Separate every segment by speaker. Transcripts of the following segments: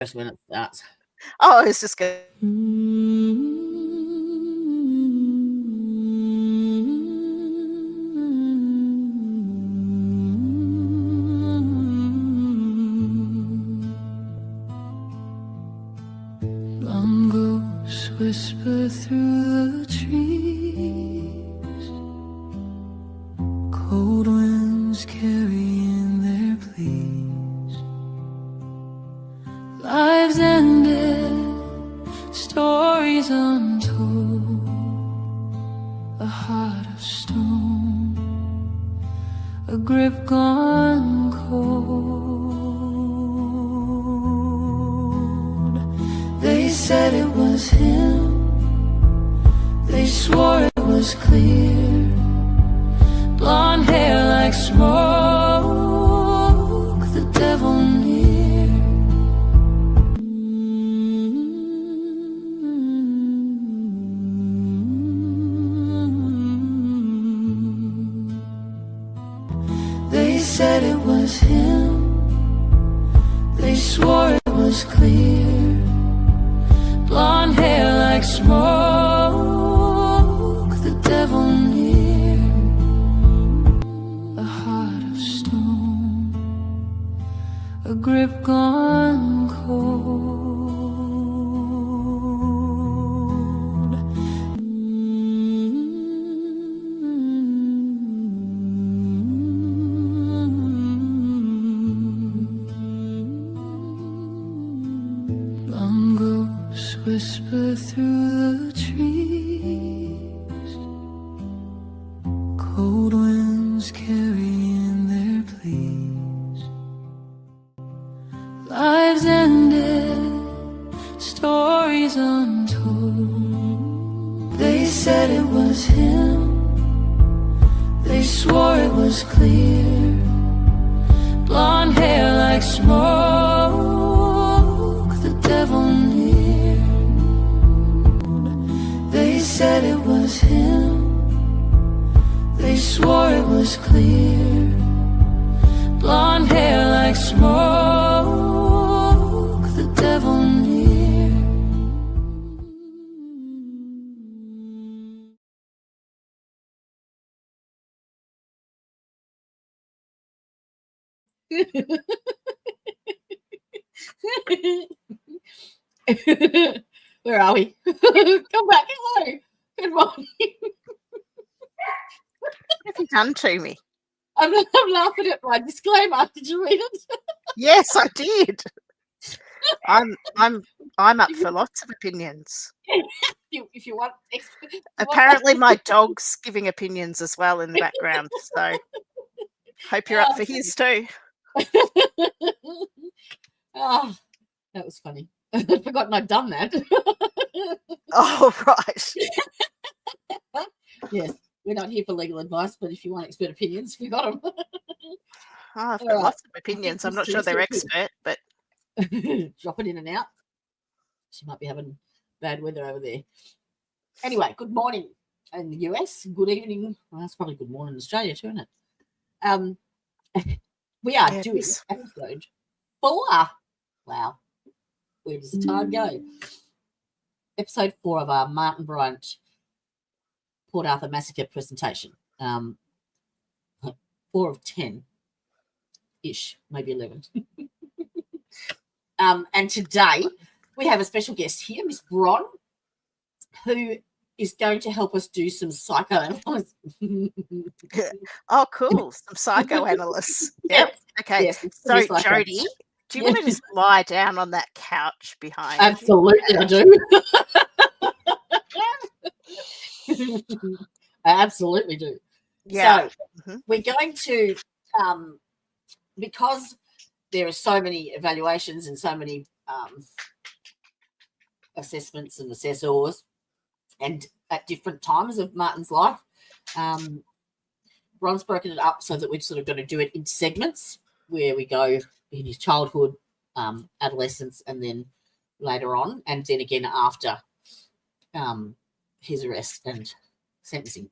Speaker 1: when it starts.
Speaker 2: Oh, it's just good.
Speaker 3: Mongoose whisper through the trees, cold winds carrying their pleas, lives ended, stories untold, a heart of stone, a grip gone cold. They said it was him, they swore it was clear, blonde hair like smoke, the devil near. They said it was him, they swore it was clear, blonde hair like smoke, the devil near, a heart of stone, a grip gone cold. Mongoose whisper through the trees, cold winds carrying their pleas, lives ended, stories untold. They said it was him, they swore it was clear, blonde hair like smoke, the devil near. They said it was him, they swore it was clear, blonde hair like smoke, the devil near.
Speaker 1: Where are we? Come back. Hello. Good morning.
Speaker 2: What have you done to me?
Speaker 1: I'm laughing at my disclaimer. Did you read it?
Speaker 2: Yes, I did. I'm up for lots of opinions.
Speaker 1: If you want.
Speaker 2: Apparently, my dog's giving opinions as well in the background. So, hope you're up for his too.
Speaker 1: Oh, that was funny. I'd forgotten I'd done that.
Speaker 2: Oh, right.
Speaker 1: Yes, we're not here for legal advice, but if you want expert opinions, we got them.
Speaker 2: Oh, I've got lots of opinions. I'm not sure they're expert, but
Speaker 1: drop it in and out. She might be having bad weather over there. Anyway, good morning in the US. Good evening. Well, that's probably good morning in Australia too, isn't it? We are doing episode 4. Wow. Where does the time go? Episode 4 of our Martin Bryant Port Arthur Massacre presentation. 4 of 10-ish, maybe 11. And today we have a special guest here, Miss Bron, who is going to help us do some psychoanalysis.
Speaker 2: Oh, cool. Some psychoanalysts. Yep. Okay.
Speaker 1: Yes,
Speaker 2: so, Jodie, do you want to just lie down on that couch behind
Speaker 1: Absolutely, I do. I absolutely do.
Speaker 2: Yeah.
Speaker 1: So we're going to, because there are so many evaluations and so many assessments and assessors, and at different times of Martin's life, Ron's broken it up so that we're sort of going to do it in segments where we go in his childhood, adolescence, and then later on, and then again after his arrest and sentencing.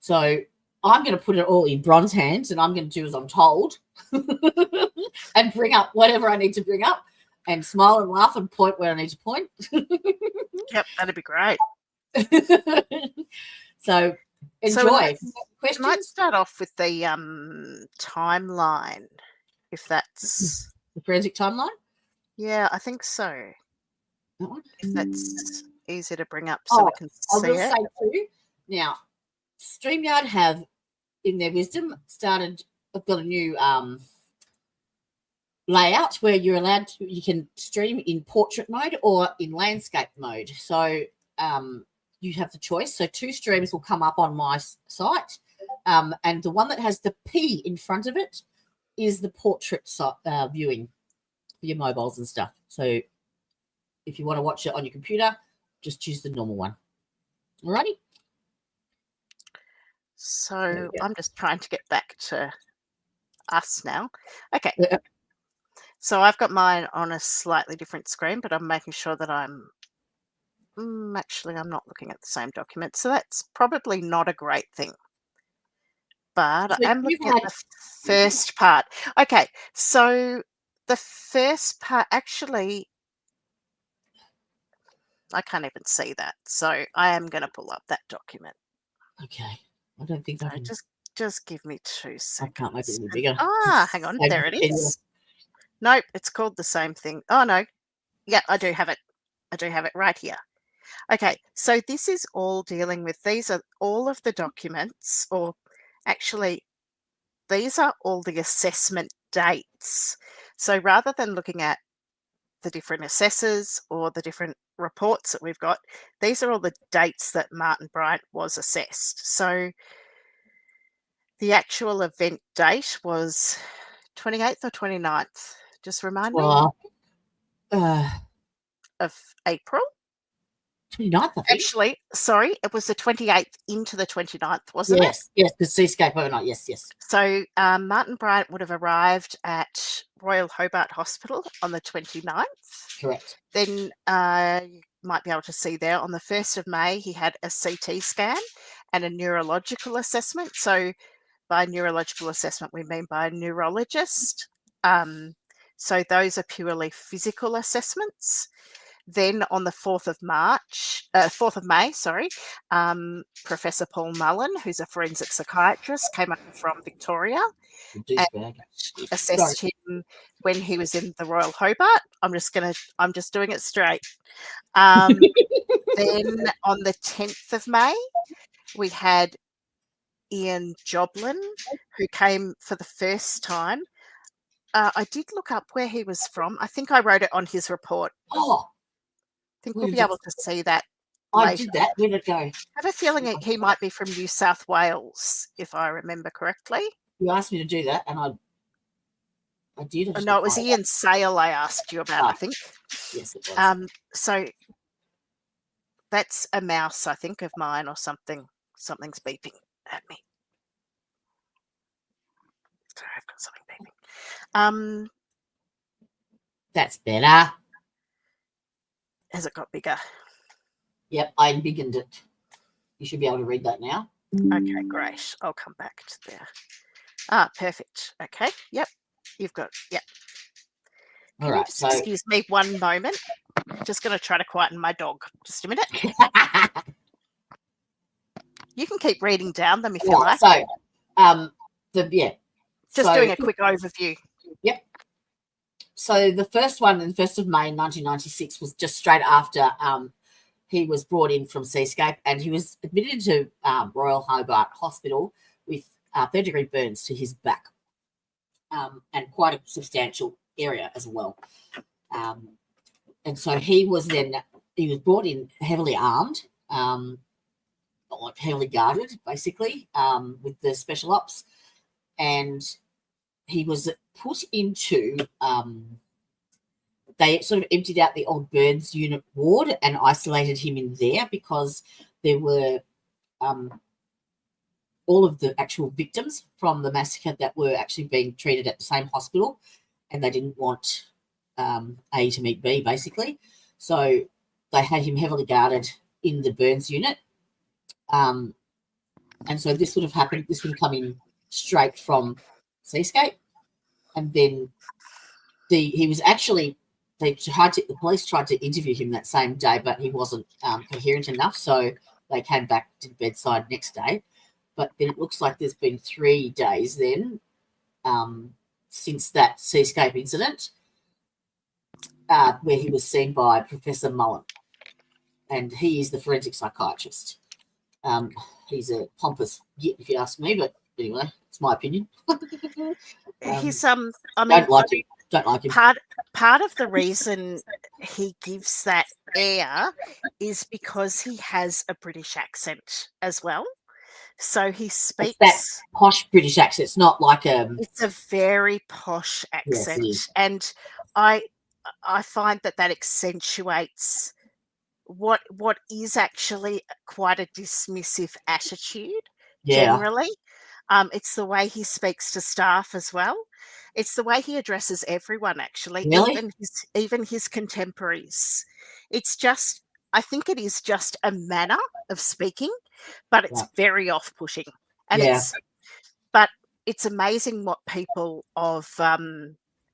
Speaker 1: So I'm going to put it all in Bron's hands, and I'm going to do as I'm told and bring up whatever I need to bring up. and smile and laugh and point where I need to point.
Speaker 2: Yep, that'd be great.
Speaker 1: So enjoy.
Speaker 2: So I
Speaker 1: Questions?
Speaker 2: might start off with the timeline, if that's
Speaker 1: The forensic timeline?
Speaker 2: yeah, I think so.
Speaker 1: That one?
Speaker 2: If that's easy to bring up so we can
Speaker 1: I
Speaker 2: see
Speaker 1: will
Speaker 2: it.
Speaker 1: say too, now, StreamYard have, in their wisdom, I've got a new layout where you can stream in portrait mode or in landscape mode. So you have the choice. So 2 streams will come up on my site. And the one that has the P in front of it is the portrait viewing for your mobiles and stuff. So if you want to watch it on your computer, just choose the normal one. Alrighty?
Speaker 2: So I'm just trying to get back to us now. Okay. So I've got mine on a slightly different screen, but I'm making sure that I'm actually I'm not looking at the same document. So that's probably not a great thing. But
Speaker 1: So
Speaker 2: I am looking at the first part. Okay. So the first part, actually, I can't even see that. So I am going to pull up that document.
Speaker 1: Okay. I don't think I can.
Speaker 2: Just give me 2 seconds.
Speaker 1: I can't make it any bigger.
Speaker 2: Hang on. There it is. Nope, it's called the same thing. Oh, no. Yeah, I do have it. I do have it right here. Okay, so this is all dealing with, these are all of the documents, or actually, these are all the assessment dates. So rather than looking at the different assessors or the different reports that we've got, these are all the dates that Martin Bryant was assessed. So the actual event date was 28th or 29th. Just remind me. Of April.
Speaker 1: 29th, I think.
Speaker 2: Actually, sorry, it was the 28th into the 29th, wasn't it?
Speaker 1: Yes, the Seascape overnight, yes.
Speaker 2: So Martin Bryant would have arrived at Royal Hobart Hospital on the 29th.
Speaker 1: Correct.
Speaker 2: Then you might be able to see there on the 1st of May, he had a CT scan and a neurological assessment. So by neurological assessment, we mean by a neurologist. So those are purely physical assessments. Then on the 4th of May, Professor Paul Mullen, who's a forensic psychiatrist, came up from Victoria and assessed him when he was in the Royal Hobart. I'm just doing it straight. Then on the 10th of May, we had Ian Joblin, who came for the first time. I did look up where he was from. I think I wrote it on his report.
Speaker 1: Oh,
Speaker 2: I think we'll be able to see that
Speaker 1: I
Speaker 2: later.
Speaker 1: did that. Where did it go?
Speaker 2: I have a feeling he might be from New South Wales, if I remember correctly.
Speaker 1: You asked me to do that, and I did.
Speaker 2: No, it was Ian Sale I asked you about, I think.
Speaker 1: Yes, it was.
Speaker 2: So that's a mouse, I think, of mine or something. Something's beeping at me. Sorry, I've got something beeping.
Speaker 1: That's better.
Speaker 2: Has it got bigger?
Speaker 1: Yep, I embiggened it. You should be able to read that now.
Speaker 2: Okay, great. I'll come back to there. Perfect. Okay, yep. You've got, yep.
Speaker 1: All right.
Speaker 2: So excuse me one moment. I'm just going to try to quieten my dog. Just a minute. You can keep reading down them if you like.
Speaker 1: So,
Speaker 2: Just doing a quick overview.
Speaker 1: Yep. So the first one, the 1st of May 1996, was just straight after he was brought in from Seascape, and he was admitted to Royal Hobart Hospital with 3rd-degree burns to his back, and quite a substantial area as well. And so he was brought in heavily armed, heavily guarded, basically, with the special ops, and he was put into they sort of emptied out the old burns unit ward and isolated him in there because there were all of the actual victims from the massacre that were actually being treated at the same hospital, and they didn't want A to meet B, basically. So they had him heavily guarded in the burns unit. And so this would have happened. This would have come in straight from Seascape. And then he was actually the police tried to interview him that same day, but he wasn't coherent enough, so they came back to the bedside next day. But then it looks like there's been 3 days then since that seascape incident where he was seen by Professor Mullen, and he is the forensic psychiatrist. He's a pompous git, if you ask me, but anyway, it's my opinion.
Speaker 2: He's I mean,
Speaker 1: don't like him.
Speaker 2: Part of the reason he gives that air is because he has a British accent as well. So he speaks
Speaker 1: that posh British accent. It's not like
Speaker 2: it's a very posh accent,
Speaker 1: yes,
Speaker 2: and I find that accentuates what is actually quite a dismissive attitude generally. It's the way he speaks to staff as well. It's the way he addresses everyone, actually,
Speaker 1: Really?
Speaker 2: even his contemporaries. It's just, I think it is just a manner of speaking, but it's very off-putting. And it's amazing what people of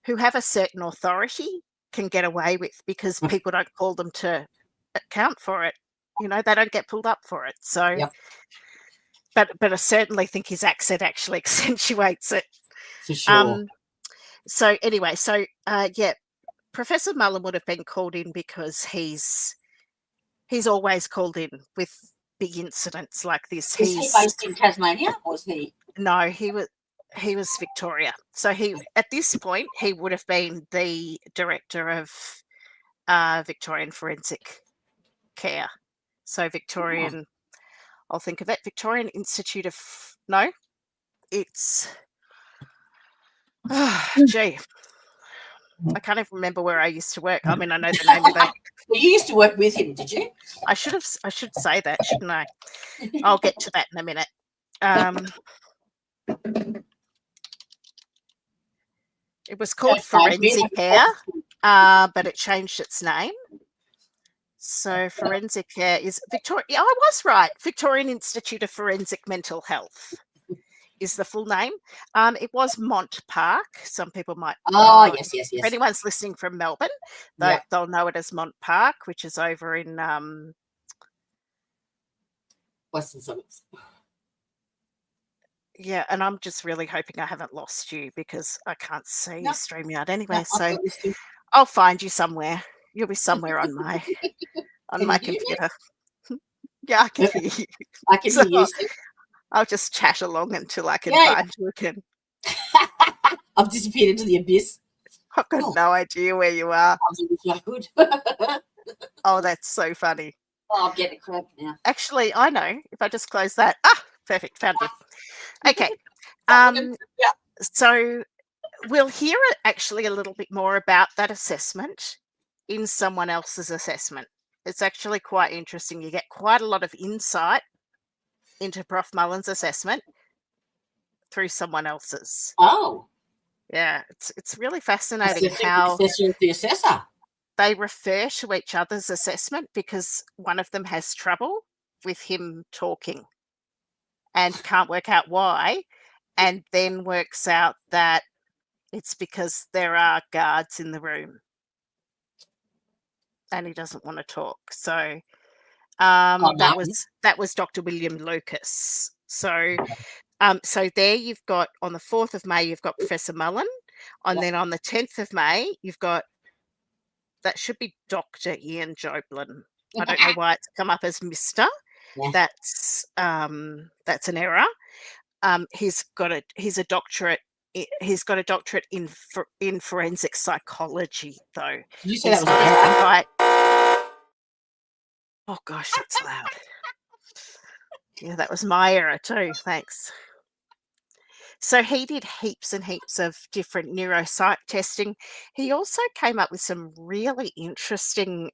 Speaker 2: who have a certain authority can get away with, because people don't call them to account for it. You know, they don't get pulled up for it. So, but I certainly think his accent actually accentuates it.
Speaker 1: For sure.
Speaker 2: So anyway, Professor Mullen would have been called in because he's always called in with big incidents like this.
Speaker 1: Is he based in Tasmania, or is he?
Speaker 2: No, he was Victoria. So at this point he would have been the director of Victorian Forensic Care. So Victorian, I'll think of it. Victorian Institute of it's gee. I can't even remember where I used to work. I mean, I know the name of it.
Speaker 1: Well, you used to work with him, did you?
Speaker 2: I should say that, shouldn't I? I'll get to that in a minute. It was called Forensic Care, but it changed its name. So Forensic Care is Victoria. I was right. Victorian Institute of Forensic Mental Health is the full name. It was Mont Park. Some people might.
Speaker 1: Oh, yes.
Speaker 2: If anyone's listening from Melbourne, they'll know it as Mont Park, which is over in
Speaker 1: Western Suburbs.
Speaker 2: Yeah, and I'm just really hoping I haven't lost you, because I can't see StreamYard anyway. So I'll find you somewhere. You'll be somewhere on my computer. Yeah, I can hear you.
Speaker 1: I can hear you.
Speaker 2: I'll just chat along until I can find you again.
Speaker 1: I've disappeared into the abyss.
Speaker 2: I've got no idea where you are.
Speaker 1: I could.
Speaker 2: Oh, that's so funny.
Speaker 1: Oh, I'm getting a cramp now.
Speaker 2: Actually, I know. If I just close that. Perfect. Found you. Okay. So we'll hear actually a little bit more about that assessment in someone else's assessment. It's actually quite interesting. You get quite a lot of insight into Prof. Mullen's assessment through someone else's.
Speaker 1: Oh.
Speaker 2: Yeah, it's really fascinating how
Speaker 1: the assessor.
Speaker 2: They refer to each other's assessment, because one of them has trouble with him talking and can't work out why, and then works out that it's because there are guards in the room and he doesn't want to talk. So that was Dr. William Lucas. So so there you've got, on the 4th of May, you've got Professor Mullen. And then on the 10th of May, you've got, that should be Dr. Ian Joblin. I don't know why it's come up as Mr. Yeah. That's an error. He's got a doctorate. He's got a doctorate in forensic psychology, though.
Speaker 1: Did you say that was an error?
Speaker 2: Oh gosh, that's loud. Yeah, that was my error too. Thanks. So he did heaps and heaps of different neuropsych testing. He also came up with some really interesting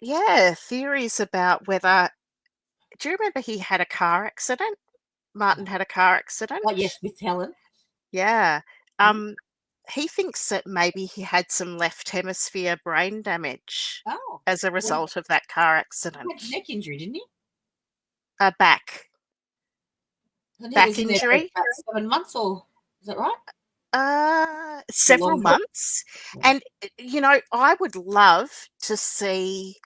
Speaker 2: theories about whether, do you remember he had a car accident? Martin had a car accident.
Speaker 1: Oh, yes, with Helen.
Speaker 2: Yeah. He thinks that maybe he had some left hemisphere brain damage as a result of that car accident.
Speaker 1: He had neck injury, didn't he?
Speaker 2: Back.
Speaker 1: And
Speaker 2: back injury.
Speaker 1: About 7 months, or is that right?
Speaker 2: Several
Speaker 1: Long-
Speaker 2: months. And, I would love to see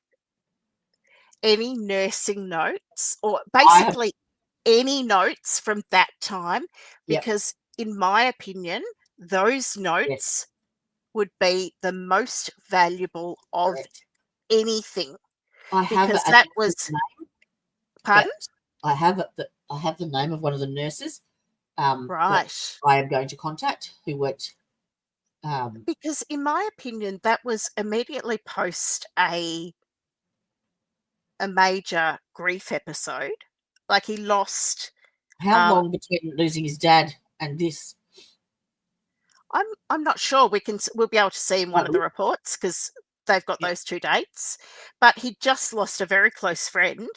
Speaker 2: any nursing notes or basically any notes from that time,
Speaker 1: Yep.
Speaker 2: because in my opinion, those notes would be the most valuable of
Speaker 1: Correct.
Speaker 2: anything,
Speaker 1: I have
Speaker 2: because
Speaker 1: a
Speaker 2: that was
Speaker 1: nurse's name.
Speaker 2: pardon?
Speaker 1: I have the name of one of the nurses. That
Speaker 2: Right.
Speaker 1: I am going to contact who worked.
Speaker 2: Because in my opinion, that was immediately post a major grief episode. Like, he lost.
Speaker 1: How long between losing his dad and this?
Speaker 2: I'm not sure. We'll be able to see in one of the reports, because they've got those 2 dates. But he just lost a very close friend.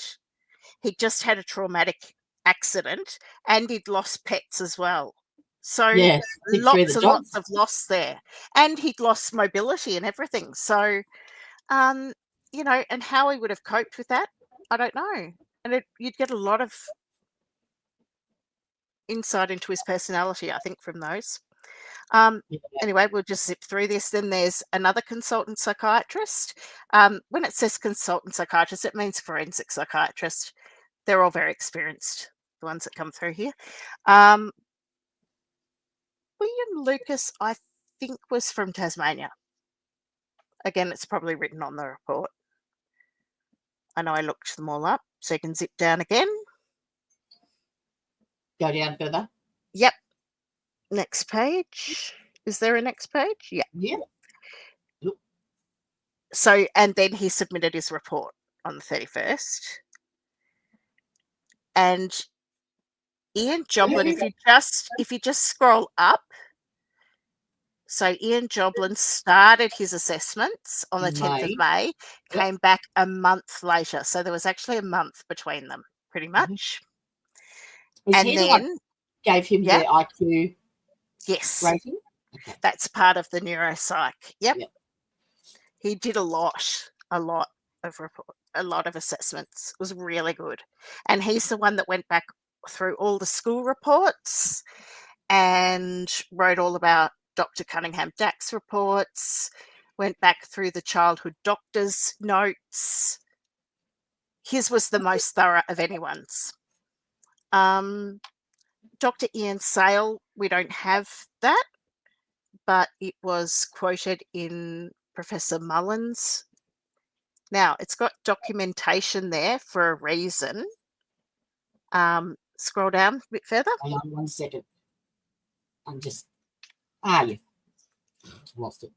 Speaker 2: He just had a traumatic accident, and he'd lost pets as well. So
Speaker 1: Yes,
Speaker 2: lots and lots of loss there, and he'd lost mobility and everything. So, and how he would have coped with that, I don't know. And you'd get a lot of insight into his personality, I think, from those. Anyway, we'll just zip through this. Then there's another consultant psychiatrist. When it says consultant psychiatrist, it means forensic psychiatrist. They're all very experienced, the ones that come through here. William Lucas, I think, was from Tasmania. Again, it's probably written on the report. I know I looked them all up, so you can zip down again.
Speaker 1: Go down further.
Speaker 2: Yep. Next page. Is there a next page? Yeah.
Speaker 1: Yeah.
Speaker 2: So, and then he submitted his report on the 31st. And Ian Joblin, if you just scroll up, so Ian Joblin started his assessments on the 10th of May, came back a month later. So there was actually a month between them, pretty much.
Speaker 1: And then gave him the IQ rating?
Speaker 2: Okay. That's part of the neuropsych. Yep. He did a lot of assessments. It was really good. And he's the one that went back through all the school reports and wrote all about Dr. Cunningham Dack's reports, went back through the childhood doctor's notes. His was the most thorough of anyone's. Dr. Ian Sale, we don't have that, but it was quoted in Professor Mullen's. Now, it's got documentation there for a reason. Scroll down a bit further.
Speaker 1: Hang on 1 second. I'm just... yeah. Lost it.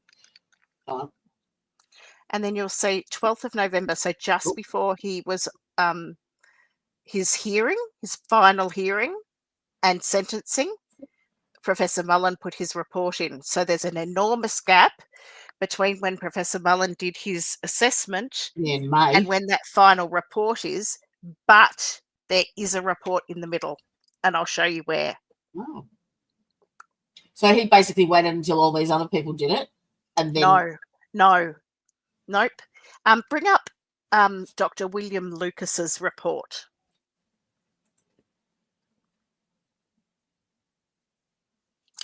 Speaker 2: And then you'll see 12th of November, so just before he was his final hearing and sentencing, Professor Mullen put his report in. So there's an enormous gap between when Professor Mullen did his assessment
Speaker 1: in May
Speaker 2: and when that final report is, but there is a report in the middle, and I'll show you where.
Speaker 1: Oh. So he basically waited until all these other people did it, and then
Speaker 2: nope. Bring up Dr. William Lucas's report.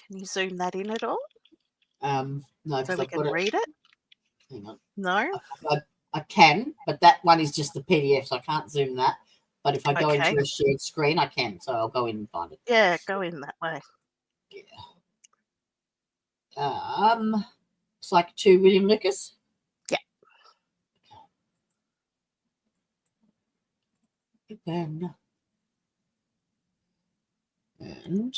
Speaker 2: Can you zoom that in at all?
Speaker 1: No,
Speaker 2: so we can read it.
Speaker 1: Hang on.
Speaker 2: No,
Speaker 1: I can, but that one is just the PDF, so I can't zoom that. But if I go into a shared screen, I can. So I'll go in and find it.
Speaker 2: Yeah, go in that way.
Speaker 1: Yeah. Psych 2, William Lucas.
Speaker 2: Yeah.
Speaker 1: Then and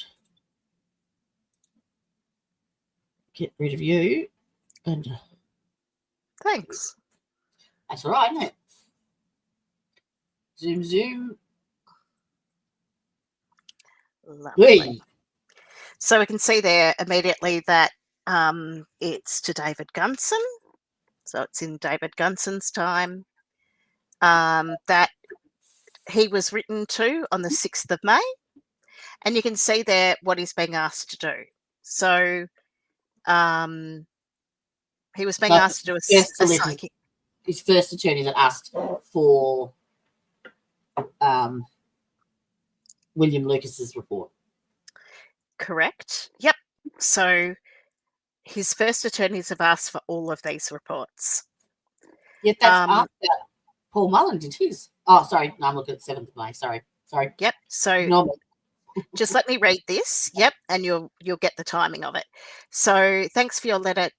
Speaker 1: get rid of you. And
Speaker 2: thanks.
Speaker 1: That's all right, isn't it? Zoom.
Speaker 2: Lovely. So we can see there immediately that it's to David Gunson. So it's in David Gunson's time. That he was written to on the 6th of May. And you can see there what he's being asked to do. So he was being asked to do a psychic.
Speaker 1: His first attorney that asked for William Lucas's report.
Speaker 2: Correct. Yep. So his first attorneys have asked for all of these reports.
Speaker 1: Yeah, that's after Paul Mullen did his. Oh, sorry. No, I'm looking at 7th of May. Sorry.
Speaker 2: Yep. So
Speaker 1: Normal.
Speaker 2: just let me read this. Yep. And you'll get the timing of it. So thanks for your letter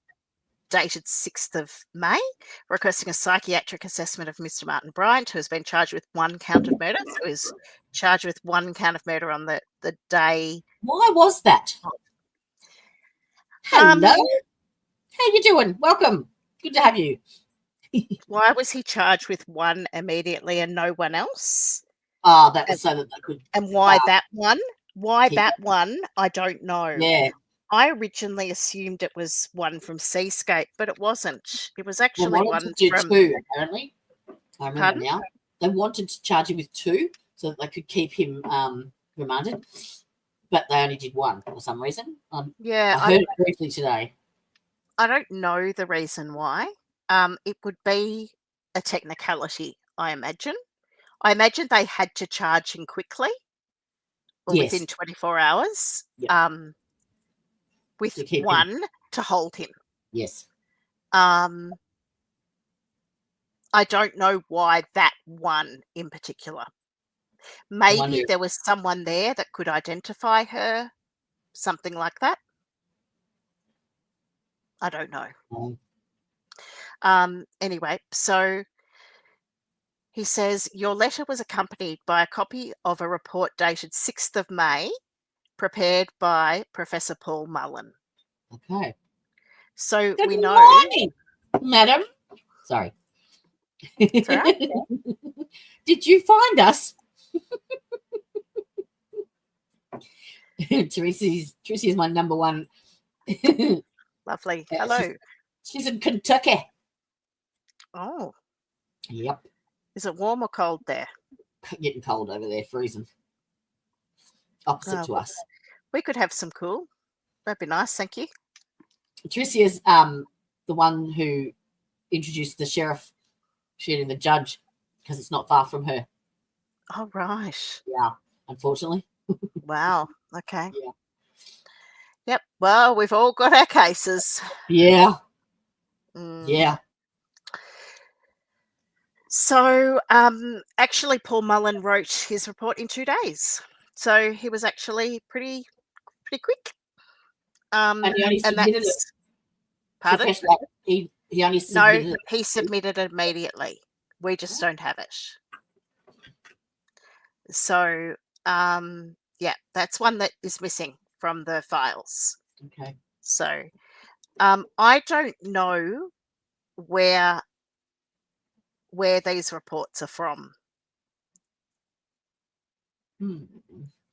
Speaker 2: dated 6th of May, requesting a psychiatric assessment of Mr. Martin Bryant, who has been charged with 1 count of murder. So he was charged with 1 count of murder on the day.
Speaker 1: Why was that? Hello. How you doing? Welcome. Good to have you.
Speaker 2: Why was he charged with 1 immediately and no one else?
Speaker 1: Oh, that was so that they could.
Speaker 2: And why that one? Why that one? I don't know.
Speaker 1: Yeah.
Speaker 2: I originally assumed it was 1 from Seascape, but it wasn't. It was actually
Speaker 1: They
Speaker 2: 1
Speaker 1: wanted to do
Speaker 2: from
Speaker 1: 2, apparently. I remember
Speaker 2: Pardon?
Speaker 1: now. They wanted to charge him with 2 so that they could keep him remanded, but they only did 1 for some reason.
Speaker 2: Yeah,
Speaker 1: I heard it briefly today.
Speaker 2: I don't know the reason why. It would be a technicality, I imagine. I imagine they had to charge him quickly or
Speaker 1: Yes.
Speaker 2: within 24 hours
Speaker 1: Yep.
Speaker 2: with
Speaker 1: To keep
Speaker 2: 1 to hold him.
Speaker 1: Yes.
Speaker 2: I don't know why that 1 in particular. Maybe there was someone there that could identify her, something like that. I don't know. Anyway, so he says, your letter was accompanied by a copy of a report dated 6th of May, prepared by Professor Paul Mullen.
Speaker 1: Okay.
Speaker 2: So
Speaker 1: Good
Speaker 2: we know.
Speaker 1: morning, madam. Sorry.
Speaker 2: It's all right.
Speaker 1: Did you find us? Tracy's my number 1.
Speaker 2: Lovely. Hello.
Speaker 1: She's in Kentucky.
Speaker 2: Oh.
Speaker 1: Yep.
Speaker 2: Is it warm or cold there?
Speaker 1: Getting cold over there, freezing. Opposite to us.
Speaker 2: We could have some cool. That'd be nice, thank you.
Speaker 1: Tracy is the one who introduced the sheriff shooting the judge because it's not far from her.
Speaker 2: Oh, right.
Speaker 1: Yeah, unfortunately.
Speaker 2: Wow. Okay.
Speaker 1: Yeah.
Speaker 2: Yep. Well, we've all got our cases.
Speaker 1: Yeah.
Speaker 2: Mm.
Speaker 1: Yeah.
Speaker 2: So, actually, Paul Mullen wrote his report in 2 days. So he was actually pretty quick.
Speaker 1: And he only submitted it.
Speaker 2: Pardon?
Speaker 1: He only submitted it.
Speaker 2: He submitted it immediately. We just don't have it. So, yeah, that's one that is missing from the files.
Speaker 1: Okay.
Speaker 2: So, I don't know where these reports are from. Well,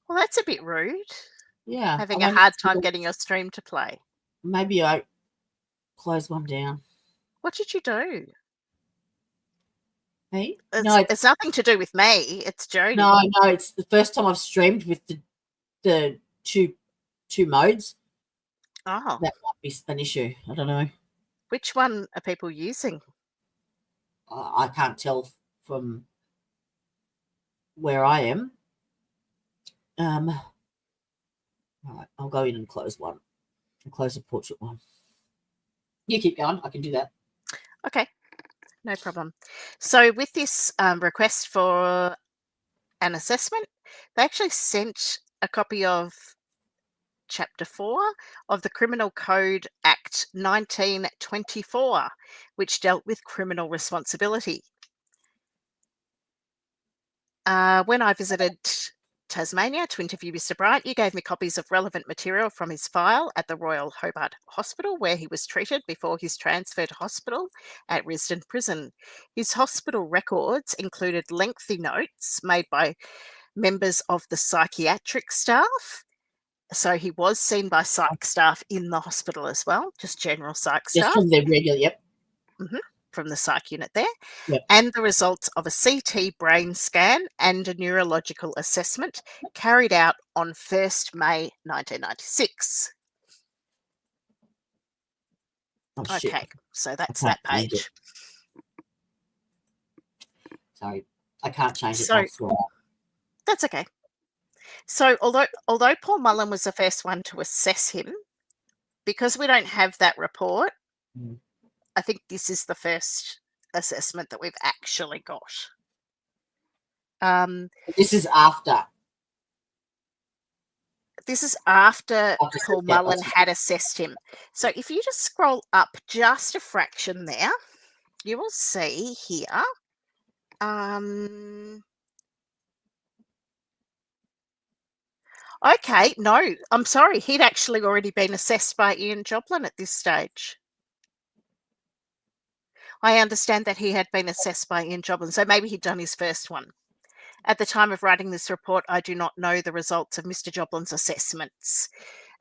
Speaker 2: that's a bit rude.
Speaker 1: Yeah.
Speaker 2: Having a hard time getting your stream to play.
Speaker 1: Maybe I closed one down.
Speaker 2: What did you do?
Speaker 1: Me?
Speaker 2: It's nothing to do with me. It's Jodie.
Speaker 1: No, it's the first time I've streamed with the two modes.
Speaker 2: Oh.
Speaker 1: That might be an issue. I don't know.
Speaker 2: Which one are people using?
Speaker 1: I can't tell from where I am. All right, I'll go in and close one. I'll close the portrait one. You keep going. I can do that.
Speaker 2: Okay, no problem. So with this request for an assessment, they actually sent a copy of Chapter 4 of the Criminal Code Act 1924, which dealt with criminal responsibility. When I visited Tasmania to interview Mr. Bryant, you gave me copies of relevant material from his file at the Royal Hobart Hospital, where he was treated before his transfer to hospital at Risdon Prison. His hospital records included lengthy notes made by members of the psychiatric staff. So he was seen by psych staff in the hospital as well, just general psych staff.
Speaker 1: Just from their regular, yep.
Speaker 2: From the psych unit there.
Speaker 1: Yep.
Speaker 2: And the results of a CT brain scan and a neurological assessment carried out on 1st May 1996.
Speaker 1: Oh,
Speaker 2: okay,
Speaker 1: shit.
Speaker 2: so that's that page.
Speaker 1: Sorry, I can't change it.
Speaker 2: So, that's okay. So although Paul Mullen was the first one to assess him, because we don't have that report,
Speaker 1: Mm.
Speaker 2: I think this is the first assessment that we've actually got.
Speaker 1: This is after.
Speaker 2: This is after
Speaker 1: After
Speaker 2: Paul
Speaker 1: yeah,
Speaker 2: Mullen had assessed him. So if you just scroll up just a fraction there, you will see here. Okay, no, I'm sorry. He'd actually already been assessed by Ian Joblin at this stage. I understand that he had been assessed by Ian Joblin, so maybe he'd done his first one. At the time of writing this report, I do not know the results of Mr. Joblin's assessments,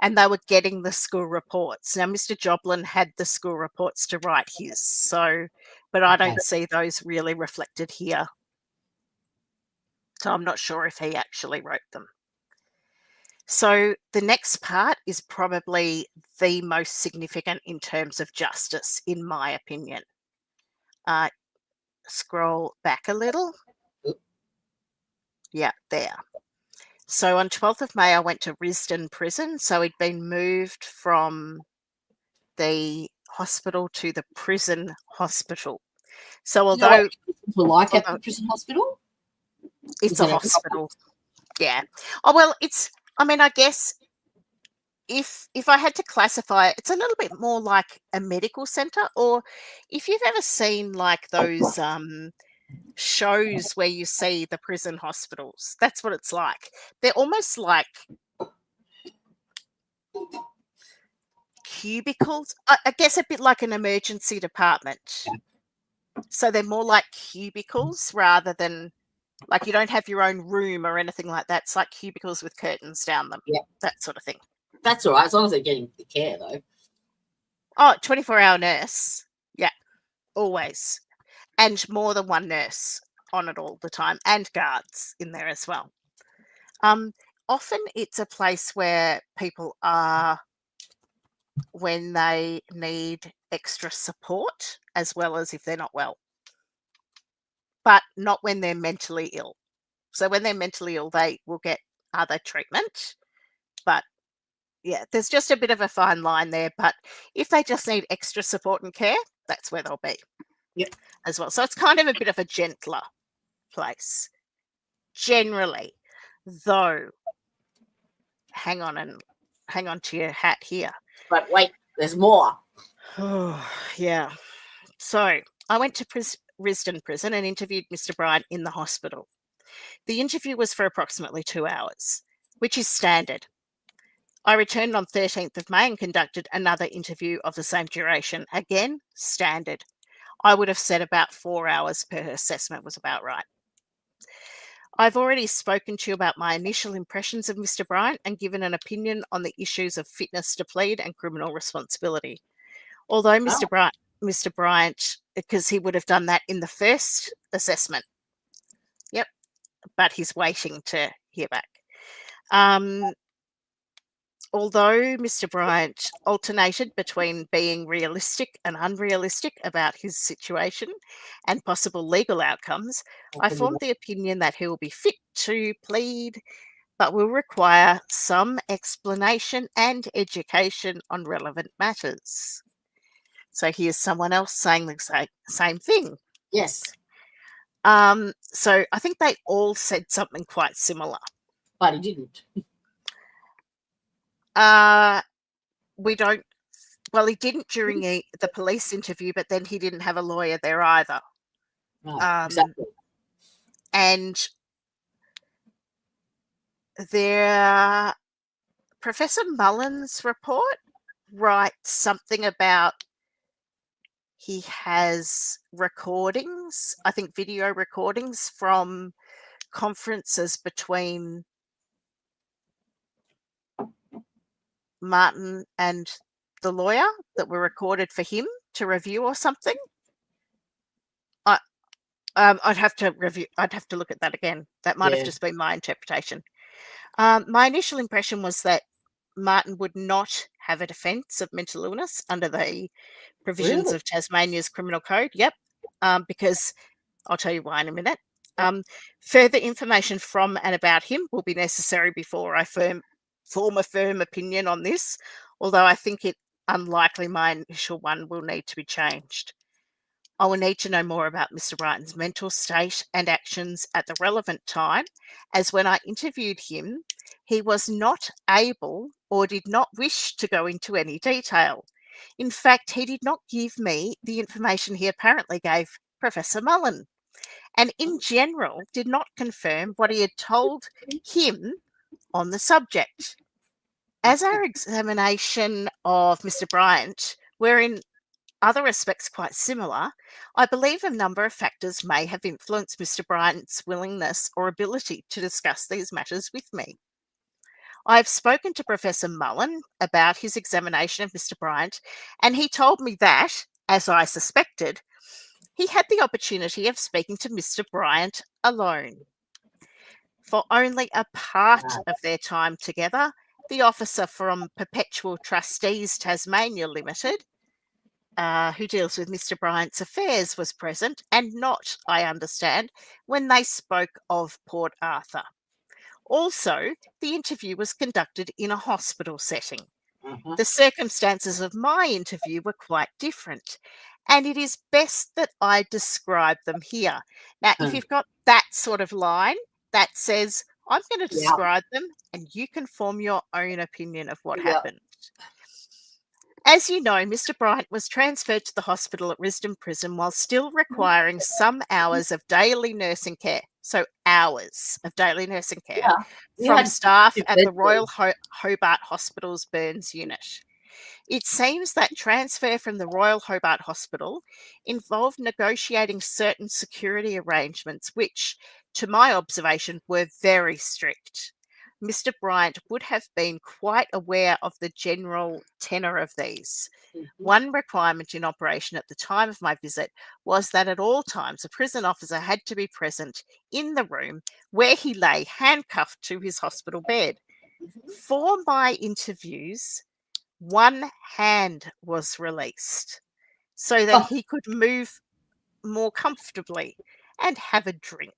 Speaker 2: and they were getting the school reports. Now, Mr. Joblin had the school reports to write his, so, but I don't see those really reflected here. So I'm not sure if he actually wrote them. So the next part is probably the most significant in terms of justice, in my opinion. Scroll back a little. Yeah, there. So on 12th of May, I went to Risdon Prison. So he'd been moved from the hospital to the prison hospital. So although
Speaker 1: people like at the prison hospital,
Speaker 2: it's a hospital. Yeah. Oh, well, I mean, I guess if I had to classify it, it's a little bit more like a medical centre, or if you've ever seen like those shows where you see the prison hospitals, that's what it's like. They're almost like cubicles, I guess a bit like an emergency department. So they're more like cubicles rather than like you don't have your own room or anything like that. It's like cubicles with curtains down them, that sort of thing.
Speaker 1: That's all right, as long as they're getting the care, though.
Speaker 2: Oh, 24-hour nurse. Yeah, always. And more than one nurse on it all the time, and guards in there as well. Often it's a place where people are when they need extra support, as well as if they're not well. But not when they're mentally ill. So when they're mentally ill, they will get other treatment. But yeah, there's just a bit of a fine line there. But if they just need extra support and care, that's where they'll be.
Speaker 1: Yep.
Speaker 2: As well. So it's kind of a bit of a gentler place. Generally, though, hang on to your hat here.
Speaker 1: But wait, there's more.
Speaker 2: Oh, yeah. So I went to Risdon Prison and interviewed Mr. Bryant in the hospital. The interview was for approximately 2 hours, which is standard. I returned on 13th of May and conducted another interview of the same duration. Again, standard. I would have said about 4 hours per assessment was about right. I've already spoken to you about my initial impressions of Mr. Bryant and given an opinion on the issues of fitness to plead and criminal responsibility. Although Mr. Bryant, because he would have done that in the first assessment. Yep, but he's waiting to hear back. Although Mr. Bryant alternated between being realistic and unrealistic about his situation and possible legal outcomes, I formed the opinion that he will be fit to plead, but will require some explanation and education on relevant matters. So here's someone else saying the same thing.
Speaker 1: Yes.
Speaker 2: So I think they all said something quite similar.
Speaker 1: But he didn't.
Speaker 2: We don't. Well, he didn't during the police interview, but then he didn't have a lawyer there either.
Speaker 1: Right, exactly.
Speaker 2: And their Professor Mullen's report writes something about he has recordings, I think video recordings from conferences between Martin and the lawyer that were recorded for him to review or something. I'd have to look at that again. That might have just been my interpretation. My initial impression was that Martin would not have a defence of mental illness under the provisions of Tasmania's criminal code. Yep, because I'll tell you why in a minute. Further information from and about him will be necessary before I form a firm opinion on this, although I think it unlikely my initial one will need to be changed. I will need to know more about Mr. Bryant's mental state and actions at the relevant time, as when I interviewed him, he was not able or did not wish to go into any detail. In fact, he did not give me the information he apparently gave Professor Mullen, and in general did not confirm what he had told him on the subject. As our examination of Mr. Bryant, wherein other respects quite similar, I believe a number of factors may have influenced Mr. Bryant's willingness or ability to discuss these matters with me. I have spoken to Professor Mullen about his examination of Mr. Bryant, and he told me that, as I suspected, he had the opportunity of speaking to Mr. Bryant alone. For only a part of their time together, the officer from Perpetual Trustees Tasmania Limited, who deals with Mr. Bryant's affairs, was present, and not, I understand, when they spoke of Port Arthur. Also, the interview was conducted in a hospital setting. The circumstances of my interview were quite different, and it is best that I describe them here. Now, if you've got that sort of line that says, I'm going to describe them, and you can form your own opinion of what happened. As you know, Mr. Bryant was transferred to the hospital at Risdon Prison while still requiring some hours of daily nursing care. So hours of daily nursing care from staff at the Royal Hobart Hospital's Burns Unit. It seems that transfer from the Royal Hobart Hospital involved negotiating certain security arrangements which, to my observation, were very strict. Mr. Bryant would have been quite aware of the general tenor of these. One requirement in operation at the time of my visit was that at all times a prison officer had to be present in the room where he lay handcuffed to his hospital bed. For my interviews, one hand was released so that he could move more comfortably and have a drink.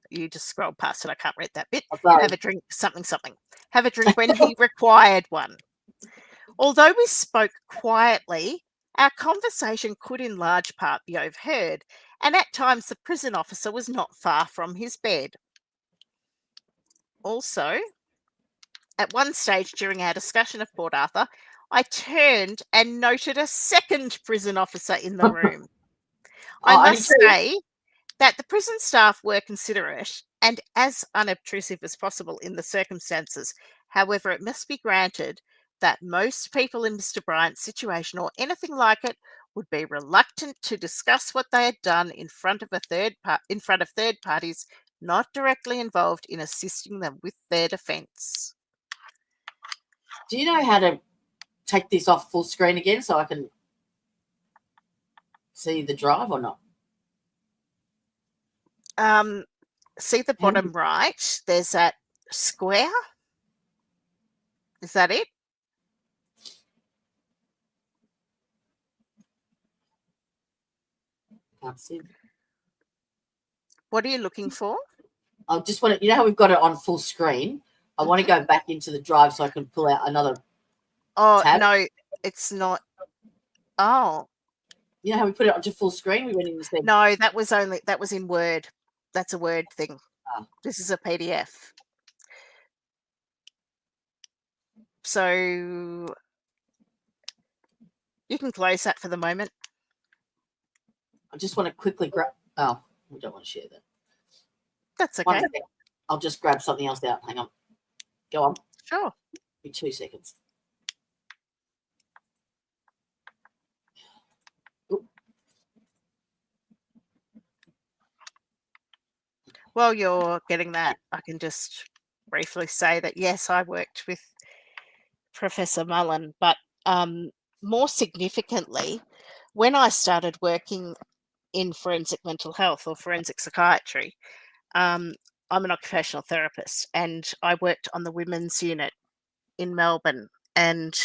Speaker 2: You just scroll past it. I can't read that bit. Have a drink, something. Have a drink when he required one. Although we spoke quietly, our conversation could in large part be overheard, and at times the prison officer was not far from his bed. Also, at one stage during our discussion of Port Arthur, I turned and noted a second prison officer in the room. I must say that the prison staff were considerate and as unobtrusive as possible in the circumstances. However, it must be granted that most people in Mr. Bryant's situation or anything like it would be reluctant to discuss what they had done in front of third parties not directly involved in assisting them with their defence.
Speaker 1: Do you know how to take this off full screen again so I can see the drive or not?
Speaker 2: See the bottom right, there's that square. Is that it?
Speaker 1: Can't see.
Speaker 2: What are you looking for?
Speaker 1: I just want to, you know how we've got it on full screen? I want to go back into the drive so I can pull out another tab.
Speaker 2: No, it's not. Oh.
Speaker 1: You know how we put it onto full screen? We went in and said.
Speaker 2: No, that was in Word. That's a Word thing. Oh. This is a PDF. So you can close that for the moment.
Speaker 1: I just want to quickly grab. Oh, we don't want to share that.
Speaker 2: That's okay.
Speaker 1: I'll just grab something else out. Hang on. Go on.
Speaker 2: Sure.
Speaker 1: Give me 2 seconds. Ooh.
Speaker 2: While you're getting that, I can just briefly say that, yes, I worked with Professor Mullen, but more significantly, when I started working in forensic mental health or forensic psychiatry, I'm an occupational therapist and I worked on the women's unit in Melbourne, and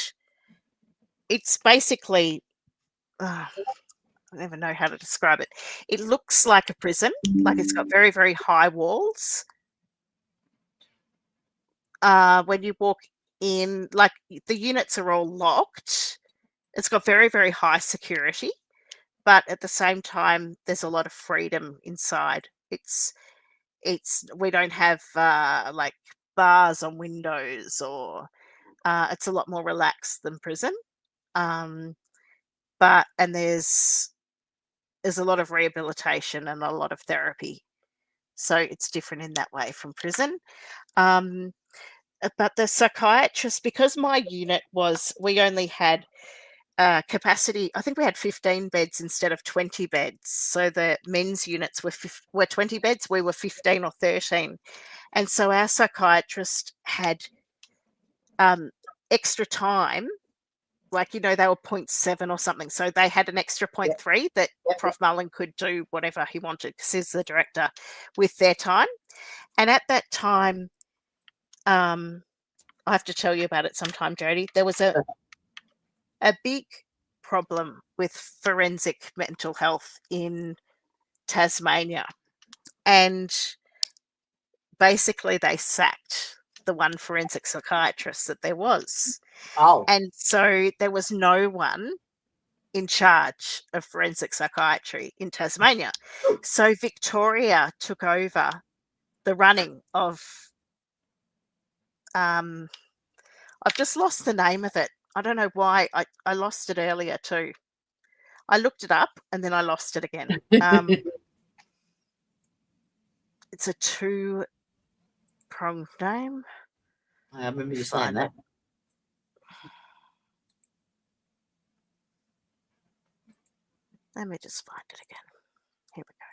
Speaker 2: it's basically, I never know how to describe it. It looks like a prison, like it's got very, very high walls. When you walk in, like, the units are all locked. It's got very, very high security, but at the same time, there's a lot of freedom inside. We don't have like bars on windows, or it's a lot more relaxed than prison. And there's a lot of rehabilitation and a lot of therapy. So it's different in that way from prison. But the psychiatrist, because my unit we only had capacity, I think we had 15 beds instead of 20 beds. So the men's units were 20 beds, we were 15 or 13. And so our psychiatrist had extra time, like, they were 0.7 or something. So they had an extra 0.3 that Prof Mullen could do whatever he wanted, because he's the director, with their time. And at that time, I have to tell you about it sometime, Jody. There was a big problem with forensic mental health in Tasmania. And basically they sacked the one forensic psychiatrist that there was.
Speaker 1: Oh.
Speaker 2: And so there was no one in charge of forensic psychiatry in Tasmania. So Victoria took over the running of I've just lost the name of it. I don't know why. I lost it earlier too. I looked it up and then I lost it again. It's a 2-pronged name.
Speaker 1: I remember you saying that.
Speaker 2: Let me just find it again. Here we go.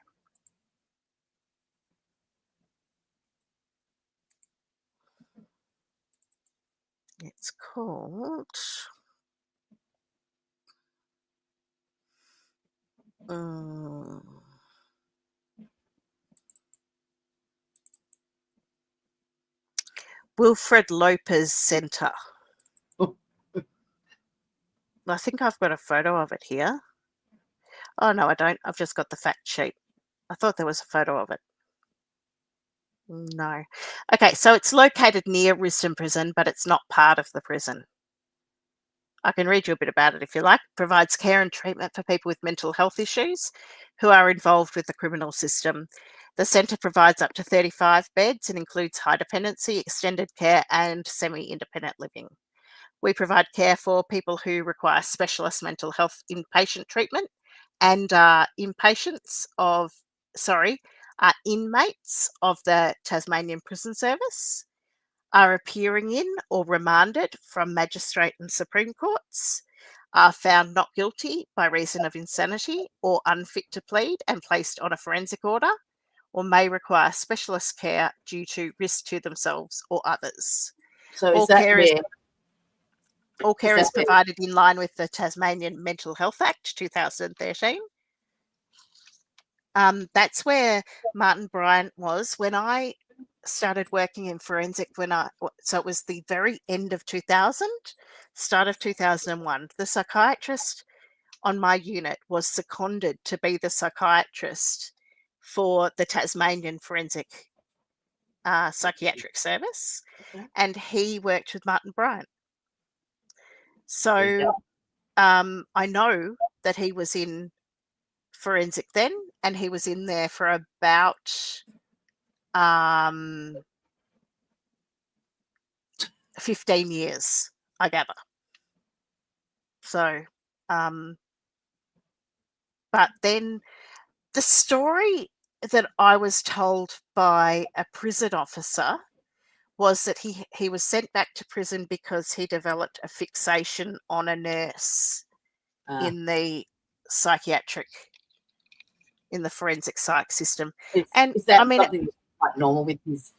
Speaker 2: It's called Wilfred Lopez Centre. I think I've got a photo of it here. Oh, no, I don't. I've just got the fact sheet. I thought there was a photo of it. No. Okay, so it's located near Risdon Prison, but it's not part of the prison. I can read you a bit about it if you like. It provides care and treatment for people with mental health issues who are involved with the criminal system. The centre provides up to 35 beds and includes high dependency, extended care, and semi-independent living. We provide care for people who require specialist mental health inpatient treatment and inmates of the Tasmanian Prison Service, are appearing in or remanded from magistrate and Supreme Courts, are found not guilty by reason of insanity or unfit to plead and placed on a forensic order, or may require specialist care due to risk to themselves or others.
Speaker 1: So all care
Speaker 2: is provided in line with the Tasmanian Mental Health Act 2013. That's where Martin Bryant was when I started working in forensic. So it was the very end of 2000, start of 2001. The psychiatrist on my unit was seconded to be the psychiatrist for the Tasmanian Forensic Psychiatric Service, and he worked with Martin Bryant. So I know that he was in forensic then, and he was in there for about 15 years, I gather. So, but then the story that I was told by a prison officer was that he was sent back to prison because he developed a fixation on a nurse in the forensic psych system.
Speaker 1: Is that something quite normal with his?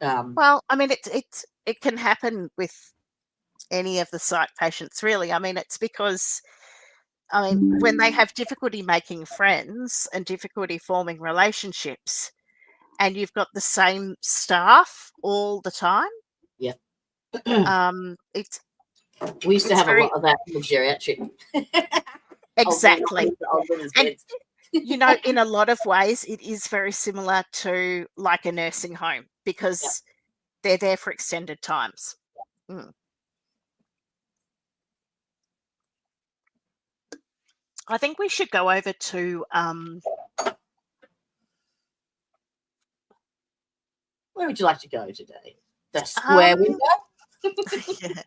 Speaker 2: Well, I mean, it can happen with any of the psych patients, really. I mean, it's because, when they have difficulty making friends and difficulty forming relationships, and you've got the same staff all the time.
Speaker 1: Yeah.
Speaker 2: We
Speaker 1: used to have a lot of that in the geriatric.
Speaker 2: Exactly. And, in a lot of ways, it is very similar to like a nursing home, because they're there for extended times. Mm. I think we should go over to
Speaker 1: where would you like to go today? The square window?
Speaker 2: yeah.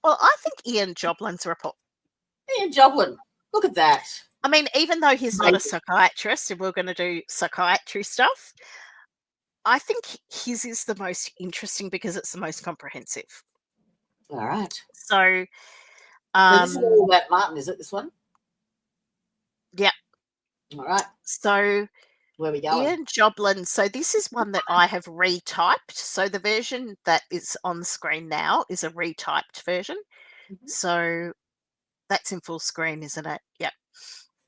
Speaker 2: Well, I think Ian Joblin's report.
Speaker 1: Ian Joblin, look at that.
Speaker 2: I mean, even though he's not a psychiatrist and we're going to do psychiatry stuff, I think his is the most interesting because it's the most comprehensive.
Speaker 1: All right.
Speaker 2: So,
Speaker 1: So this is all about Martin, is it, this one?
Speaker 2: Yeah.
Speaker 1: All right.
Speaker 2: So
Speaker 1: where we going?
Speaker 2: Ian Joblin. So this is one that I have retyped. So the version that is on the screen now is a retyped version.
Speaker 1: Mm-hmm.
Speaker 2: So that's in full screen, isn't it? Yep.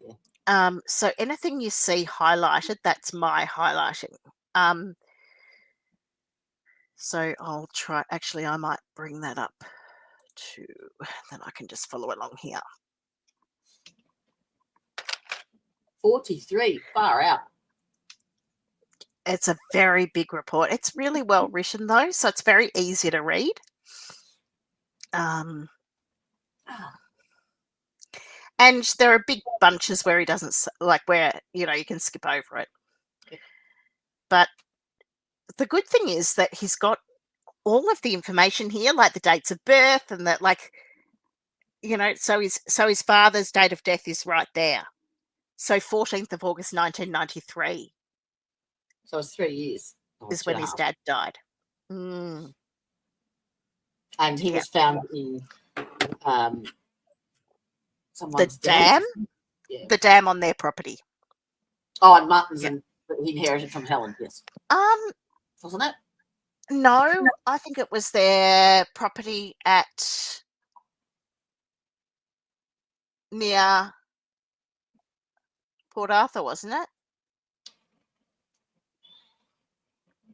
Speaker 1: Yeah.
Speaker 2: So anything you see highlighted, that's my highlighting. So I'll try, actually, I might bring that up to, then I can just follow along here.
Speaker 1: 43, far out.
Speaker 2: It's a very big report. It's really well written though, so it's very easy to read. And there are big bunches where he doesn't, like where, you know, you can skip over it.
Speaker 1: Okay.
Speaker 2: But the good thing is that he's got all of the information here, like the dates of birth and that, like, you know, so his father's date of death is right there. So 14th of August, 1993.
Speaker 1: So it's 3 years.
Speaker 2: Is when his dad died. Mm.
Speaker 1: And he was found in someone's
Speaker 2: dam?
Speaker 1: Yeah.
Speaker 2: The dam on their property.
Speaker 1: Oh, and Martin's and he inherited from Helen, yes. Wasn't it?
Speaker 2: No, I think it was their property at near Port Arthur, wasn't it?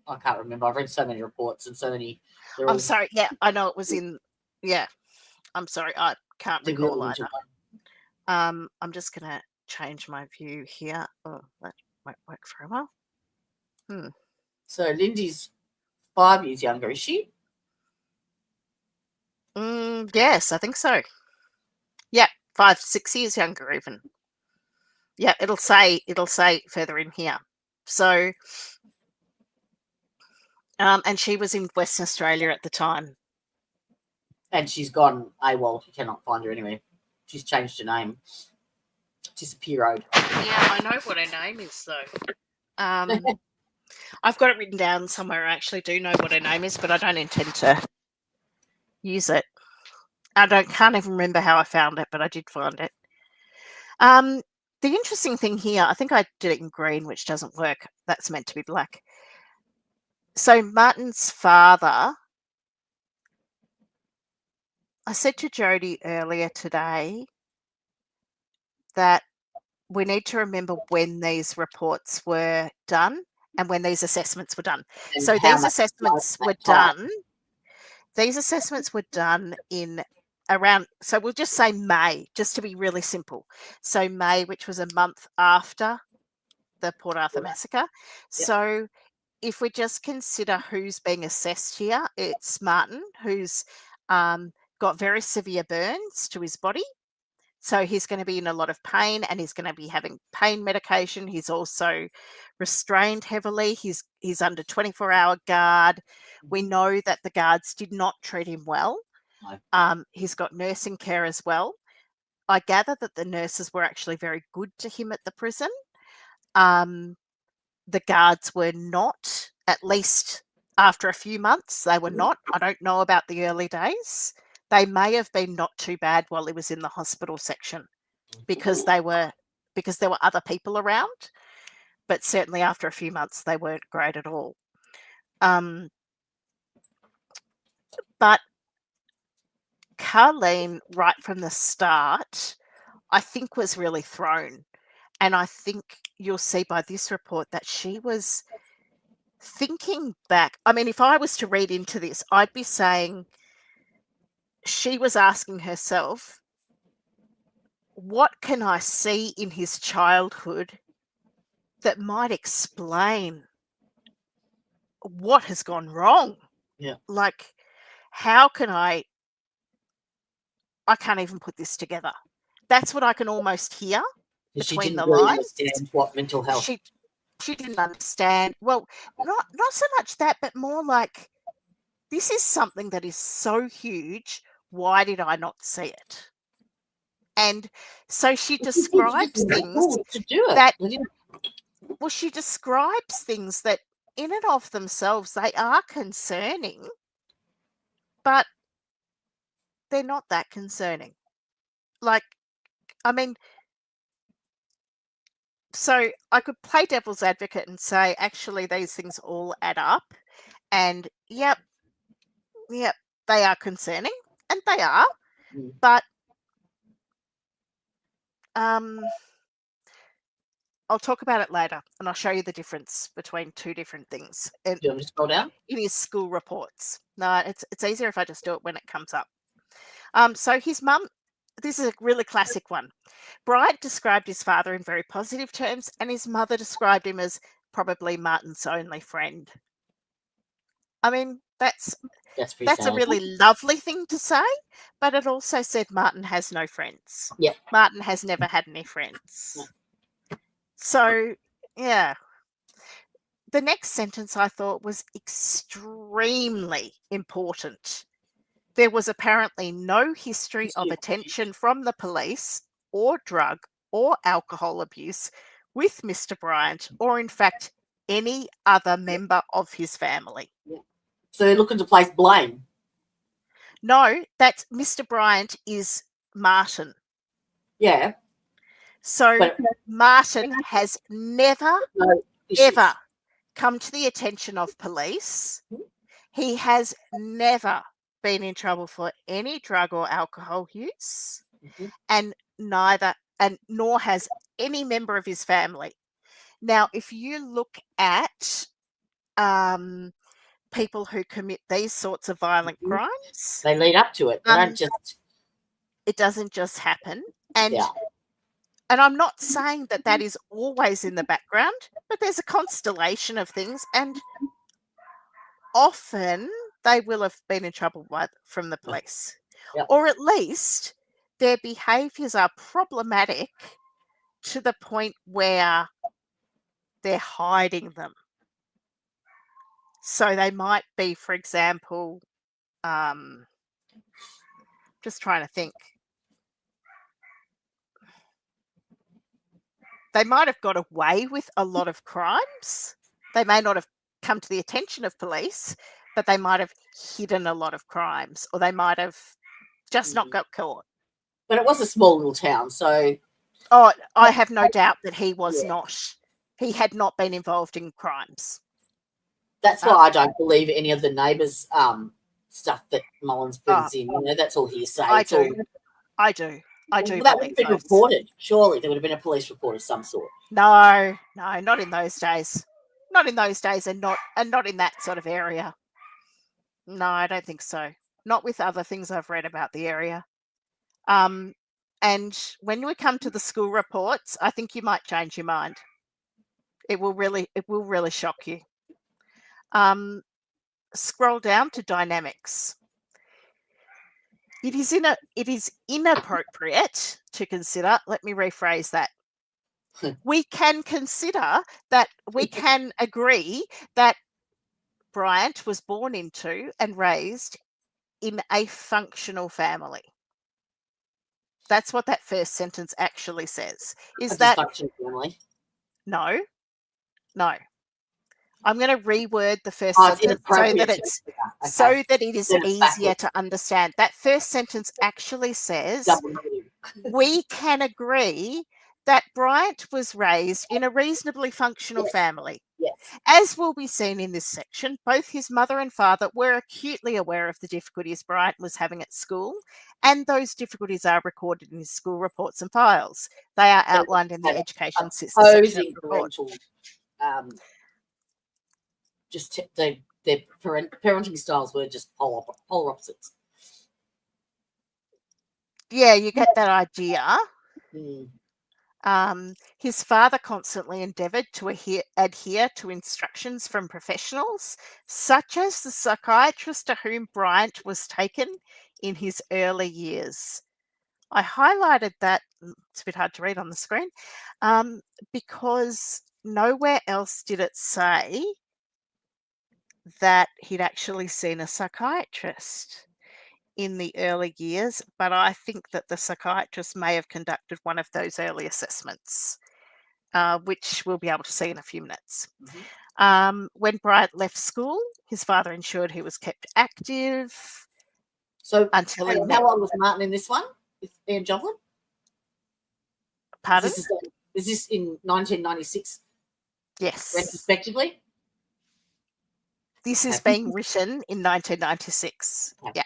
Speaker 1: I can't remember. I've read so many reports and so many.
Speaker 2: I'm sorry. Yeah, I know it was in. Yeah, I'm sorry. I can't recall either. I'm just going to change my view here. Oh, that won't work very well.
Speaker 1: So Lindy's 5 years younger, is she?
Speaker 2: Yes, I think so. Yeah, 5, 6 years younger even. Yeah, it'll say further in here. So, and she was in Western Australia at the time.
Speaker 1: And she's gone AWOL. You cannot find her anywhere. She's changed her name. Disappeared.
Speaker 2: Yeah, I know what her name is though. I've got it written down somewhere. I actually do know what her name is, but I don't intend to use it. Can't even remember how I found it, but I did find it. The interesting thing here, I think I did it in green, which doesn't work. That's meant to be black. So Martin's father, I said to Jodie earlier today that we need to remember when these reports were done and when these assessments were done.
Speaker 1: And
Speaker 2: so these assessments were done. These assessments were done in around, so we'll just say May, just to be really simple. So May, which was a month after the Port Arthur massacre. Yep. So if we just consider who's being assessed here, it's Martin, who's got very severe burns to his body. So he's going to be in a lot of pain and he's going to be having pain medication. He's also restrained heavily. He's under 24-hour guard. We know that the guards did not treat him well. No. He's got nursing care as well. I gather that the nurses were actually very good to him at the prison. The guards were not, at least after a few months, they were not. I don't know about the early days. They may have been not too bad while he was in the hospital section because there were other people around, but certainly after a few months they weren't great at all. But Carleen, right from the start, I think was really thrown. And I think you'll see by this report that she was thinking back. I mean, if I was to read into this, I'd be saying she was asking herself, what can I see in his childhood that might explain what has gone wrong?
Speaker 1: Yeah.
Speaker 2: Like, how can I can't even put this together. That's what I can almost hear between the
Speaker 1: really
Speaker 2: lines.
Speaker 1: understand what mental health.
Speaker 2: She didn't understand. Well, not so much that, but more like, this is something that is so huge. Why did I not see it? And so she describes things
Speaker 1: to do it.
Speaker 2: that, well, she describes things that in and of themselves, they are concerning, but they're not that concerning. Like, I mean, so I could play devil's advocate and say, actually, these things all add up. And yep, they are concerning, and they are, but I'll talk about it later, and I'll show you the difference between two different things.
Speaker 1: Do you want me to scroll down?
Speaker 2: In his school reports. No, it's easier if I just do it when it comes up. So his mum, this is a really classic one. Bryant described his father in very positive terms, and his mother described him as probably Martin's only friend. I mean, that's a really lovely thing to say, but it also said Martin has no friends.
Speaker 1: Yeah.
Speaker 2: Martin has never had any friends. No. So, yeah. The next sentence I thought was extremely important. There was apparently no history of attention from the police or drug or alcohol abuse with Mr. Bryant, or in fact, any other member of his family.
Speaker 1: Yeah. So they're looking to place blame.
Speaker 2: No, that Mr. Bryant is Martin.
Speaker 1: Yeah.
Speaker 2: So Martin has never, ever come to the attention of police. He has never been in trouble for any drug or alcohol use, and nor has any member of his family. Now, if you look at people who commit these sorts of violent crimes,
Speaker 1: they lead up to it.
Speaker 2: It doesn't just happen. And I'm not saying that is always in the background, but there's a constellation of things, and often they will have been in trouble from the police. Yep. Or at least their behaviours are problematic to the point where they're hiding them. So they might be, for example, just trying to think. They might have got away with a lot of crimes. They may not have come to the attention of police, but they might have hidden a lot of crimes, or they might have just not got caught.
Speaker 1: But it was a small little town, so...
Speaker 2: Oh, I have no doubt that he was not. He had not been involved in crimes.
Speaker 1: That's why I don't believe any of the neighbours' stuff that Mullins brings in. You know, that's all hearsay. I do.
Speaker 2: That would
Speaker 1: have been reported. Surely there would have been a police report of some sort.
Speaker 2: No, not in those days. Not in those days, and not in that sort of area. No, I don't think so. Not with other things I've read about the area. And when we come to the school reports, I think you might change your mind. It will really shock you. Scroll down to dynamics. It is inappropriate to consider. Let me rephrase that. We can consider that. We can agree that Bryant was born into and raised in a functional family. That's what that first sentence actually says. Is that
Speaker 1: functional family?
Speaker 2: No. I'm going to reword the first sentence so that it is easier to understand. That first sentence actually says we can agree that Bryant was raised in a reasonably functional family.
Speaker 1: Yes.
Speaker 2: As will be seen in this section, both his mother and father were acutely aware of the difficulties Bryant was having at school, and those difficulties are recorded in his school reports and files. They are outlined in the education system.
Speaker 1: Just their parenting styles were just polar opposites.
Speaker 2: Yeah, you get that idea. His father constantly endeavoured to adhere to instructions from professionals, such as the psychiatrist to whom Bryant was taken in his early years. I highlighted that, it's a bit hard to read on the screen, because nowhere else did it say that he'd actually seen a psychiatrist in the early years, but I think that the psychiatrist may have conducted one of those early assessments, which we'll be able to see in a few minutes. When Bryant left school, his father ensured he was kept active.
Speaker 1: So
Speaker 2: until he
Speaker 1: how old was Martin in this one? With Ian Joplin?
Speaker 2: Pardon?
Speaker 1: Is this in 1996?
Speaker 2: Yes.
Speaker 1: Retrospectively?
Speaker 2: This is being written in 1996. Yeah.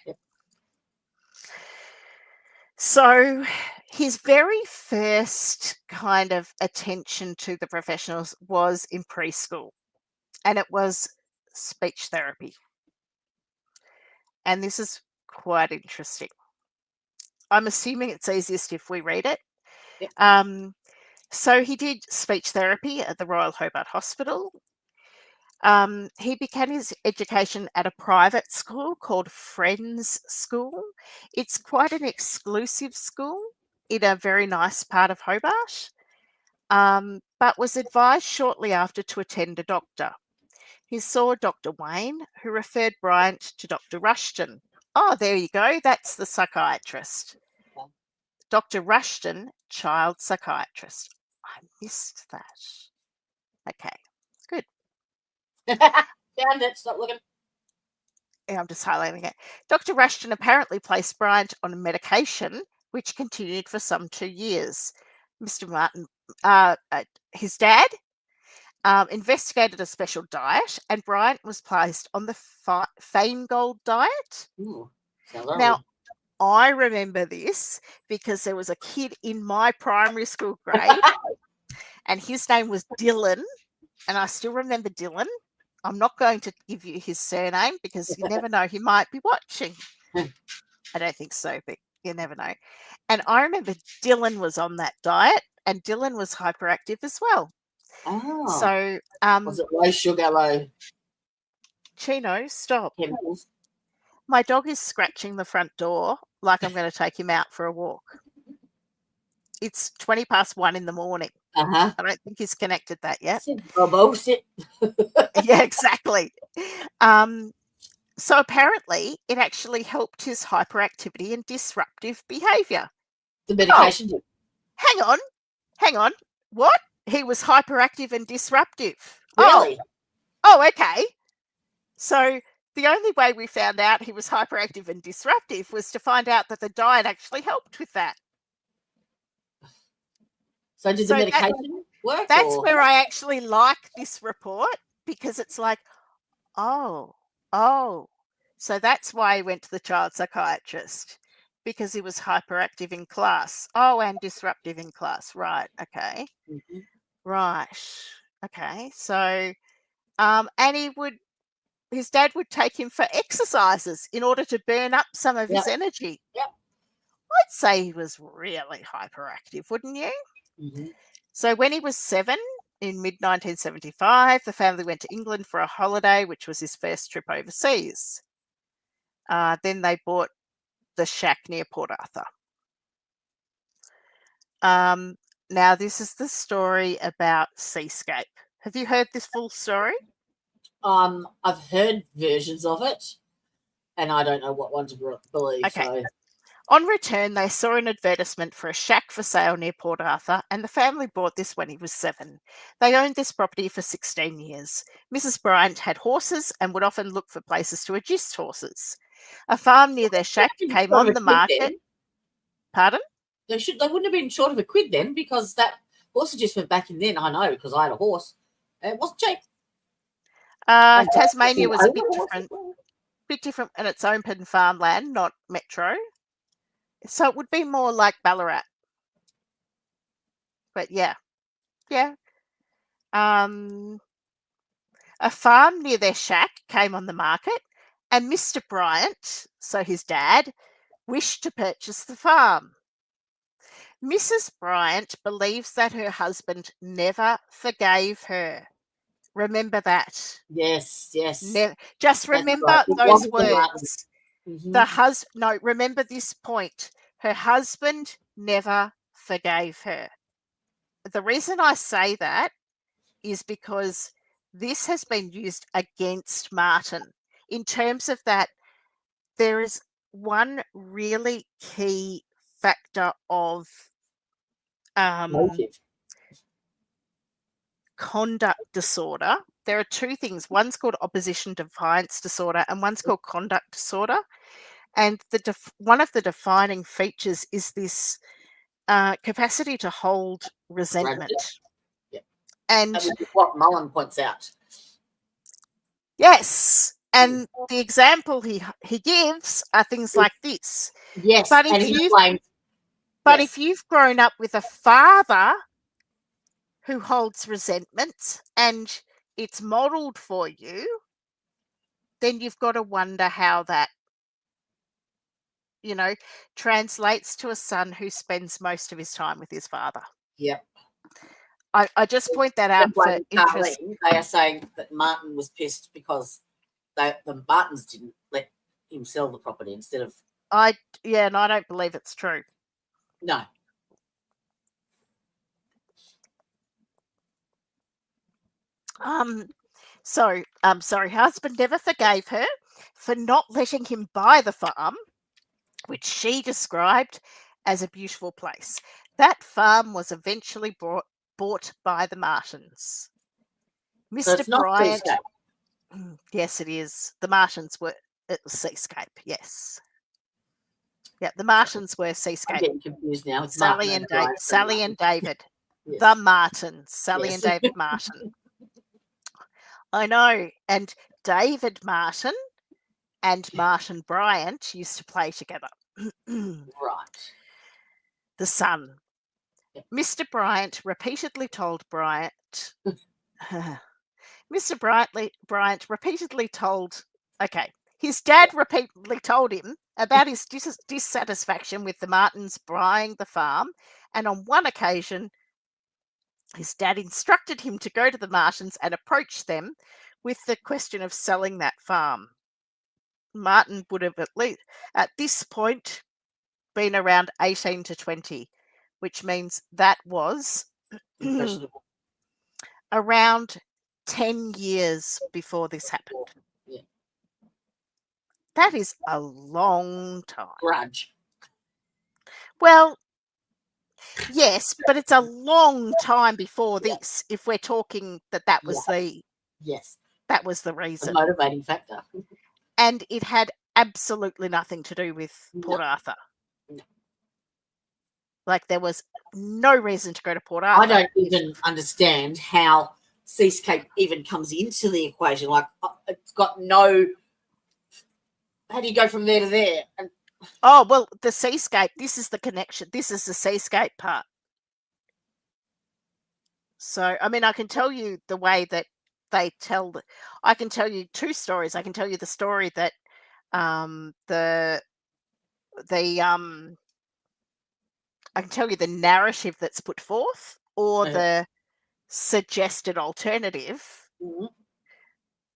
Speaker 2: So his very first kind of attention to the professionals was in preschool, and it was speech therapy. And this is quite interesting. I'm assuming it's easiest if we read it.
Speaker 1: Yep.
Speaker 2: So he did speech therapy at the Royal Hobart Hospital. He began his education at a private school called Friends School. It's quite an exclusive school in a very nice part of Hobart, but was advised shortly after to attend a doctor. He saw Dr. Wayne, who referred Bryant to Dr. Rushton. Oh, there you go. That's the psychiatrist. Dr. Rushton, child psychiatrist. I missed that. Okay, good.
Speaker 1: Found it. Stop looking.
Speaker 2: Yeah, I'm just highlighting it. Dr. Rushton apparently placed Bryant on medication, which continued for some 2 years. Mr. Martin, his dad, investigated a special diet, and Bryant was placed on the Feingold diet.
Speaker 1: Ooh,
Speaker 2: now, I remember this because there was a kid in my primary school grade, and his name was Dylan, and I still remember Dylan. I'm not going to give you his surname because you never know, he might be watching. I don't think so, but you never know. And I remember Dylan was on that diet, and Dylan was hyperactive as well.
Speaker 1: Oh.
Speaker 2: So,
Speaker 1: was it low sugar, low?
Speaker 2: Chino, stop.
Speaker 1: Chemicals.
Speaker 2: My dog is scratching the front door like I'm going to take him out for a walk. It's 1:20 in the morning. I don't think he's connected that yet.
Speaker 1: Sit.
Speaker 2: Yeah, exactly. So apparently it actually helped his hyperactivity and disruptive behaviour.
Speaker 1: The medication did.
Speaker 2: Hang on. What? He was hyperactive and disruptive.
Speaker 1: Really?
Speaker 2: Oh, okay. So the only way we found out he was hyperactive and disruptive was to find out that the diet actually helped with that.
Speaker 1: So did the medication work?
Speaker 2: That's where I actually like this report, because it's like, oh, so that's why he went to the child psychiatrist, because he was hyperactive in class. Oh, and disruptive in class. Right. Okay.
Speaker 1: Mm-hmm.
Speaker 2: Right. Okay. So, and his dad would take him for exercises in order to burn up some of his energy.
Speaker 1: Yep.
Speaker 2: I'd say he was really hyperactive, wouldn't you?
Speaker 1: Mm-hmm.
Speaker 2: So when he was 7, in mid-1975, the family went to England for a holiday, which was his first trip overseas. Then they bought the shack near Port Arthur. Now, this is the story about Seascape. Have you heard this full story?
Speaker 1: I've heard versions of it, and I don't know what one to believe.
Speaker 2: Okay.
Speaker 1: So.
Speaker 2: On return, they saw an advertisement for a shack for sale near Port Arthur, and the family bought this when he was 7. They owned this property for 16 years. Mrs. Bryant had horses and would often look for places to adjust horses. A farm near their shack came on the market.
Speaker 1: Then.
Speaker 2: Pardon?
Speaker 1: They wouldn't have been short of a quid then, because that horse adjustment back in then, I know, because I had a horse. It wasn't cheap.
Speaker 2: Tasmania was a bit different, and it's open farmland, not metro. So it would be more like Ballarat. But yeah. A farm near their shack came on the market, and Mr. Bryant, so his dad, wished to purchase the farm. Mrs. Bryant believes that her husband never forgave her. Remember that.
Speaker 1: Yes, yes.
Speaker 2: Just
Speaker 1: That's
Speaker 2: remember
Speaker 1: right. It
Speaker 2: those
Speaker 1: wasn't the Martin.
Speaker 2: words.
Speaker 1: Mhm.
Speaker 2: No, remember this point. Her husband never forgave her. The reason I say that is because this has been used against Martin in terms of that there is one really key factor of
Speaker 1: Motive.
Speaker 2: conduct disorder. There are two things. One's called opposition defiance disorder and one's called conduct disorder. And one of the defining features is this capacity to hold resentment.
Speaker 1: Yep.
Speaker 2: And
Speaker 1: which is what Mullen points out.
Speaker 2: Yes. And the example he gives are things like this.
Speaker 1: Yes,
Speaker 2: But
Speaker 1: and
Speaker 2: if you've grown up with a father who holds resentment and it's modeled for you, then you've got to wonder how that, translates to a son who spends most of his time with his father.
Speaker 1: Yep.
Speaker 2: I just point that out for interest.
Speaker 1: They are saying that Martin was pissed because the Martins didn't let him sell the property instead of.
Speaker 2: I don't believe it's true.
Speaker 1: No.
Speaker 2: Husband never forgave her for not letting him buy the farm, which she described as a beautiful place. That farm was eventually bought by the Martins.
Speaker 1: So it's not
Speaker 2: Bryant.
Speaker 1: Seascape.
Speaker 2: Yes, it is. The Martins were at Seascape. Yes. Yeah, the Martins were Seascape.
Speaker 1: I'm getting confused now. It's
Speaker 2: Sally and David.
Speaker 1: Yes.
Speaker 2: The Martins. Sally
Speaker 1: Yes.
Speaker 2: and David Martin. I know. And David Martin and Martin Bryant used to play together.
Speaker 1: Right.
Speaker 2: The son.
Speaker 1: Yep.
Speaker 2: Mr. Bryant repeatedly told his dad repeatedly told him about his dissatisfaction with the Martins buying the farm, and on one occasion, his dad instructed him to go to the Martins and approach them with the question of selling that farm. Martin would have at this point been around 18 to 20, which means that was around 10 years before this happened.
Speaker 1: Yeah.
Speaker 2: That is a long time.
Speaker 1: Grudge.
Speaker 2: Well, yes, but it's a long time before this. If we're talking that was the reason,
Speaker 1: the motivating factor,
Speaker 2: and it had absolutely nothing to do with Port Arthur.
Speaker 1: No.
Speaker 2: Like there was no reason to go to Port Arthur.
Speaker 1: I don't even understand how Seascape even comes into the equation. Like it's got no. How do you go from there to there? And
Speaker 2: oh, well, the Seascape, this is the connection. This is the Seascape part. So, I mean, I can tell you the way that they tell. I can tell you two stories. I can tell you the story that I can tell you the narrative that's put forth or the suggested alternative.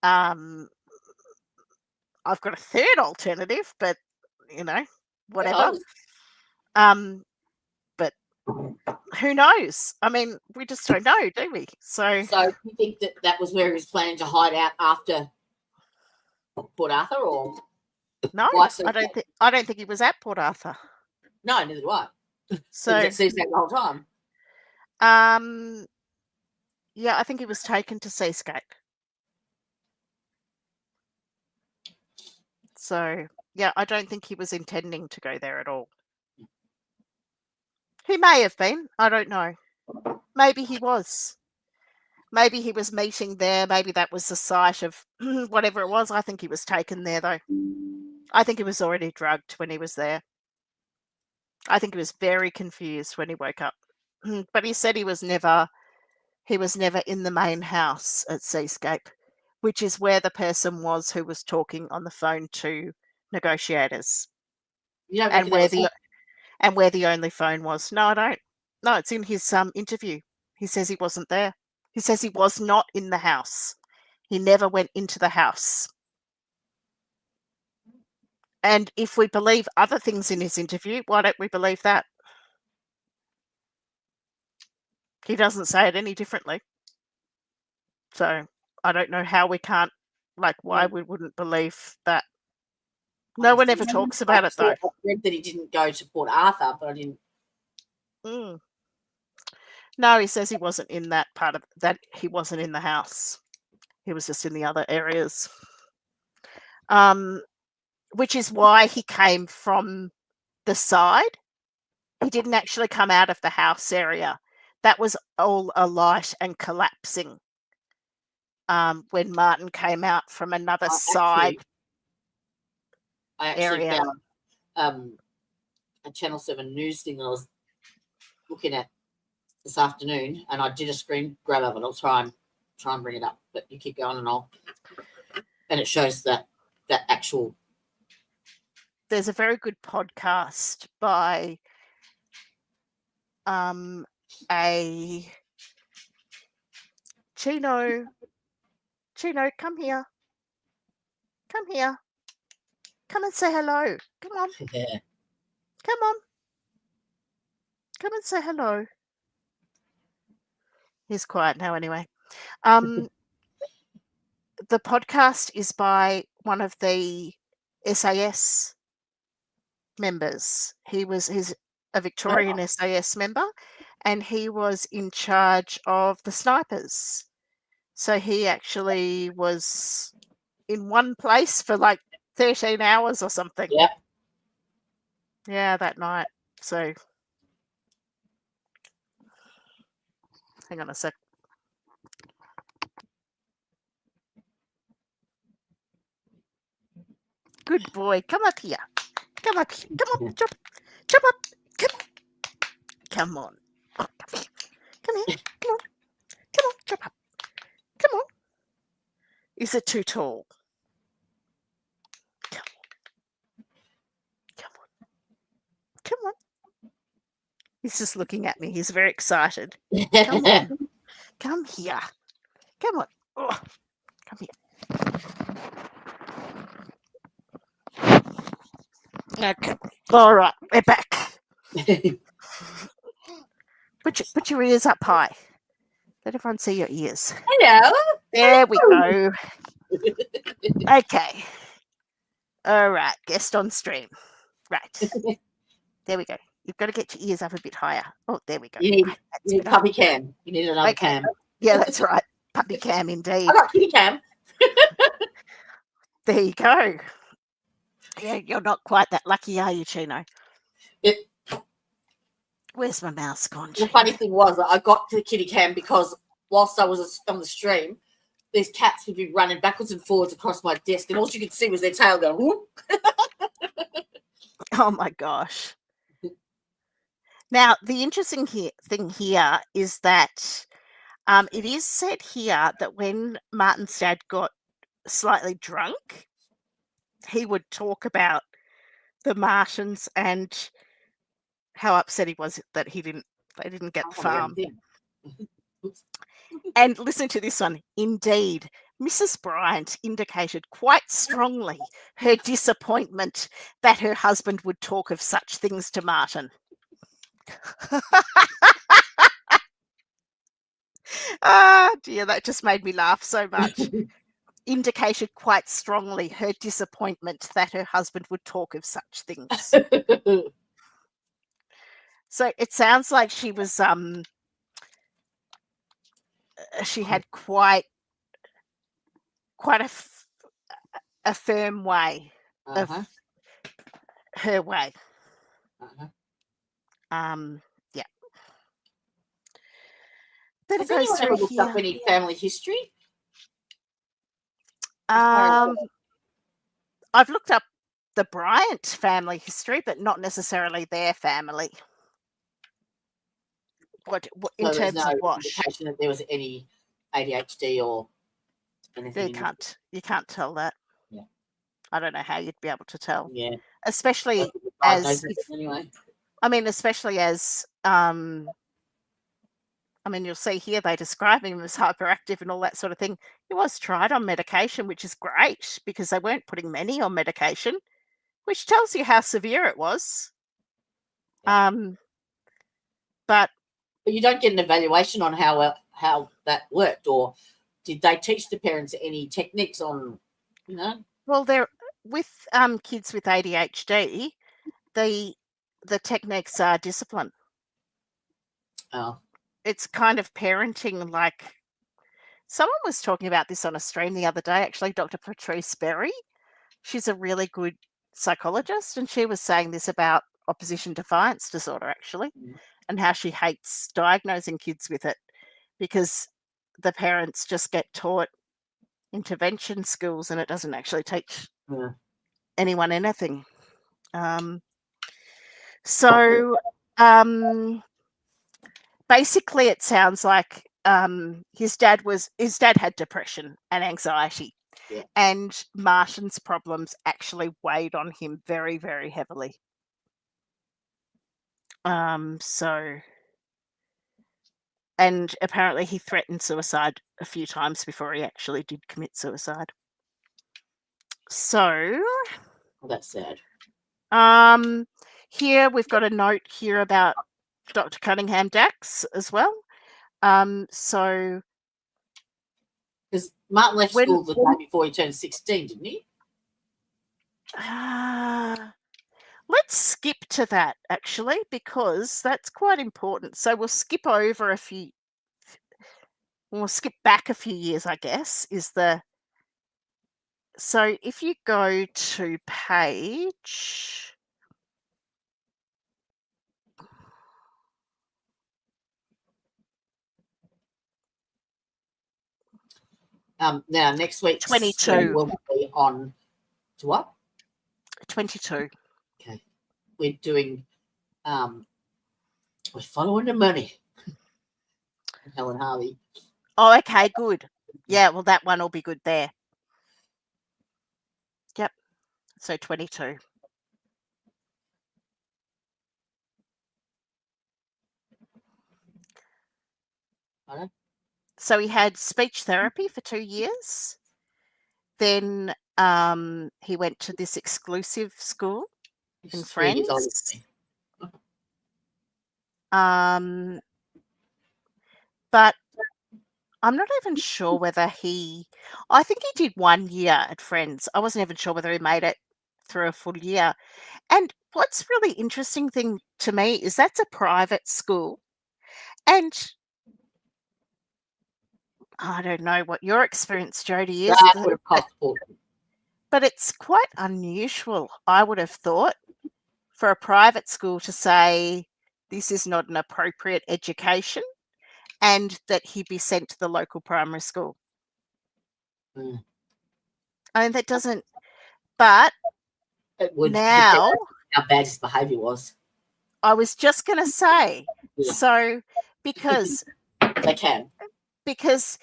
Speaker 1: Mm-hmm.
Speaker 2: I've got a third alternative, but whatever. But who knows? I mean, we just don't know, do we? So
Speaker 1: you think that was where he was planning to hide out after Port Arthur, or
Speaker 2: no? I don't think he was at Port Arthur.
Speaker 1: No, neither do I.
Speaker 2: So
Speaker 1: it seems that the whole time.
Speaker 2: Yeah, I think he was taken to Seascape. So, yeah, I don't think he was intending to go there at all. He may have been. I don't know. Maybe he was. Maybe he was meeting there. Maybe that was the site of whatever it was. I think he was taken there, though. I think he was already drugged when he was there. I think he was very confused when he woke up. But he said he was never in the main house at Seascape, which is where the person was who was talking on the phone to negotiators.
Speaker 1: You don't
Speaker 2: and where the only phone was. No, I don't. No, it's in his interview. He says he wasn't there. He says he was not in the house. He never went into the house. And if we believe other things in his interview, why don't we believe that? He doesn't say it any differently. So I don't know how we can't, like, why we wouldn't believe that. No one ever talks about it, though.
Speaker 1: I read that he didn't go to Port Arthur, but I didn't.
Speaker 2: No, he says he wasn't in that part of that. He wasn't in the house. He was just in the other areas. Which is why he came from the side. He didn't actually come out of the house area. That was all alight and collapsing when Martin came out from another side area.
Speaker 1: I actually found a Channel 7 news thing that I was looking at this afternoon, and I did a screen grab of it. I'll try and bring it up, but you keep going and it shows that actual.
Speaker 2: There's a very good podcast by a Chino, come here. Come and say hello. Come on.
Speaker 1: Yeah.
Speaker 2: Come on. Come and say hello. He's quiet now anyway. The podcast is by one of the SAS members. He's a Victorian SAS member, and he was in charge of the snipers. So he actually was in one place for like 13 hours or something.
Speaker 1: Yeah.
Speaker 2: Yeah, that night. So hang on a sec. Good boy. Come up here. Come up here. Come on. Jump up. Come on. Oh, come here. Come here. Come on. Come on. Jump up. Come on. Is it too tall? Come on. Come on. Come on. He's just looking at me. He's very excited. Come on. Come here. Come on. Oh, come here. Okay. All right. We're back. Put your ears up high. Let everyone see your ears.
Speaker 1: Hello.
Speaker 2: There we go. Okay. All right. Guest on stream. Right. There we go. You've got to get your ears up a bit higher. Oh, there we go.
Speaker 1: You need,
Speaker 2: right,
Speaker 1: you need puppy cam. You need another cam.
Speaker 2: Yeah, that's right. Puppy cam indeed.
Speaker 1: I got kitty cam.
Speaker 2: There you go. Yeah, you're not quite that lucky, are you, Chino? Where's my mouse gone?
Speaker 1: The funny thing was that I got to the kitty cam because whilst I was on the stream, these cats would be running backwards and forwards across my desk, and all you could see was their tail going, whoop.
Speaker 2: Oh my gosh. Now, the interesting thing here is that it is said here that when Martin's dad got slightly drunk, he would talk about the Martians and how upset he was that they didn't get the farm. And listen to this one. Indeed, Mrs. Bryant indicated quite strongly her disappointment that her husband would talk of such things to Martin. Ah, dear, that just made me laugh so much. Indicated quite strongly her disappointment that her husband would talk of such things. So it sounds like she was she had quite a firm way of her way. Yeah. Then
Speaker 1: Has
Speaker 2: it goes
Speaker 1: anyone ever
Speaker 2: through
Speaker 1: looked
Speaker 2: here.
Speaker 1: up any family history?
Speaker 2: I've looked up the Bryant family history, but not necessarily their family. What in
Speaker 1: So there's
Speaker 2: terms
Speaker 1: no
Speaker 2: of what?
Speaker 1: indication that there was any ADHD or anything.
Speaker 2: You can't tell that.
Speaker 1: Yeah.
Speaker 2: I don't know how you'd be able to tell.
Speaker 1: Yeah.
Speaker 2: Especially
Speaker 1: I
Speaker 2: as
Speaker 1: know anyway.
Speaker 2: I mean, especially as, I mean, you'll see here they describe him as hyperactive and all that sort of thing. He was tried on medication, which is great because they weren't putting many on medication, which tells you how severe it was. But
Speaker 1: you don't get an evaluation on how that worked, or did they teach the parents any techniques on, you know?
Speaker 2: Well, they're with kids with ADHD, the techniques are discipline.
Speaker 1: Oh,
Speaker 2: It's kind of parenting. Like someone was talking about this on a stream the other day. Actually, Dr. Patrice Berry. She's a really good psychologist, and she was saying this about opposition defiance disorder, actually, and how she hates diagnosing kids with it because the parents just get taught intervention skills and it doesn't actually teach anyone anything. So basically it sounds like his dad had depression and anxiety, and Martin's problems actually weighed on him very, very heavily. So, and apparently he threatened suicide a few times before he actually did commit suicide. So,
Speaker 1: well, that's sad.
Speaker 2: Here we've got a note here about Dr. Cunningham Dax as well. So,
Speaker 1: because Martin left school the day before he turned 16, didn't he?
Speaker 2: Let's skip to that actually, because that's quite important. So we'll skip over we'll skip back a few years, I guess, so if you go to page
Speaker 1: now next week
Speaker 2: 22
Speaker 1: will be on to what?
Speaker 2: 22.
Speaker 1: Okay. We're doing we're following the money. Helen Harvey.
Speaker 2: Oh, okay, good. Yeah, well, that one will be good there. Yep. So 22.
Speaker 1: Okay.
Speaker 2: So he had speech therapy for 2 years. Then he went to this exclusive school in Friends. But I'm not even sure whether I think he did 1 year at Friends. I wasn't even sure whether he made it through a full year. And what's really interesting thing to me is that's a private school. And I don't know what your experience, Jodie, is.
Speaker 1: That would have cost
Speaker 2: but it's quite unusual, I would have thought, for a private school to say this is not an appropriate education and that he be sent to the local primary school. I mean, that doesn't, but now
Speaker 1: how bad his behaviour was.
Speaker 2: I was just going to say, so because
Speaker 1: they can.
Speaker 2: Because,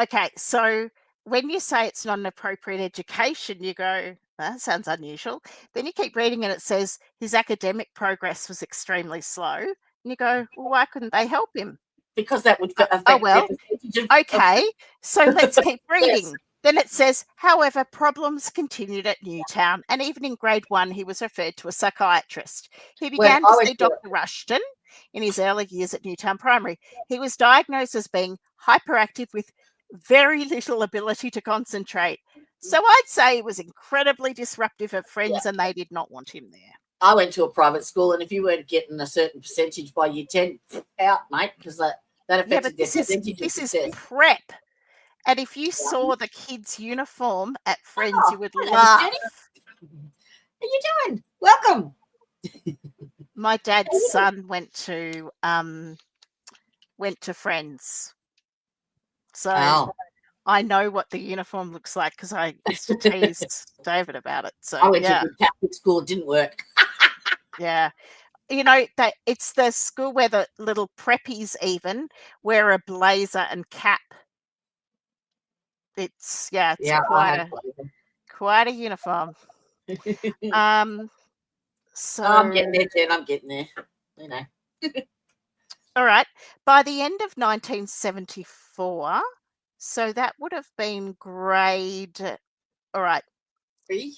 Speaker 2: okay, so when you say it's not an appropriate education, you go, that sounds unusual. Then you keep reading and it says his academic progress was extremely slow. And you go, well, why couldn't they help him?
Speaker 1: Because that would affect
Speaker 2: okay, so let's keep reading. Yes. Then it says, however, problems continued at Newtown, and even in grade 1, he was referred to a psychiatrist. He began to see Dr. Rushton in his early years at Newtown Primary. He was diagnosed as being hyperactive with very little ability to concentrate. So I'd say he was incredibly disruptive of Friends, and they did not want him there.
Speaker 1: I went to a private school, and if you weren't getting a certain percentage by year 10, out, mate, because that affected their percentage.
Speaker 2: This is prep. And if you saw the kids' uniform at Friends, you would laugh.
Speaker 1: How you doing? Welcome.
Speaker 2: My dad's son went to Friends. So I know what the uniform looks like because I used to tease David about it. So
Speaker 1: I went to a Catholic school, it didn't work.
Speaker 2: Yeah. You know, that it's the school where the little preppies even wear a blazer and cap. It's quite a uniform. So
Speaker 1: I'm getting there, Jen. I'm getting there. You know.
Speaker 2: all right. By the end of 1974, so that would have been grade, all right,
Speaker 1: 3.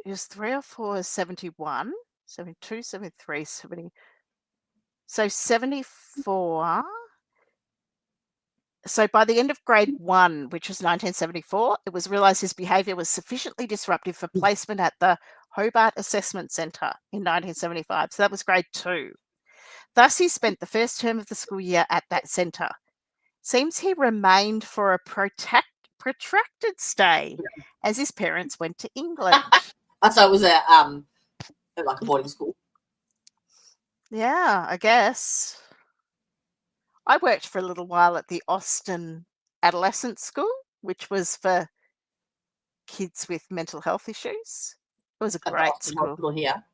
Speaker 2: it was 3 or 4 is 71, 72, 73, 70. So 74. So by the end of grade 1, which was 1974, it was realised his behaviour was sufficiently disruptive for placement at the Hobart Assessment Centre in 1975. So that was grade 2. Thus, he spent the first term of the school year at that centre. Seems he remained for a protracted stay as his parents went to England.
Speaker 1: So it was a like a boarding school.
Speaker 2: Yeah, I guess. I worked for a little while at the Austin Adolescent School, which was for kids with mental health issues. It was a
Speaker 1: At the
Speaker 2: great
Speaker 1: Austin
Speaker 2: school.
Speaker 1: Hospital here.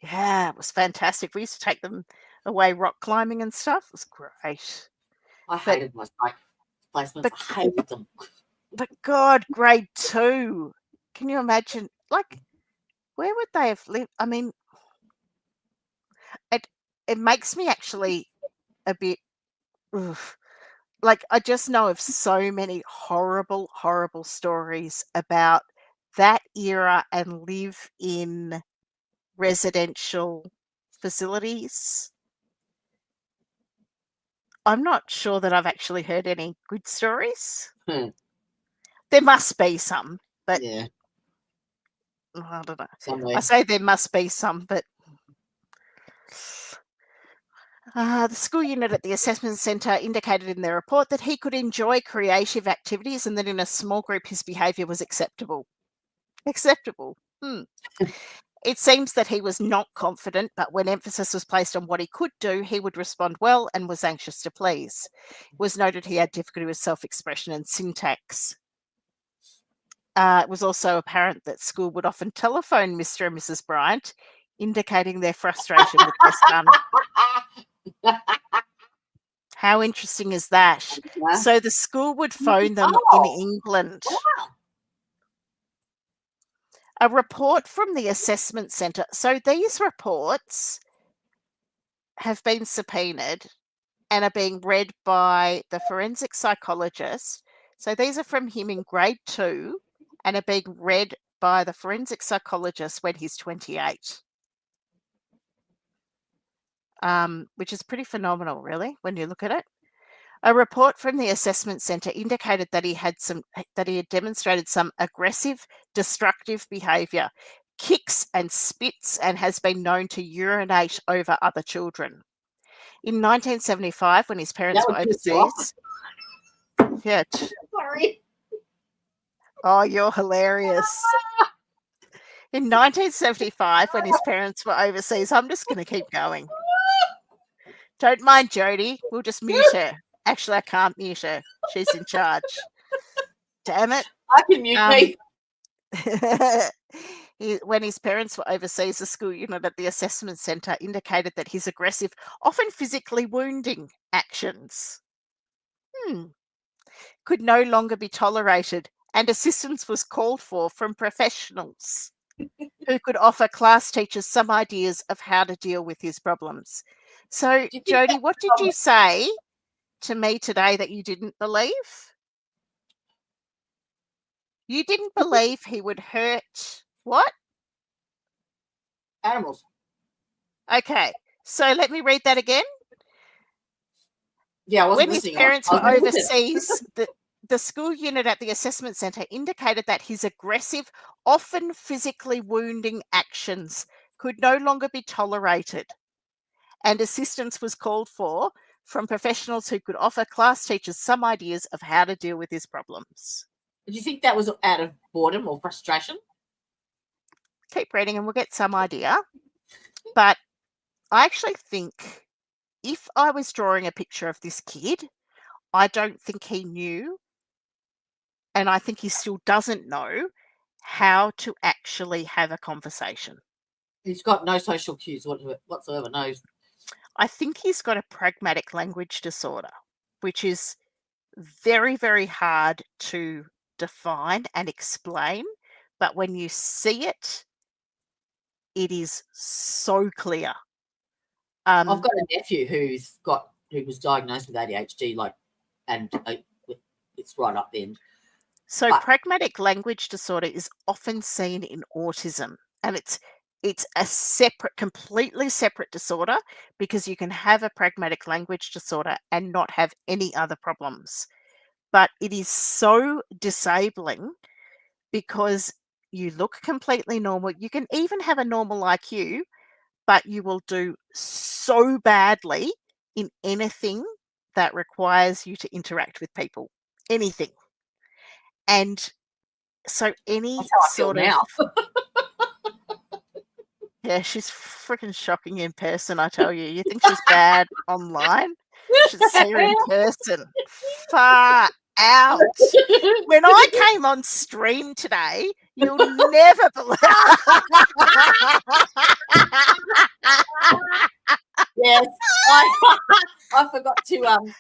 Speaker 2: Yeah, it was fantastic. We used to take them away rock climbing and stuff. It was great.
Speaker 1: I hated my psych placements. I hated them.
Speaker 2: But God, grade 2. Can you imagine? Like, where would they have lived? I mean, it makes me actually a bit, like, I just know of so many horrible, horrible stories about that era and live in residential facilities. I'm not sure that I've actually heard any good stories. There must be some, but
Speaker 1: yeah,
Speaker 2: I don't know.
Speaker 1: somewhere.
Speaker 2: I say there must be some, but the school unit at the assessment centre indicated in their report that he could enjoy creative activities and that in a small group his behaviour was acceptable. Acceptable. It seems that he was not confident, but when emphasis was placed on what he could do, he would respond well and was anxious to please. It was noted he had difficulty with self-expression and syntax. It was also apparent that school would often telephone Mr. and Mrs. Bryant, indicating their frustration with their son. How interesting is that?
Speaker 1: Yeah.
Speaker 2: So the school would phone them in England.
Speaker 1: Wow.
Speaker 2: A report from the assessment centre. So these reports have been subpoenaed and are being read by the forensic psychologist. So these are from him in grade 2 and are being read by the forensic psychologist when he's 28. Which is pretty phenomenal, really, when you look at it. A report from the assessment centre indicated that he had demonstrated some aggressive, destructive behaviour, kicks and spits, and has been known to urinate over other children. In 1975, when his parents were overseas,
Speaker 1: Sorry.
Speaker 2: Oh, you're hilarious. In 1975, when his parents were overseas, I'm just going to keep going. Don't mind Jodie. We'll just mute her. Actually, I can't mute her. She's in charge. Damn it.
Speaker 1: I can mute me.
Speaker 2: When his parents were overseas, the school unit at the assessment centre indicated that his aggressive, often physically wounding actions could no longer be tolerated, and assistance was called for from professionals who could offer class teachers some ideas of how to deal with his problems. So, Jodie, what did you say to me today that you didn't believe? You didn't believe he would hurt what?
Speaker 1: Animals.
Speaker 2: Okay, so let me read that again.
Speaker 1: Yeah, I wasn't
Speaker 2: when
Speaker 1: listening.
Speaker 2: His parents were overseas, the school unit at the assessment centre indicated that his aggressive, often physically wounding actions could no longer be tolerated, and assistance was called for from professionals who could offer class teachers some ideas of how to deal with his problems.
Speaker 1: Do you think that was out of boredom or frustration?
Speaker 2: Keep reading and we'll get some idea. But I actually think if I was drawing a picture of this kid, I don't think he knew, and I think he still doesn't know, how to actually have a conversation.
Speaker 1: He's got no social cues whatsoever, no.
Speaker 2: I think he's got a pragmatic language disorder, which is very, very hard to define and explain. But when you see it, it is so clear.
Speaker 1: I've got a nephew who was diagnosed with ADHD, and it's right up then.
Speaker 2: So pragmatic language disorder is often seen in autism, and it's a completely separate disorder, because you can have a pragmatic language disorder and not have any other problems. But it is so disabling because you look completely normal. You can even have a normal IQ, but you will do so badly in anything that requires you to interact with people, anything. And so any
Speaker 1: That's how I feel
Speaker 2: sort
Speaker 1: now.
Speaker 2: of yeah, she's freaking shocking in person, I tell you. You think she's bad online? She's here in person. Far out. When I came on stream today, you'll never believe.
Speaker 1: Yes, I forgot to close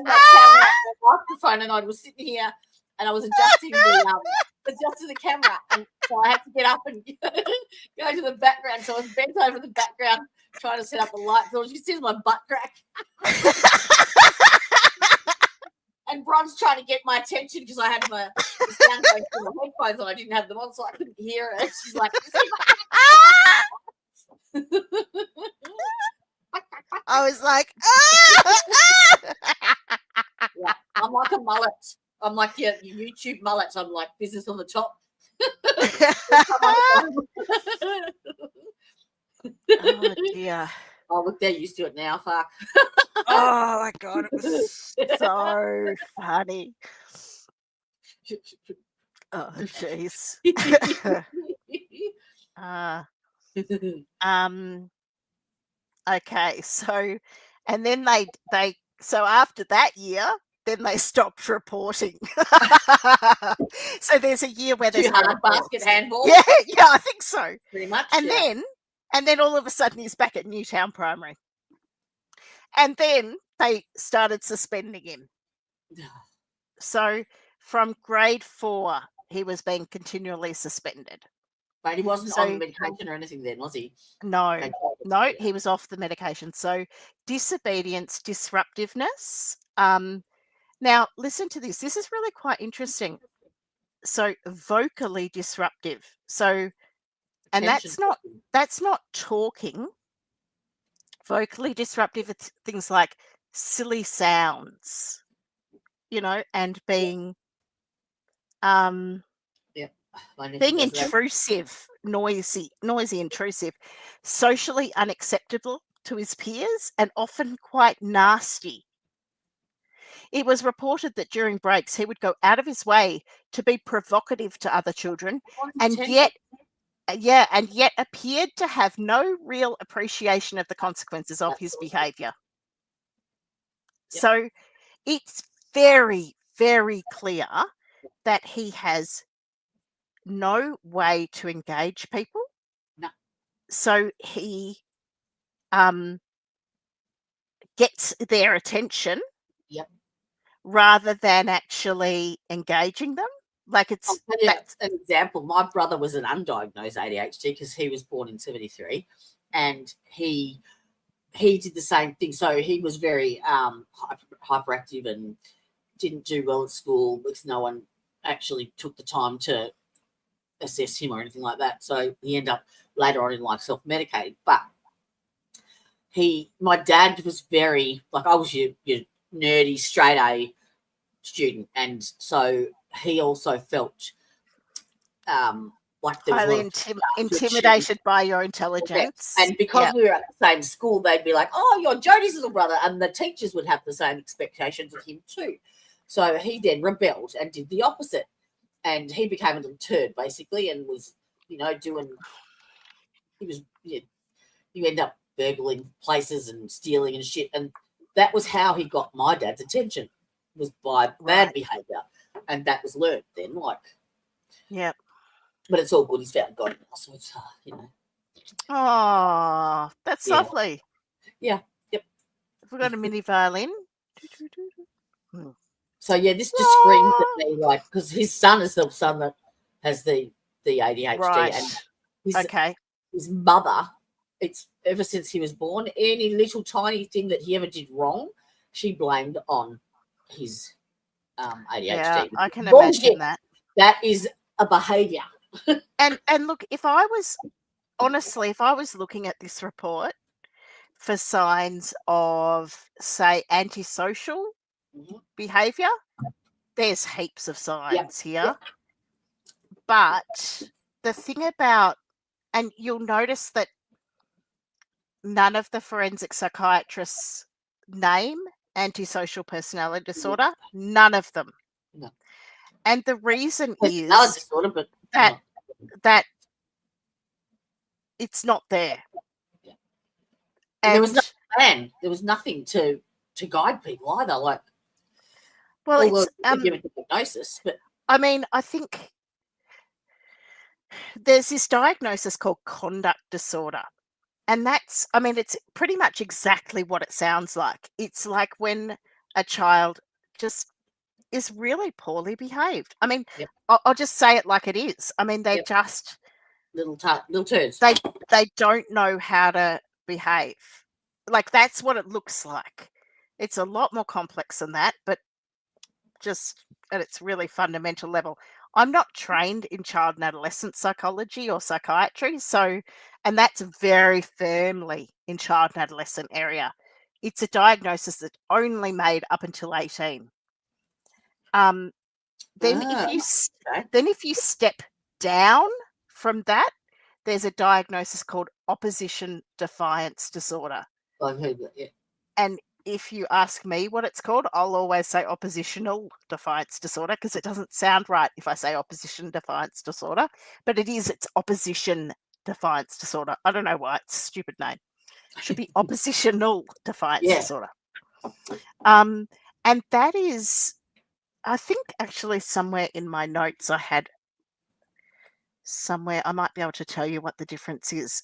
Speaker 1: my camera and microphone, and I was sitting here and I was adjusting the camera, and so I had to get up and go to the background. So I was bent over the background trying to set up the lights. So she sees my butt crack. And Bron's trying to get my attention because I had the sound going through my headphones and I didn't have them on, so I couldn't hear it. She's like,
Speaker 2: I was like,
Speaker 1: yeah, I'm like a mullet. I'm like your YouTube mullet. I'm like business on the top.
Speaker 2: oh dear.
Speaker 1: Oh, look, they're used to it now. Fuck.
Speaker 2: Oh my God, it was so funny. Oh, jeez. Okay, so, and then so after that year, then they stopped reporting. So there's a year where there's
Speaker 1: hard basket handball.
Speaker 2: Yeah, I think so.
Speaker 1: Pretty much.
Speaker 2: And then all of a sudden he's back at Newtown Primary. And then they started suspending him. So from grade 4, he was being continually suspended.
Speaker 1: But he wasn't on medication or anything then, was he?
Speaker 2: No, he was off the medication. So disobedience, disruptiveness. Now, listen to this. This is really quite interesting. So vocally disruptive. So, and that's not talking. Vocally disruptive, it's things like silly sounds, and being being intrusive, noisy, intrusive, socially unacceptable to his peers, and often quite nasty. It was reported that during breaks he would go out of his way to be provocative to other children, and yet appeared to have no real appreciation of the consequences of his behaviour. Yep. So it's very, very clear that he has no way to engage people.
Speaker 1: No.
Speaker 2: So he gets their attention.
Speaker 1: Yep.
Speaker 2: Rather than actually engaging them. Like that's
Speaker 1: an example. My brother was an undiagnosed ADHD because he was born in 73, and he did the same thing. So he was very hyperactive and didn't do well at school because no one actually took the time to assess him or anything like that. So he ended up later on in life self-medicating. But my dad was very, like, I was your nerdy straight A student, and so he also felt like there was
Speaker 2: highly intimidated by your intelligence.
Speaker 1: And because we were at the same school, they'd be like, "Oh, you're Jodie's little brother," and the teachers would have the same expectations of him too. So he then rebelled and did the opposite, and he became a little turd basically, and was doing. You end up burgling places and stealing and shit, and that was how he got my dad's attention, was by bad behaviour, and that was learned then.
Speaker 2: Yep.
Speaker 1: But it's all good. He's found God now, so it's
Speaker 2: Oh, that's lovely.
Speaker 1: Yeah. Yep.
Speaker 2: We've got a mini violin.
Speaker 1: So this just screams at me, like, because his son is the son that has the ADHD,
Speaker 2: right.
Speaker 1: and
Speaker 2: Okay.
Speaker 1: His mother, it's ever since he was born, any little tiny thing that he ever did wrong, she blamed on his ADHD.
Speaker 2: Yeah, I can
Speaker 1: Bullshit.
Speaker 2: imagine that.
Speaker 1: That is a behaviour.
Speaker 2: And look, if I was looking at this report for signs of, say, antisocial behaviour, there's heaps of signs here. But the thing about, and you'll notice that none of the forensic psychiatrists name antisocial personality disorder. None of them.
Speaker 1: No.
Speaker 2: And the reason is
Speaker 1: disorder, but
Speaker 2: that it's not there.
Speaker 1: Yeah. And there was no plan. There was nothing to guide people either. Like,
Speaker 2: well, it's
Speaker 1: give it a diagnosis, but
Speaker 2: I mean, I think there's this diagnosis called conduct disorder. And that's, I mean, it's pretty much exactly what it sounds like. It's like when a child just is really poorly behaved. I mean, I'll just say it like it is. I mean, they just
Speaker 1: little turds.
Speaker 2: They don't know how to behave. Like, that's what it looks like. It's a lot more complex than that, but just at its really fundamental level. I'm not trained in child and adolescent psychology or psychiatry, and that's very firmly in child and adolescent area. It's a diagnosis that's only made up until 18. If you step down from that, there's a diagnosis called opposition defiance disorder.
Speaker 1: I've heard that, yeah.
Speaker 2: And if you ask me what it's called, I'll always say oppositional defiance disorder because it doesn't sound right if I say opposition defiance disorder, but it's opposition defiance disorder. I don't know why, it's a stupid name. It should be oppositional defiance disorder. And that is, I think actually somewhere in my notes I had somewhere, I might be able to tell you what the difference is.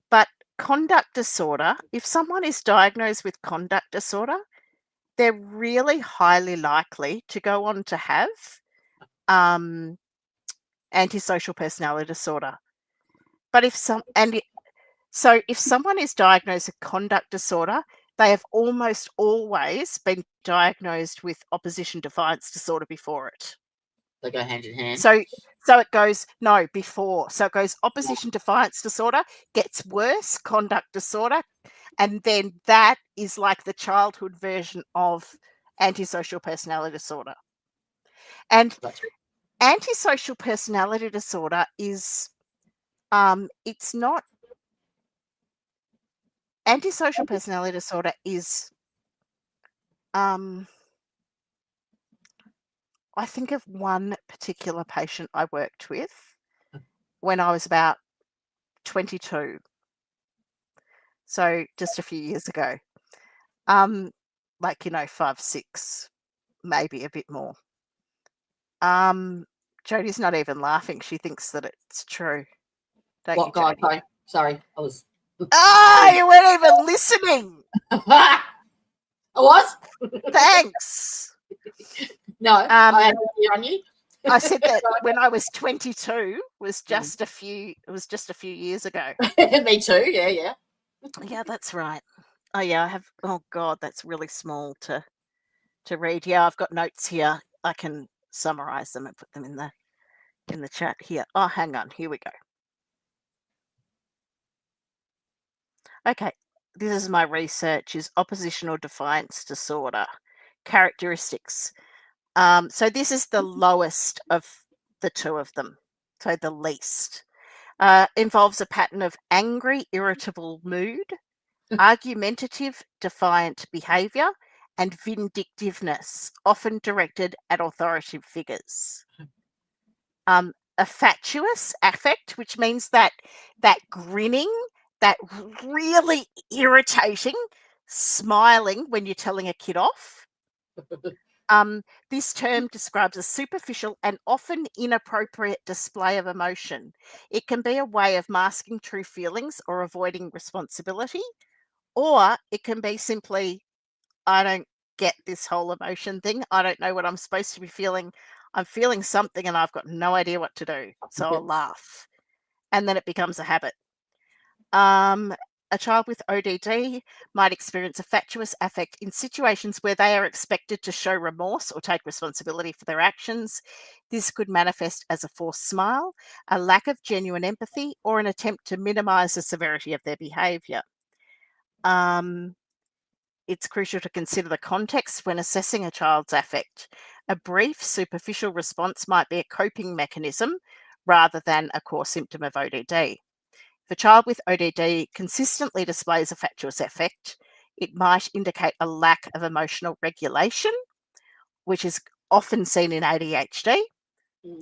Speaker 2: But conduct disorder, if someone is diagnosed with conduct disorder, they're really highly likely to go on to have antisocial personality disorder. But if someone is diagnosed with conduct disorder, they have almost always been diagnosed with opposition defiance disorder before it.
Speaker 1: They go hand in hand.
Speaker 2: So it goes, no, before. So it goes opposition defiance disorder, gets worse, conduct disorder, and then that is like the childhood version of antisocial personality disorder. And antisocial personality disorder is, it's not, antisocial personality disorder is, I think of one particular patient I worked with when I was about 22. So just a few years ago. 5, 6, maybe a bit more. Jodie's not even laughing. She thinks that it's true. Don't
Speaker 1: what
Speaker 2: you,
Speaker 1: guy?
Speaker 2: Jodie?
Speaker 1: Sorry, I was.
Speaker 2: You weren't even listening.
Speaker 1: I was.
Speaker 2: Thanks.
Speaker 1: No, I had on you.
Speaker 2: I said that when I was 22 was just a few years ago.
Speaker 1: Me too. Yeah.
Speaker 2: Yeah, that's right. Oh yeah, I have. Oh God, that's really small to read. Yeah, I've got notes here. I can summarize them and put them in the chat here. Oh, hang on. Here we go. Okay, this is my research. Is oppositional defiance disorder characteristics. So this is the lowest of the two of them. So the least. Involves a pattern of angry, irritable mood, argumentative, defiant behaviour, and vindictiveness, often directed at authoritative figures. A fatuous affect, which means that grinning, that really irritating smiling when you're telling a kid off. This term describes a superficial and often inappropriate display of emotion. It can be a way of masking true feelings or avoiding responsibility, or it can be simply, I don't get this whole emotion thing. I don't know what I'm supposed to be feeling. I'm feeling something and I've got no idea what to do. So I'll laugh. and then it becomes a habit. A child with ODD might experience a fatuous affect in situations where they are expected to show remorse or take responsibility for their actions. This could manifest as a forced smile, a lack of genuine empathy, or an attempt to minimize the severity of their behavior. It's crucial to consider the context when assessing a child's affect. A brief, superficial response might be a coping mechanism rather than a core symptom of ODD. If a child with ODD consistently displays a fatuous affect, it might indicate a lack of emotional regulation, which is often seen in ADHD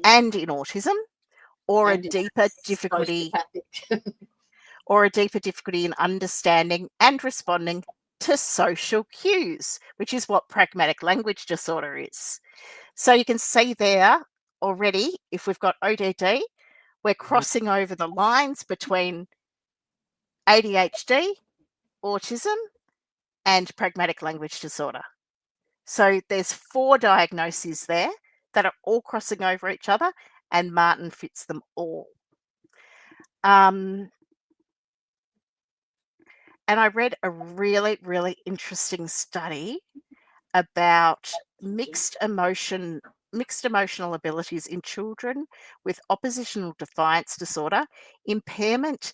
Speaker 2: and in autism, or
Speaker 1: And
Speaker 2: a deeper difficulty in understanding and responding to social cues, which is what pragmatic language disorder is. So you can see there already, if we've got ODD, we're crossing over the lines between ADHD, autism, and pragmatic language disorder. So there's 4 diagnoses there that are all crossing over each other, and Martin fits them all. And I read a really, really interesting study about mixed emotional abilities in children with oppositional defiance disorder, impairments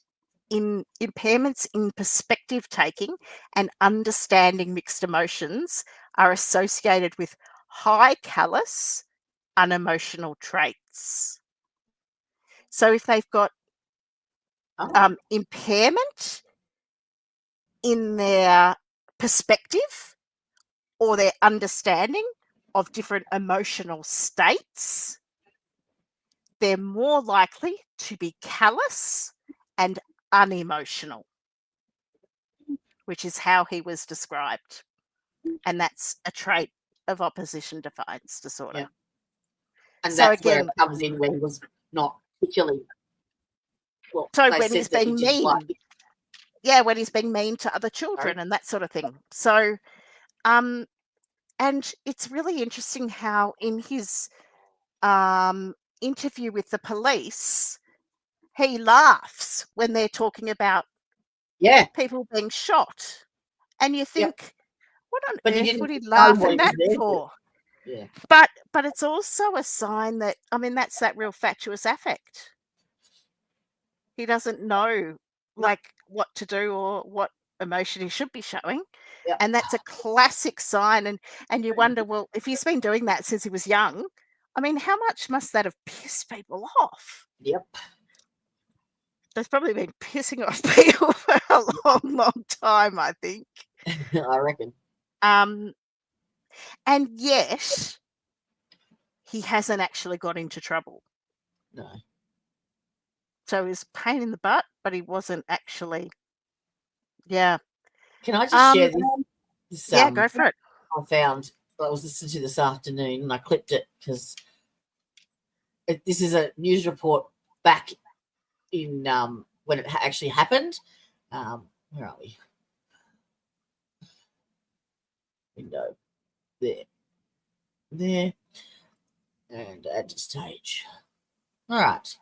Speaker 2: in perspective taking and understanding mixed emotions are associated with high callous unemotional traits. So if they've got impairment in their perspective or their understanding of different emotional states, they're more likely to be callous and unemotional, which is how he was described. And that's a trait of opposition defiance disorder.
Speaker 1: Yeah. And
Speaker 2: So
Speaker 1: that's where
Speaker 2: again,
Speaker 1: it comes in when he was not particularly well.
Speaker 2: so
Speaker 1: they
Speaker 2: when
Speaker 1: said
Speaker 2: he's
Speaker 1: that he
Speaker 2: being
Speaker 1: didn't
Speaker 2: mean,
Speaker 1: like it.
Speaker 2: yeah, when he's being mean to other children and that sort of thing. So, and it's really interesting how in his interview with the police, he laughs when they're talking about people being shot. And you think, what on earth would he laugh at that for?
Speaker 1: Yeah.
Speaker 2: But it's also a sign that, I mean, that's that real fatuous affect. He doesn't know like what to do or what emotion he should be showing.
Speaker 1: Yep.
Speaker 2: And that's a classic sign. And you wonder, well, if he's been doing that since he was young, I mean, how much must that have pissed people off?
Speaker 1: Yep.
Speaker 2: They've probably been pissing off people for a long, long time, I think.
Speaker 1: I reckon.
Speaker 2: And yet, he hasn't actually got into trouble.
Speaker 1: No.
Speaker 2: So he was a pain in the butt, but he wasn't actually. Yeah.
Speaker 1: Can I just share this?
Speaker 2: Yeah, go for it.
Speaker 1: I found I was listening to this afternoon and I clipped it because this is a news report back in when it actually happened. Where are we? Window. There. And add to stage. All right.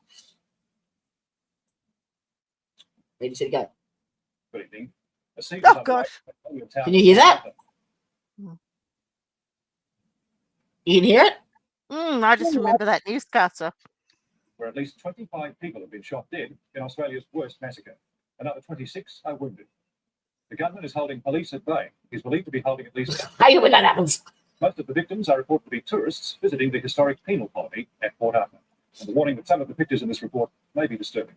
Speaker 1: Ready to go.
Speaker 4: Good evening.
Speaker 2: Oh, gosh.
Speaker 1: Can you hear that? You can hear it?
Speaker 2: I just remember that newscaster.
Speaker 4: Where at least 25 people have been shot dead in Australia's worst massacre. Another 26 are wounded. The government is holding police at bay. He's believed to be holding at least.
Speaker 1: I hate it when that happens.
Speaker 4: Most of the victims are reported to be tourists visiting the historic penal colony at Port Arthur. And the warning that some of the pictures in this report may be disturbing.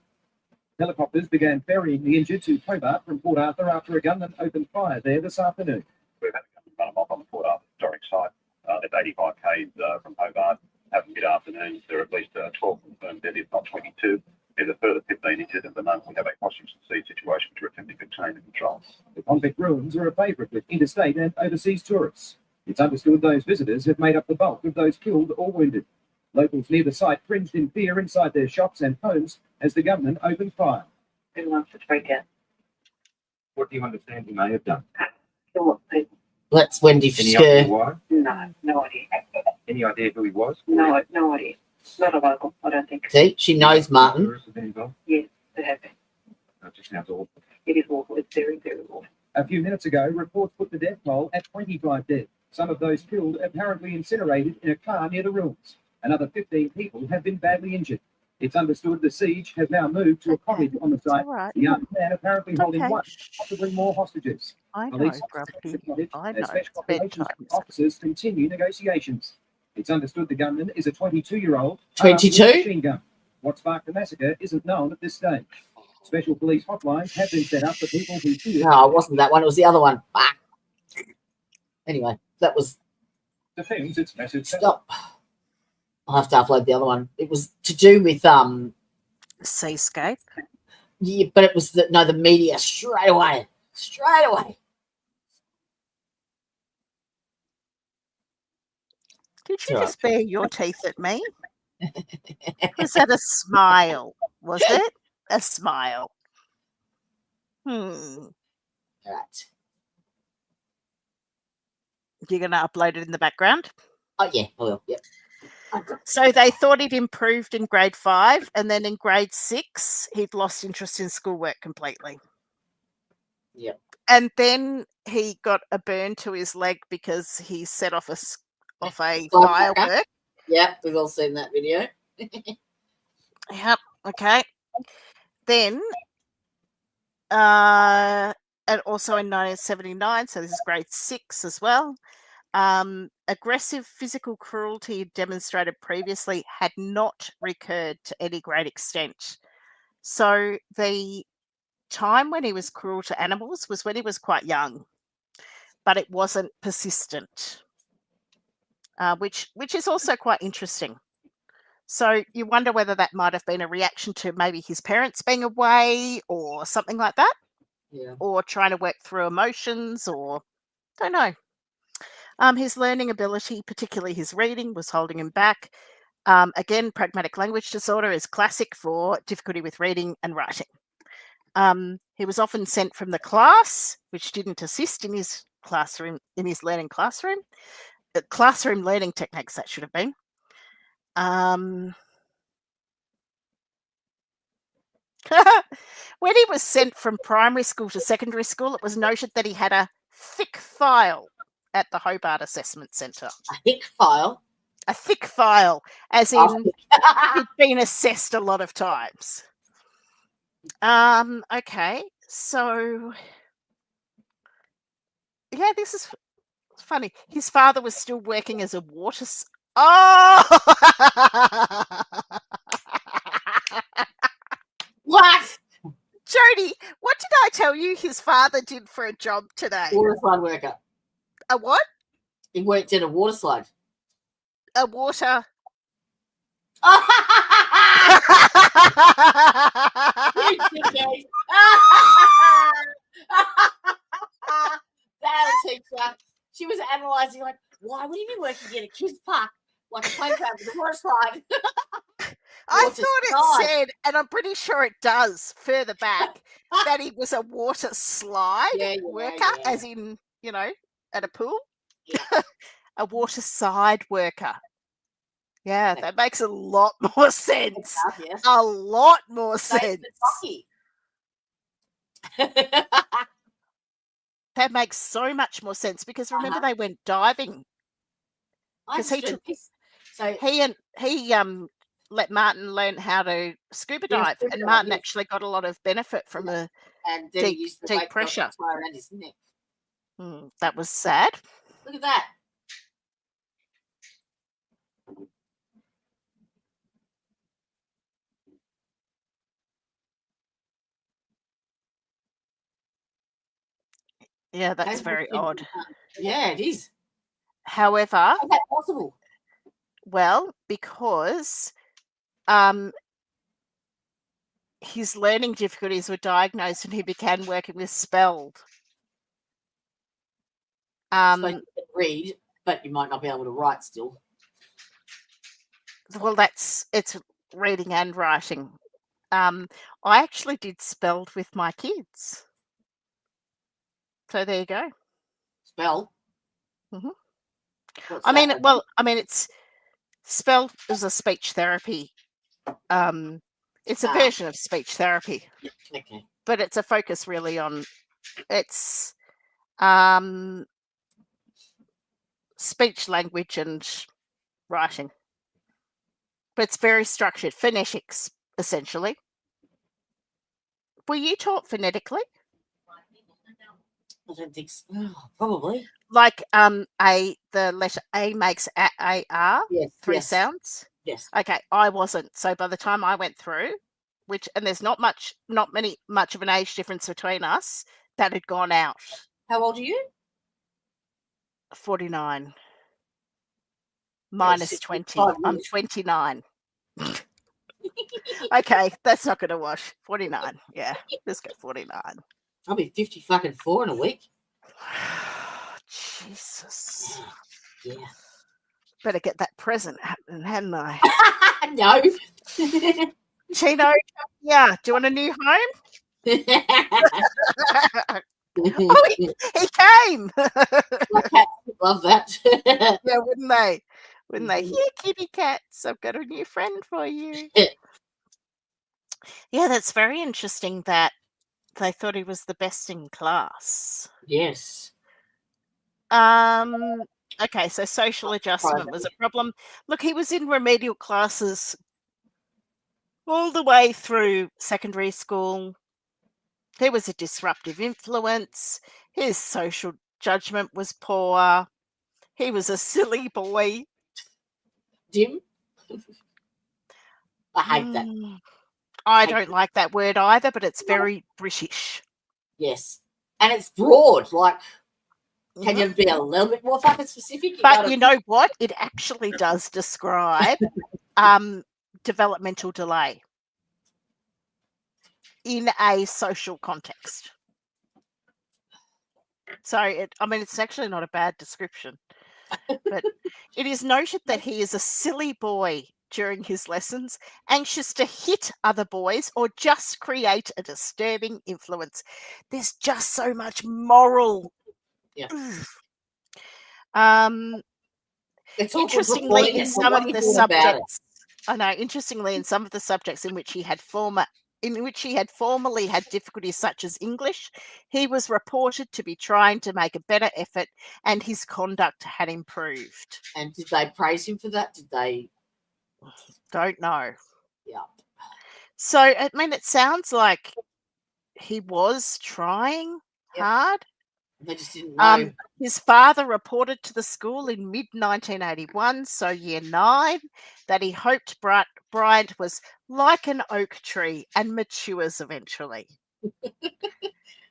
Speaker 4: Helicopters began ferrying the injured to Hobart from Port Arthur after a gunman opened fire there this afternoon. We've had a gunman run them off on the Port Arthur historic site. At 85 k's from Hobart, having mid-afternoon. There are at least 12 confirmed dead, if not 22. There's a further 15 injured at the moment. We have a hostage and siege situation to attempt to contain and control. The convict ruins are a favourite with interstate and overseas tourists. It's understood those visitors have made up the bulk of those killed or wounded. Locals near the site cringed in fear inside their shops and homes as the government opened fire.
Speaker 5: Who wants to speak out?
Speaker 4: What do you understand he may have done?
Speaker 5: Kill people.
Speaker 1: Let's Wendy
Speaker 4: Any idea
Speaker 1: Fisker.
Speaker 4: why?
Speaker 5: No idea.
Speaker 4: Any idea who he was?
Speaker 5: No idea. Not a local, I don't think.
Speaker 1: See, she knows Martin.
Speaker 5: Yes, it has been.
Speaker 4: Just sounds awful.
Speaker 5: It is awful. It's very, very awful.
Speaker 4: A few minutes ago, reports put the death toll at 25 dead. Some of those killed apparently incinerated in a car near the ruins. Another 15 people have been badly injured. It's understood the siege has now moved to a cottage on the site.
Speaker 2: Right.
Speaker 4: The young man apparently holding
Speaker 2: Okay.
Speaker 4: one, possibly more hostages.
Speaker 2: I know,
Speaker 4: Police
Speaker 2: Grumpy.
Speaker 4: the cottage
Speaker 2: I
Speaker 4: as
Speaker 2: know.
Speaker 4: special
Speaker 2: It's
Speaker 4: operations
Speaker 2: bedtime.
Speaker 4: officers continue negotiations. It's understood the gunman is a 22-year-old
Speaker 1: 22?
Speaker 4: machine gun. What sparked the massacre isn't known at this stage. Special police hotlines have been set up for people who fear.
Speaker 1: No, it wasn't that one. It was the other one. Fuck. Anyway, that was...
Speaker 4: Defends its message.
Speaker 1: Stop. I'll have to upload the other one. It was to do with...
Speaker 2: Seascape.
Speaker 1: Yeah, but it was the media straight away. Straight away.
Speaker 2: Did you
Speaker 1: Right.
Speaker 2: just bare your teeth at me? Was that a smile? Was it a smile?
Speaker 1: Right.
Speaker 2: You're going to upload it in the background?
Speaker 1: Oh, yeah, I will. Yep.
Speaker 2: So they thought he'd improved in grade 5, and then in grade 6, he'd lost interest in schoolwork completely.
Speaker 1: Yep.
Speaker 2: And then he got a burn to his leg because he set off a firework.
Speaker 1: Yep, we've all seen that video.
Speaker 2: Yep. Okay. Then, and also in 1979, so this is grade 6 as well. Aggressive physical cruelty demonstrated previously had not recurred to any great extent. So the time when he was cruel to animals was when he was quite young, but it wasn't persistent, which is also quite interesting. So you wonder whether that might have been a reaction to maybe his parents being away or something like that,
Speaker 1: Yeah.
Speaker 2: or trying to work through emotions, or don't know. His learning ability, particularly his reading, was holding him back. Again, pragmatic language disorder is classic for difficulty with reading and writing. He was often sent from the class, which didn't assist in his classroom, in his learning classroom. Classroom learning techniques, that should have been. When he was sent from primary school to secondary school, it was noted that he had a thick file at the Hobart Assessment Centre.
Speaker 1: A thick file.
Speaker 2: A thick file, as in he'd been assessed a lot of times. Okay, so yeah, this is funny. His father was still working as a water. Oh!
Speaker 1: What?
Speaker 2: Jody, what did I tell you his father did for a job today?
Speaker 1: Water slide worker.
Speaker 2: A what?
Speaker 1: He worked in a water slide.
Speaker 2: A water.
Speaker 1: That teacher. She was analysing, like, why would he be working in a kids' park like a playground with a water slide?
Speaker 2: I
Speaker 1: Water
Speaker 2: thought it
Speaker 1: slide.
Speaker 2: said, and I'm pretty sure it does further back, that he was a water slide worker, as in, you know, at a pool.
Speaker 1: Yeah.
Speaker 2: A water side worker. Yeah, that makes a lot more sense.
Speaker 1: Yes.
Speaker 2: A lot more sense. That makes so much more sense because remember they went diving. Because he took he let Martin learn how to scuba dive, and Martin actually got a lot of benefit from a
Speaker 1: and then
Speaker 2: deep,
Speaker 1: he used to
Speaker 2: deep
Speaker 1: wake
Speaker 2: pressure.
Speaker 1: up around his neck.
Speaker 2: That was sad.
Speaker 1: Look at that.
Speaker 2: Yeah, that's very odd.
Speaker 1: Yeah, it is.
Speaker 2: However,
Speaker 1: how is that possible?
Speaker 2: Well, because his learning difficulties were diagnosed and he began working with spelled.
Speaker 1: So you can read, but you might not be able to write still.
Speaker 2: Well, it's reading and writing. I actually did spelled with my kids. So there you go.
Speaker 1: Spell?
Speaker 2: I mean, it's spelled as a speech therapy. It's a version of speech therapy,
Speaker 1: Okay.
Speaker 2: but it's a focus really on its speech, language, and writing. But it's very structured, phonetics, essentially. Were you taught phonetically?
Speaker 1: I don't think so. Oh, probably.
Speaker 2: Like the letter A makes A-R,
Speaker 1: Yes.
Speaker 2: three
Speaker 1: yes.
Speaker 2: sounds.
Speaker 1: Yes.
Speaker 2: Okay, I wasn't. So by the time I went through, and there's not much of an age difference between us, that had gone out.
Speaker 1: How old are you?
Speaker 2: 49. Minus 20.
Speaker 1: 65
Speaker 2: I'm
Speaker 1: years.
Speaker 2: 29. Okay, that's not going to wash. 49. Yeah, let's go 49.
Speaker 1: I'll be 54 in a week.
Speaker 2: Jesus.
Speaker 1: Yeah.
Speaker 2: Better get that present happening, hadn't I?
Speaker 1: No.
Speaker 2: Chino, yeah. Do you want a new home? Oh, he came.
Speaker 1: My cats would love that.
Speaker 2: Yeah, wouldn't they? Wouldn't they? Here, kitty cats. I've got a new friend for you. Yeah, that's very interesting that they thought he was the best in class.
Speaker 1: Yes.
Speaker 2: Okay, so social adjustment was a problem. Look, he was in remedial classes all the way through secondary school. There was a disruptive influence. His social judgment was poor. He was a silly boy.
Speaker 1: Jim? I hate that.
Speaker 2: I don't like that word either, but it's very British.
Speaker 1: Yes. And it's broad. Like, can you be a little bit more fucking specific?
Speaker 2: But you know what? It actually does describe developmental delay in a social context. So, it's actually not a bad description. But it is noted that he is a silly boy during his lessons, anxious to hit other boys or just create a disturbing influence. There's just so much moral.
Speaker 1: Yeah.
Speaker 2: Interestingly, in some of the subjects, in which he had formerly had difficulties such as English, he was reported to be trying to make a better effort and his conduct had improved.
Speaker 1: And did they praise him for that? Did they?
Speaker 2: Don't know.
Speaker 1: Yeah.
Speaker 2: So, it sounds like he was trying hard.
Speaker 1: They just didn't know.
Speaker 2: His father reported to the school in mid-1981, so year 9, that he hoped Bryant was like an oak tree and matures eventually.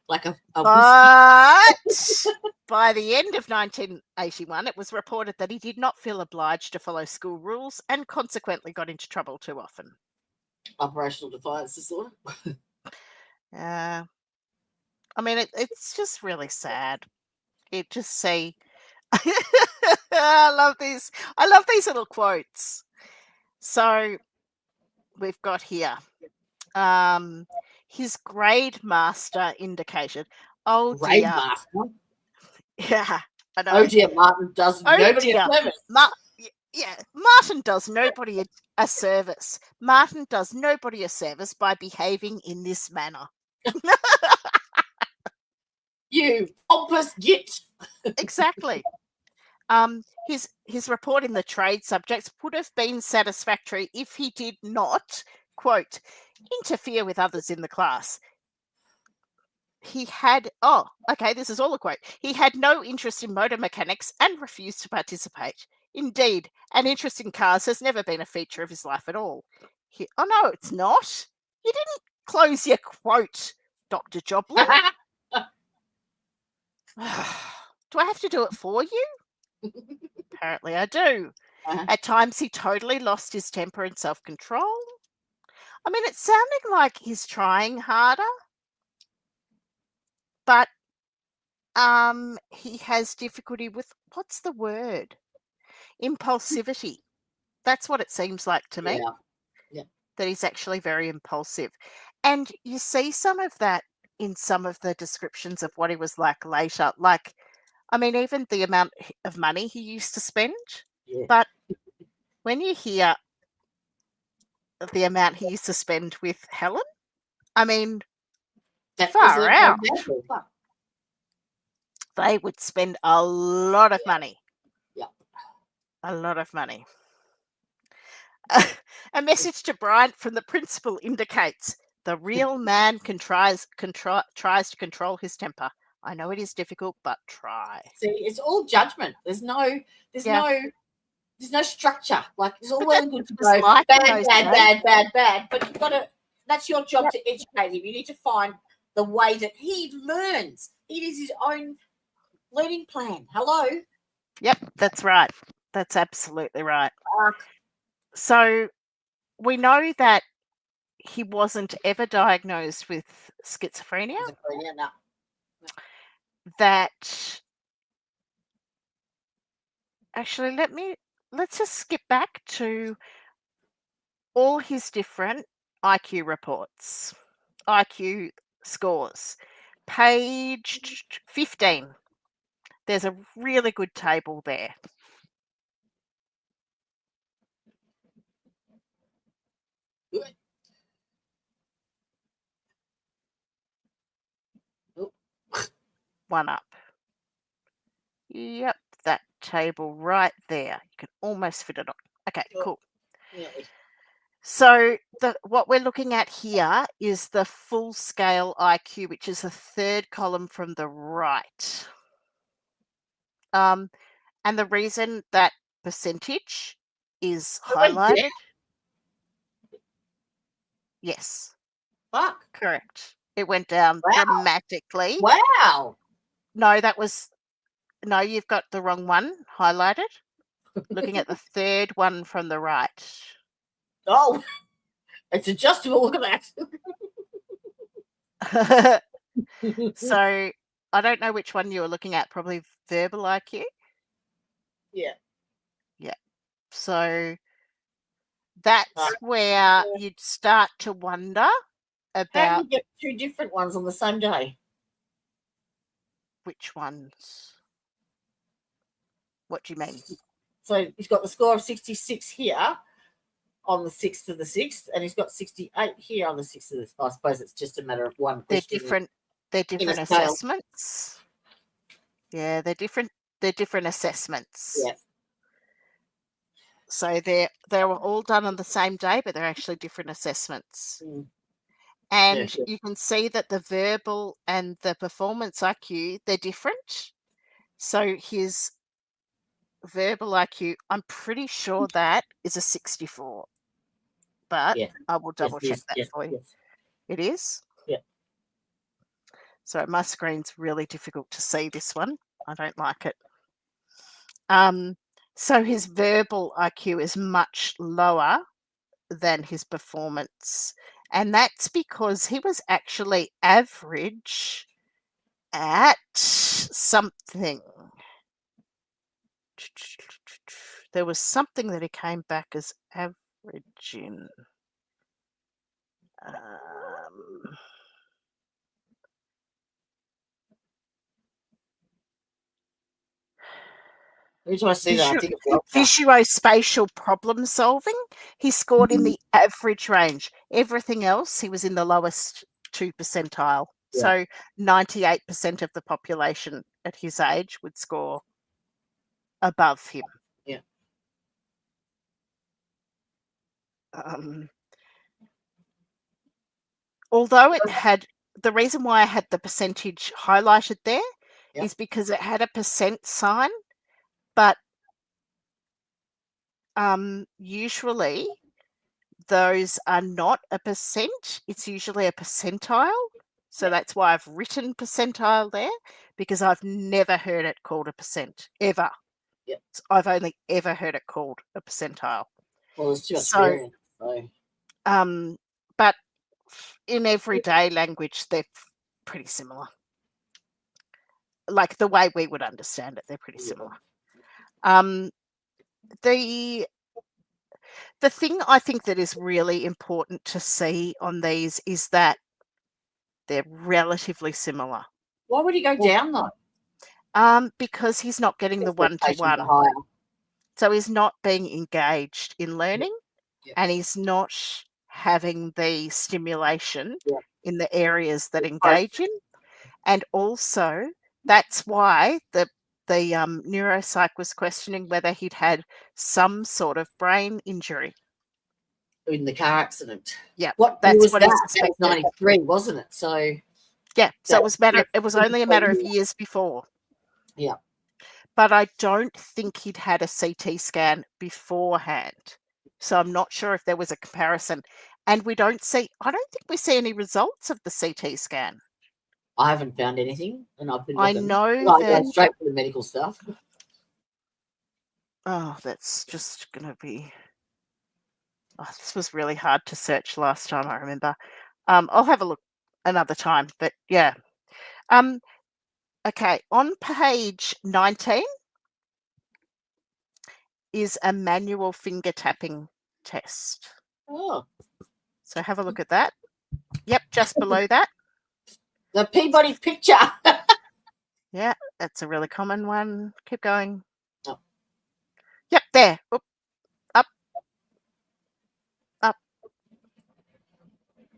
Speaker 1: Like a
Speaker 2: But by the end of 1981, it was reported that he did not feel obliged to follow school rules and consequently got into trouble too often.
Speaker 1: Operational defiance disorder.
Speaker 2: It's just really sad. I love these little quotes. So we've got here, his grade master indicated. Oh
Speaker 1: Grade
Speaker 2: dear.
Speaker 1: master.
Speaker 2: Yeah, I know.
Speaker 1: Oh dear, Martin does nobody a service.
Speaker 2: Martin does nobody a service. Martin does nobody a service by behaving in this manner.
Speaker 1: You pompous git.
Speaker 2: Exactly. His report in the trade subjects would have been satisfactory if he did not, quote, interfere with others in the class. This is all a quote. He had no interest in motor mechanics and refused to participate. Indeed, an interest in cars has never been a feature of his life at all. No, it's not. You didn't close your quote, Dr. Joblin. Do I have to do it for you? Apparently I do. At times he totally lost his temper and self-control. It's sounding like he's trying harder, but he has difficulty with, what's the word? Impulsivity. That's what it seems like to me.
Speaker 1: Yeah.
Speaker 2: That he's actually very impulsive. And you see some of that in some of the descriptions of what he was like later. Even the amount of money he used to spend.
Speaker 1: Yeah.
Speaker 2: But when you hear the amount he used to spend with Helen, I mean,
Speaker 1: That
Speaker 2: far
Speaker 1: was an
Speaker 2: out.
Speaker 1: example.
Speaker 2: They would spend a lot of money.
Speaker 1: Yeah.
Speaker 2: A lot of money. A message to Bryant from the principal indicates the real man tries to control his temper. I know it is difficult, but try.
Speaker 1: See, it's all judgment. There's no structure. Like it's all well and good to go bad. But you've got to. That's your job to educate him. You need to find the way that he learns. It is his own learning plan. Hello.
Speaker 2: Yep, that's right. That's absolutely right. So we know that he wasn't ever diagnosed with schizophrenia.
Speaker 1: No.
Speaker 2: That actually, let's just skip back to all his different IQ reports, IQ scores. Page 15. There's a really good table there. One up. Yep, that table right there. You can almost fit it on. Okay, cool.
Speaker 1: Yeah.
Speaker 2: So what we're looking at here is the full scale IQ, which is the third column from the right. And the reason that percentage is highlighted. Yes.
Speaker 1: Fuck.
Speaker 2: Correct. It went down dramatically.
Speaker 1: Wow.
Speaker 2: No, you've got the wrong one highlighted. Looking at the third one from the right.
Speaker 1: Oh, it's adjustable. Look at
Speaker 2: that. So I don't know which one you were looking at. Probably verbal IQ.
Speaker 1: Yeah.
Speaker 2: Yeah. So that's where you'd start to wonder about.
Speaker 1: How do you get two different ones on the same day?
Speaker 2: Which ones? What do you mean?
Speaker 1: So he's got the score of 66 here on the 6th of the 6th, and he's got 68 here on the 6th of the 6th. I suppose it's just a matter of one question.
Speaker 2: They're different assessments. Yeah, they're different assessments.
Speaker 1: Yeah.
Speaker 2: So they were all done on the same day, but they're actually different assessments.
Speaker 1: Mm.
Speaker 2: And you can see that the verbal and the performance IQ, they're different. So his verbal IQ, I'm pretty sure that is a 64. But I will double check that for you.
Speaker 1: Yes.
Speaker 2: It is?
Speaker 1: Yeah.
Speaker 2: So my screen's really difficult to see this one. I don't like it. So his verbal IQ is much lower than his performance. And that's because he was actually average at something. There was something that he came back as average in.
Speaker 1: Every time I see that, I think of
Speaker 2: visuospatial problem solving. He scored in the average range. Everything else, he was in the lowest 2 percentile. Yeah. So 98% of the population at his age would score above him.
Speaker 1: Yeah.
Speaker 2: Although it had, the reason why I had the percentage highlighted there is because it had a percent sign, but usually those are not a percent. It's usually a percentile. So that's why I've written percentile there, because I've never heard it called a percent, ever.
Speaker 1: Yep.
Speaker 2: I've only ever heard it called a percentile.
Speaker 1: Well, it's just experience.
Speaker 2: But in everyday language, they're pretty similar. Like the way we would understand it, they're pretty similar. The thing I think that is really important to see on these is that they're relatively similar.
Speaker 1: Why would he go down though?
Speaker 2: Because he's not getting the one-to-one. So he's not being engaged in learning,
Speaker 1: Yep.
Speaker 2: and he's not having the stimulation
Speaker 1: Yep.
Speaker 2: in the areas that engage him. And also, that's why the neuropsych was questioning whether he'd had some sort of brain injury.
Speaker 1: In the car accident.
Speaker 2: Yeah,
Speaker 1: What
Speaker 2: that's
Speaker 1: year was
Speaker 2: what he
Speaker 1: that? That was
Speaker 2: suspected.
Speaker 1: 93, wasn't it? So
Speaker 2: Yeah, so
Speaker 1: that-
Speaker 2: it was only a matter of years before.
Speaker 1: Yeah.
Speaker 2: But I don't think he'd had a CT scan beforehand. So I'm not sure if there was a comparison. And I don't think we see any results of the CT scan.
Speaker 1: I haven't found anything, and I've been
Speaker 2: I
Speaker 1: looking.
Speaker 2: know
Speaker 1: I
Speaker 2: that.
Speaker 1: go straight for the medical stuff.
Speaker 2: Oh, that's just going to be. Oh, this was really hard to search last time, I remember. I'll have a look another time, but yeah. Okay, on page 19 is a manual finger tapping test.
Speaker 1: Oh,
Speaker 2: So have a look at that. Yep, just below that.
Speaker 1: the Peabody picture.
Speaker 2: Yeah, that's a really common one. Keep going.
Speaker 1: Oh.
Speaker 2: Yep, there. Oop. Up.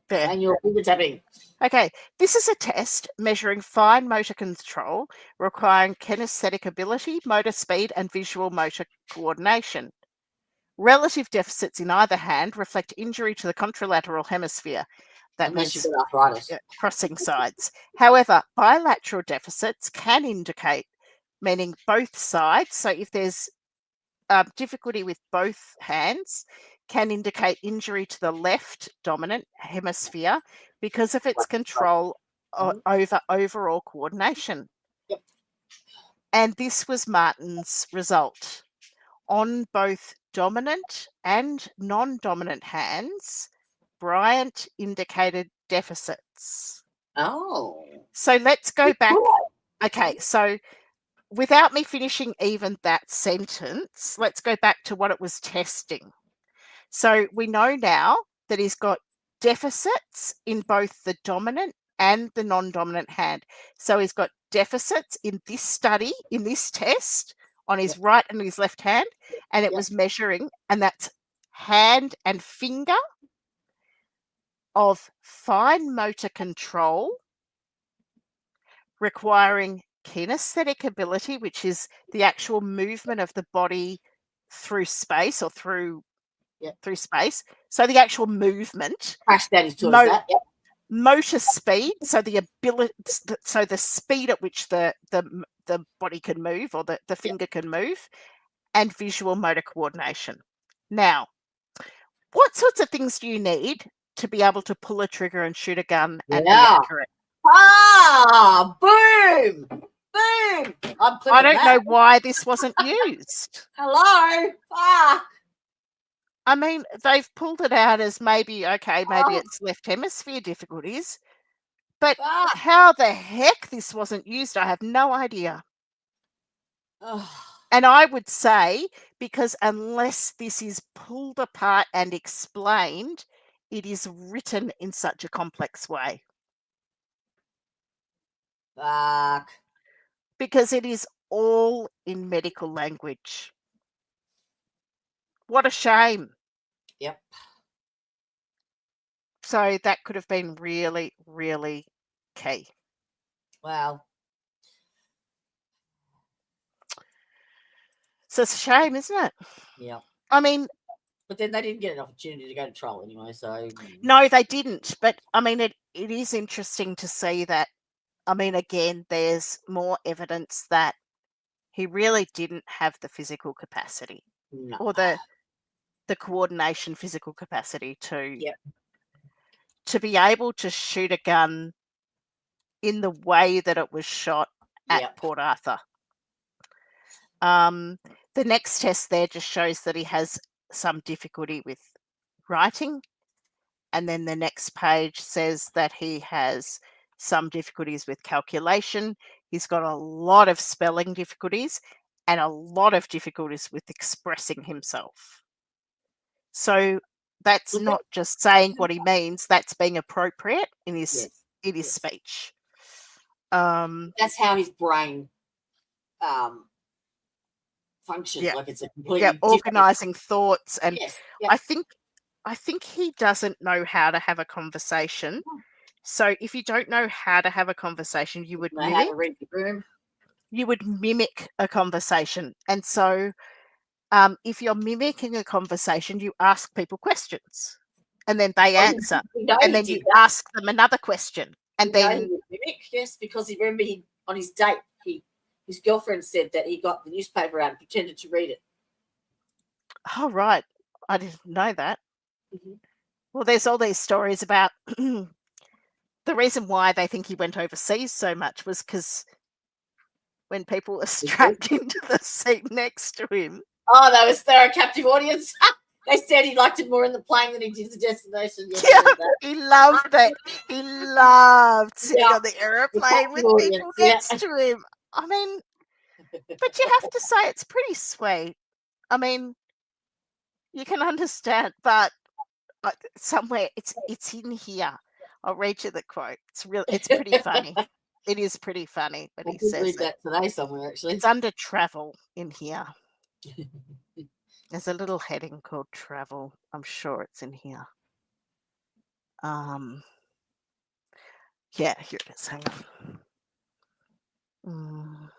Speaker 2: There.
Speaker 1: Manual finger tapping.
Speaker 2: Okay, this is a test measuring fine motor control requiring kinesthetic ability, motor speed, and visual motor coordination. Relative deficits in either hand reflect injury to the contralateral hemisphere. That
Speaker 1: Unless
Speaker 2: means
Speaker 1: you've got arthritis.
Speaker 2: crossing sides. However, bilateral deficits can indicate, meaning both sides. So if there's difficulty with both hands, can indicate injury to the left dominant hemisphere because of its control over overall coordination.
Speaker 1: Yep.
Speaker 2: And this was Martin's result. On both dominant and non-dominant hands, Bryant indicated deficits.
Speaker 1: Oh.
Speaker 2: So let's go back.
Speaker 1: Cool.
Speaker 2: Okay, so without me finishing even that sentence, let's go back to what it was testing. So we know now that he's got deficits in both the dominant and the non-dominant hand. So he's got deficits in this study, in this test, on his right and his left hand, and it was measuring, and that's hand and finger of fine motor control requiring kinesthetic ability, which is the actual movement of the body through space or through space. So the actual movement.
Speaker 1: Crash that is towards that. Yep.
Speaker 2: Motor speed, so the ability, so the speed at which the body can move or the finger can move, and visual motor coordination. Now, what sorts of things do you need to be able to pull a trigger and shoot a gun and be accurate?
Speaker 1: Ah, boom, boom.
Speaker 2: I don't know why this wasn't used.
Speaker 1: Hello. Ah.
Speaker 2: I mean, they've pulled it out as maybe it's left hemisphere difficulties, but how the heck this wasn't used, I have no idea. And I would say, because unless this is pulled apart and explained, it is written in such a complex way.
Speaker 1: Fuck.
Speaker 2: Because it is all in medical language. What a shame.
Speaker 1: Yep.
Speaker 2: So that could have been really, really key.
Speaker 1: Wow.
Speaker 2: So it's a shame, isn't it?
Speaker 1: Yeah.
Speaker 2: I mean,
Speaker 1: but then they didn't get an opportunity to go to trial anyway, so.
Speaker 2: No, they didn't. But I mean, it is interesting to see that. I mean, again, there's more evidence that he really didn't have the physical capacity or the coordination physical capacity to be able to shoot a gun in the way that it was shot at Port Arthur. The next test there just shows that he has some difficulty with writing. And then the next page says that he has some difficulties with calculation. He's got a lot of spelling difficulties and a lot of difficulties with expressing himself. So that's not just saying what he means, that's being appropriate in his speech.
Speaker 1: That's how his brain functions.
Speaker 2: Yeah.
Speaker 1: Like it's a completely
Speaker 2: Yeah,
Speaker 1: different.
Speaker 2: organizing thoughts. And
Speaker 1: Yes. Yeah.
Speaker 2: I think he doesn't know how to have a conversation. So if you don't know how to have a conversation, you would
Speaker 1: Know how to
Speaker 2: mimic.
Speaker 1: read the room.
Speaker 2: You would mimic a conversation. And so if you're mimicking a conversation, you ask people questions and then they answer. And then you ask them another question. And
Speaker 1: He
Speaker 2: then
Speaker 1: would mimic, yes, because he remember on his date, his girlfriend said that he got the newspaper out and pretended to read it.
Speaker 2: oh right. I didn't know that.
Speaker 1: Mm-hmm.
Speaker 2: Well, there's all these stories about the reason why they think he went overseas so much was because when people were strapped into the seat next to him.
Speaker 1: Oh, they're a captive audience. They said he liked it more in the plane than he did the destination.
Speaker 2: Yeah, he loved it. He loved sitting on the aeroplane with people next to him. I mean, but you have to say it's pretty sweet. I mean, you can understand, but somewhere it's in here. I'll read you the quote. It's pretty funny. It is pretty funny when he says
Speaker 1: read that today somewhere, actually.
Speaker 2: It's under travel in here. There's a little heading called travel. I'm sure it's in here. Yeah, here it is. Hang on.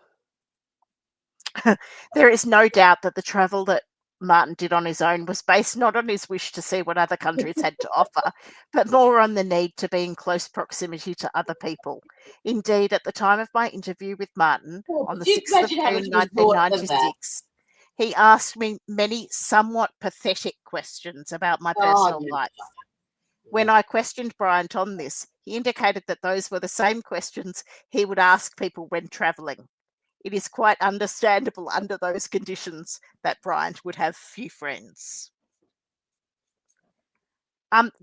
Speaker 2: There is no doubt that the travel that Martin did on his own was based not on his wish to see what other countries had to offer, but more on the need to be in close proximity to other people. Indeed, at the time of my interview with Martin on the 6th of June 1996, he asked me many somewhat pathetic questions about my personal life. When I questioned Bryant on this, he indicated that those were the same questions he would ask people when travelling. It is quite understandable under those conditions that Bryant would have few friends.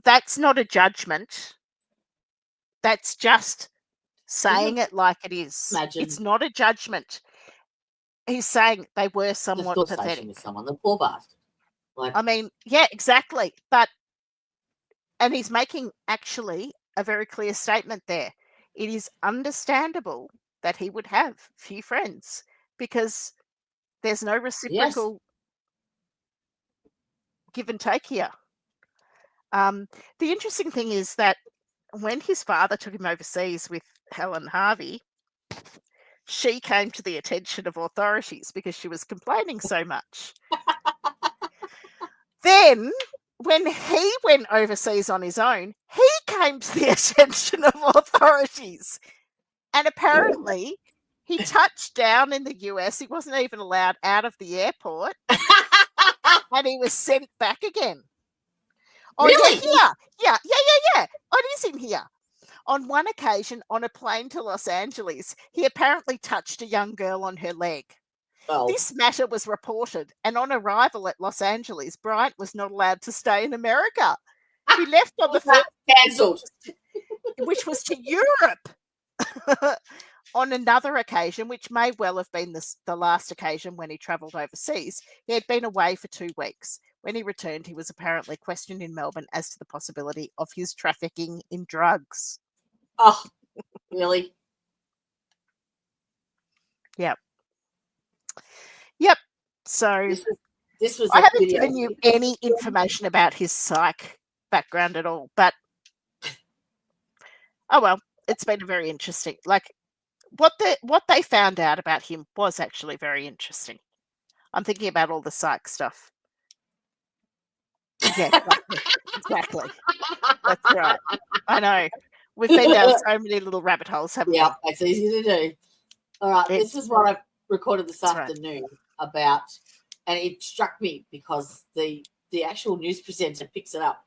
Speaker 2: That's not a judgment. That's just saying it like it is.
Speaker 1: Imagine.
Speaker 2: It's not a judgment. He's saying they were somewhat pathetic.
Speaker 1: With someone, the poor bastard.
Speaker 2: I mean, yeah, exactly. And he's making actually a very clear statement there. It is understandable that he would have few friends because there's no reciprocal give and take here. The interesting thing is that when his father took him overseas with Helen Harvey, she came to the attention of authorities because she was complaining so much. Then, when he went overseas on his own, he came to the attention of authorities. And apparently, he touched down in the US. He wasn't even allowed out of the airport. And he was sent back again. Oh,
Speaker 1: really?
Speaker 2: Yeah. It is in here. On one occasion, on a plane to Los Angeles, he apparently touched a young girl on her leg. Oh. This matter was reported, and on arrival at Los Angeles, Bryant was not allowed to stay in America. He left on the first
Speaker 1: cancelled,
Speaker 2: which was to Europe. On another occasion, which may well have been the last occasion when he travelled overseas, he had been away for 2 weeks. When he returned, he was apparently questioned in Melbourne as to the possibility of his trafficking in drugs.
Speaker 1: Oh, really?
Speaker 2: Yep. So
Speaker 1: this was
Speaker 2: I haven't given you any information about his psych background at all, but oh well, it's been very interesting. Like what they found out about him was actually very interesting. I'm thinking about all the psych stuff. Yeah, exactly. That's right. I know. We've been down so many little rabbit holes, haven't we?
Speaker 1: Yeah, it's easy to do. All right, this is what I recorded this afternoon about, and it struck me because the actual news presenter picks it up.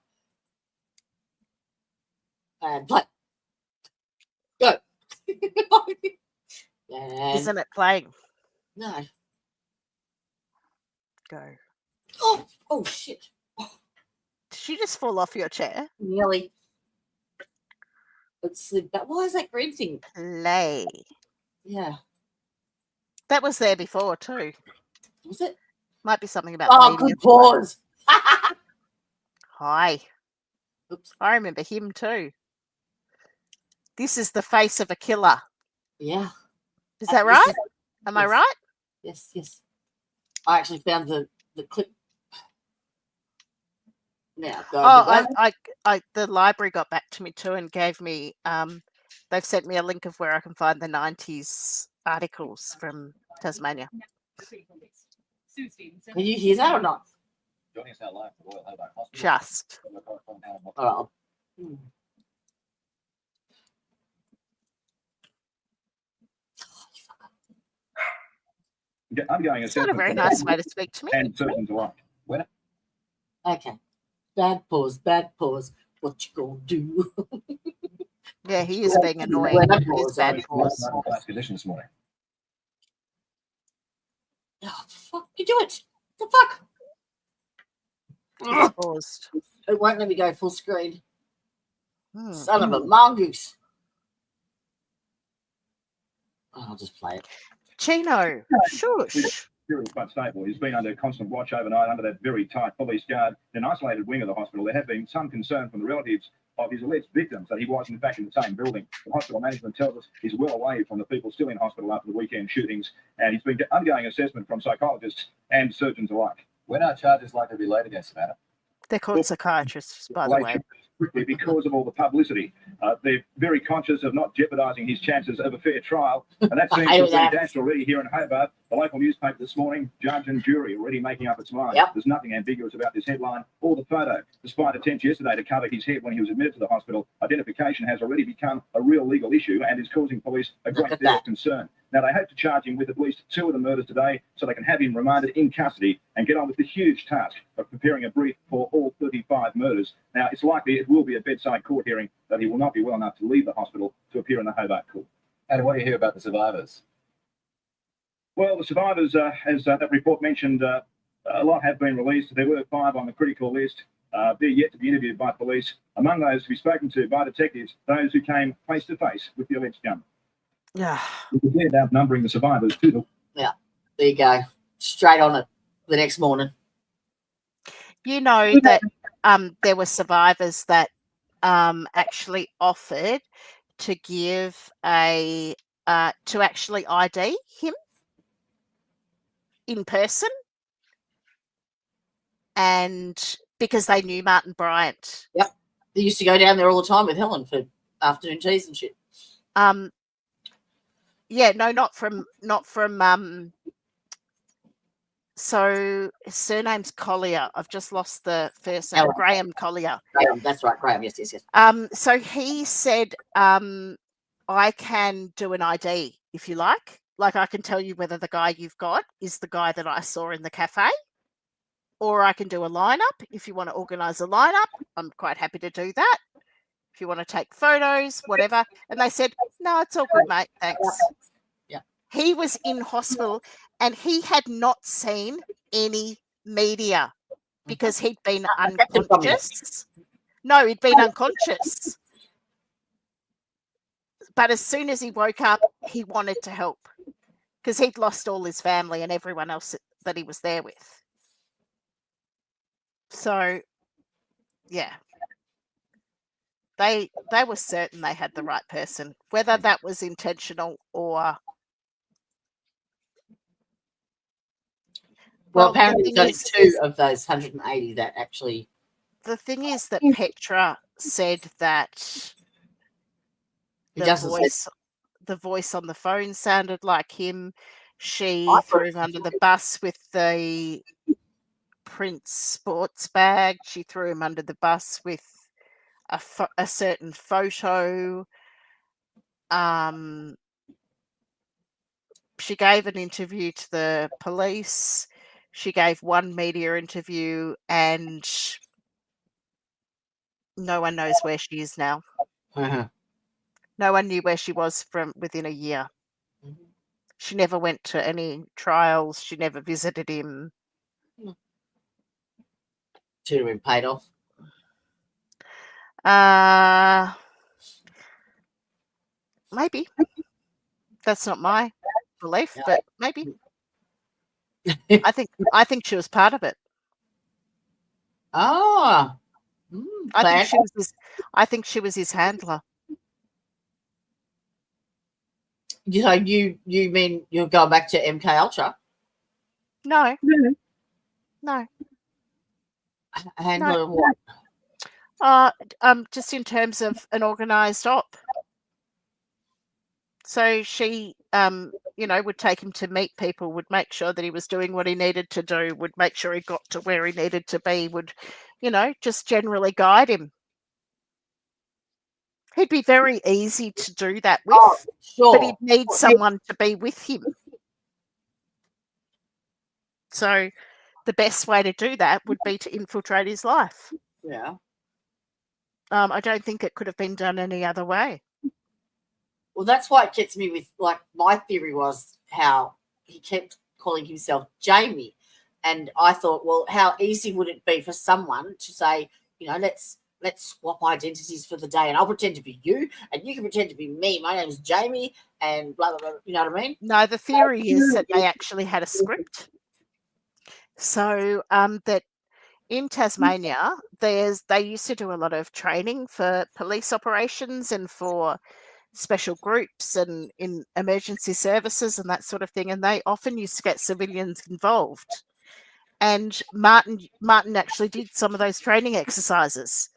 Speaker 1: And play. Go.
Speaker 2: Isn't it playing?
Speaker 1: No.
Speaker 2: Go.
Speaker 1: Oh shit.
Speaker 2: Did you just fall off your chair?
Speaker 1: Nearly. Let's slip back. Why is that green thing?
Speaker 2: Play.
Speaker 1: Yeah.
Speaker 2: That was there before too.
Speaker 1: Was it?
Speaker 2: Might be something about.
Speaker 1: Oh, good pause.
Speaker 2: Hi.
Speaker 1: Oops.
Speaker 2: I remember him too. This is the face of a killer.
Speaker 1: Yeah.
Speaker 2: Is that right? Am I right?
Speaker 1: Yes. I actually found the clip. Now,
Speaker 2: the library got back to me too and gave me. They've sent me a link of where I can find the 90s articles from Tasmania.
Speaker 1: Can you hear that or not?
Speaker 4: Joining us now live from Royal Hobart Hospital.
Speaker 2: Just.
Speaker 1: Oh.
Speaker 4: Undergoing
Speaker 2: It's not a very nice way to speak to me.
Speaker 4: And surgeons alike.
Speaker 1: Okay. Bad pause. What you gonna do?
Speaker 2: Yeah, he is being annoying. It's bad pause.
Speaker 4: Condition this morning.
Speaker 1: Oh, fuck. You do it. The fuck?
Speaker 2: It's paused.
Speaker 1: It won't let me go full screen.
Speaker 2: Hmm.
Speaker 1: Son of a mongoose. Oh, I'll just play it.
Speaker 2: Chino, shush.
Speaker 4: Serious but stable. He's been under constant watch overnight under that very tight police guard. In an isolated wing of the hospital, there have been some concern from the relatives of his alleged victims that he was in fact in the same building. The hospital management tells us he's well away from the people still in hospital after the weekend shootings, and he's been undergoing assessment from psychologists and surgeons alike. When are charges likely to be laid against him, Anna?
Speaker 2: They're called psychiatrists, by the way.
Speaker 4: Quickly because of all the publicity. They're very conscious of not jeopardising his chances of a fair trial, and that seems to be dashed already here in Hobart. The local newspaper this morning, judge and jury already making up its mind.
Speaker 1: Yep.
Speaker 4: There's nothing ambiguous about this headline or the photo. Despite attempts yesterday to cover his head when he was admitted to the hospital, identification has already become a real legal issue and is causing police a great deal of concern. Now, they hope to charge him with at least 2 of the murders today so they can have him remanded in custody and get on with the huge task of preparing a brief for all 35 murders. Now, it's likely it will be a bedside court hearing that he will not be well enough to leave the hospital to appear in the Hobart court. And what do you hear about the survivors? Well, the survivors, as that report mentioned, a lot have been released. There were 5 on the critical list. They're yet to be interviewed by police. Among those to be spoken to by detectives, those who came face to face with the alleged gunman.
Speaker 2: Yeah.
Speaker 4: We are outnumbering the survivors too.
Speaker 1: Yeah, there you go. Straight on it the next morning.
Speaker 2: You know that there were survivors that actually offered to give to actually ID him in person, and because they knew Martin Bryant.
Speaker 1: Yep, they used to go down there all the time with Helen for afternoon teas and shit.
Speaker 2: Yeah, no, not from. So his surname's Collier. I've just lost the first name. Graham Collier.
Speaker 1: Graham, that's right, Graham. Yes.
Speaker 2: So he said, I can do an ID if you like. Like, I can tell you whether the guy you've got is the guy that I saw in the cafe, or I can do a lineup if you want to organise a lineup. I'm quite happy to do that. If you want to take photos, whatever. And they said, no, it's all good, mate. Thanks.
Speaker 1: Yeah.
Speaker 2: He was in hospital and he had not seen any media because he'd been unconscious. No, he'd been unconscious. But as soon as he woke up, he wanted to help because he'd lost all his family and everyone else that he was there with. So, yeah. They were certain they had the right person, whether that was intentional or.
Speaker 1: Well, apparently there's only 2 of those 180 that actually.
Speaker 2: The thing is that Petra said that the voice on the phone sounded like him. She threw him under the bus with the Prince sports bag. She threw him under the bus with a certain photo. She gave an interview to the police. She gave one media interview, and no one knows where she is now.
Speaker 1: Uh-huh.
Speaker 2: No one knew where she was from within a year. Mm-hmm. She never went to any trials. She never visited him.
Speaker 1: Should have been paid off.
Speaker 2: Maybe. That's not my belief, but maybe. I think she was part of it.
Speaker 1: Oh.
Speaker 2: I think she was his handler.
Speaker 1: So you mean you'll go back to MK Ultra?
Speaker 2: No. No.
Speaker 1: Handler of what?
Speaker 2: Just in terms of an organised op. So she, would take him to meet people, would make sure that he was doing what he needed to do, would make sure he got to where he needed to be, would, just generally guide him. He'd be very easy to do that with,
Speaker 1: Sure.
Speaker 2: but he'd need someone to be with him. So the best way to do that would be to infiltrate his life.
Speaker 1: Yeah.
Speaker 2: I don't think it could have been done any other way.
Speaker 1: Well, that's why it gets me with, like, my theory was how he kept calling himself Jamie. And I thought, well, how easy would it be for someone to say, let's swap identities for the day, and I'll pretend to be you and you can pretend to be me. My name is Jamie and blah, blah, blah. You know what I mean?
Speaker 2: No, the theory is that they actually had a script. So that in Tasmania, they used to do a lot of training for police operations and for special groups and in emergency services and that sort of thing. And they often used to get civilians involved. And Martin actually did some of those training exercises.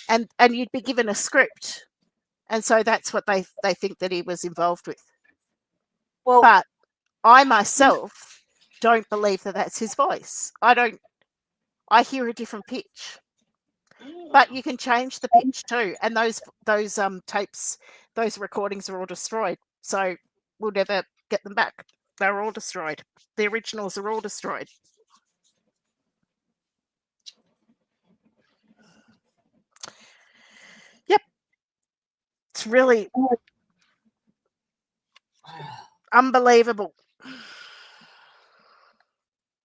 Speaker 2: And you'd be given a script. And so that's what they think that he was involved with.
Speaker 1: Well,
Speaker 2: but I myself don't believe that that's his voice. I hear a different pitch. But you can change the pitch too. And those tapes, those recordings are all destroyed. So we'll never get them back. They're all destroyed. The originals are all destroyed. Yep. It's really unbelievable.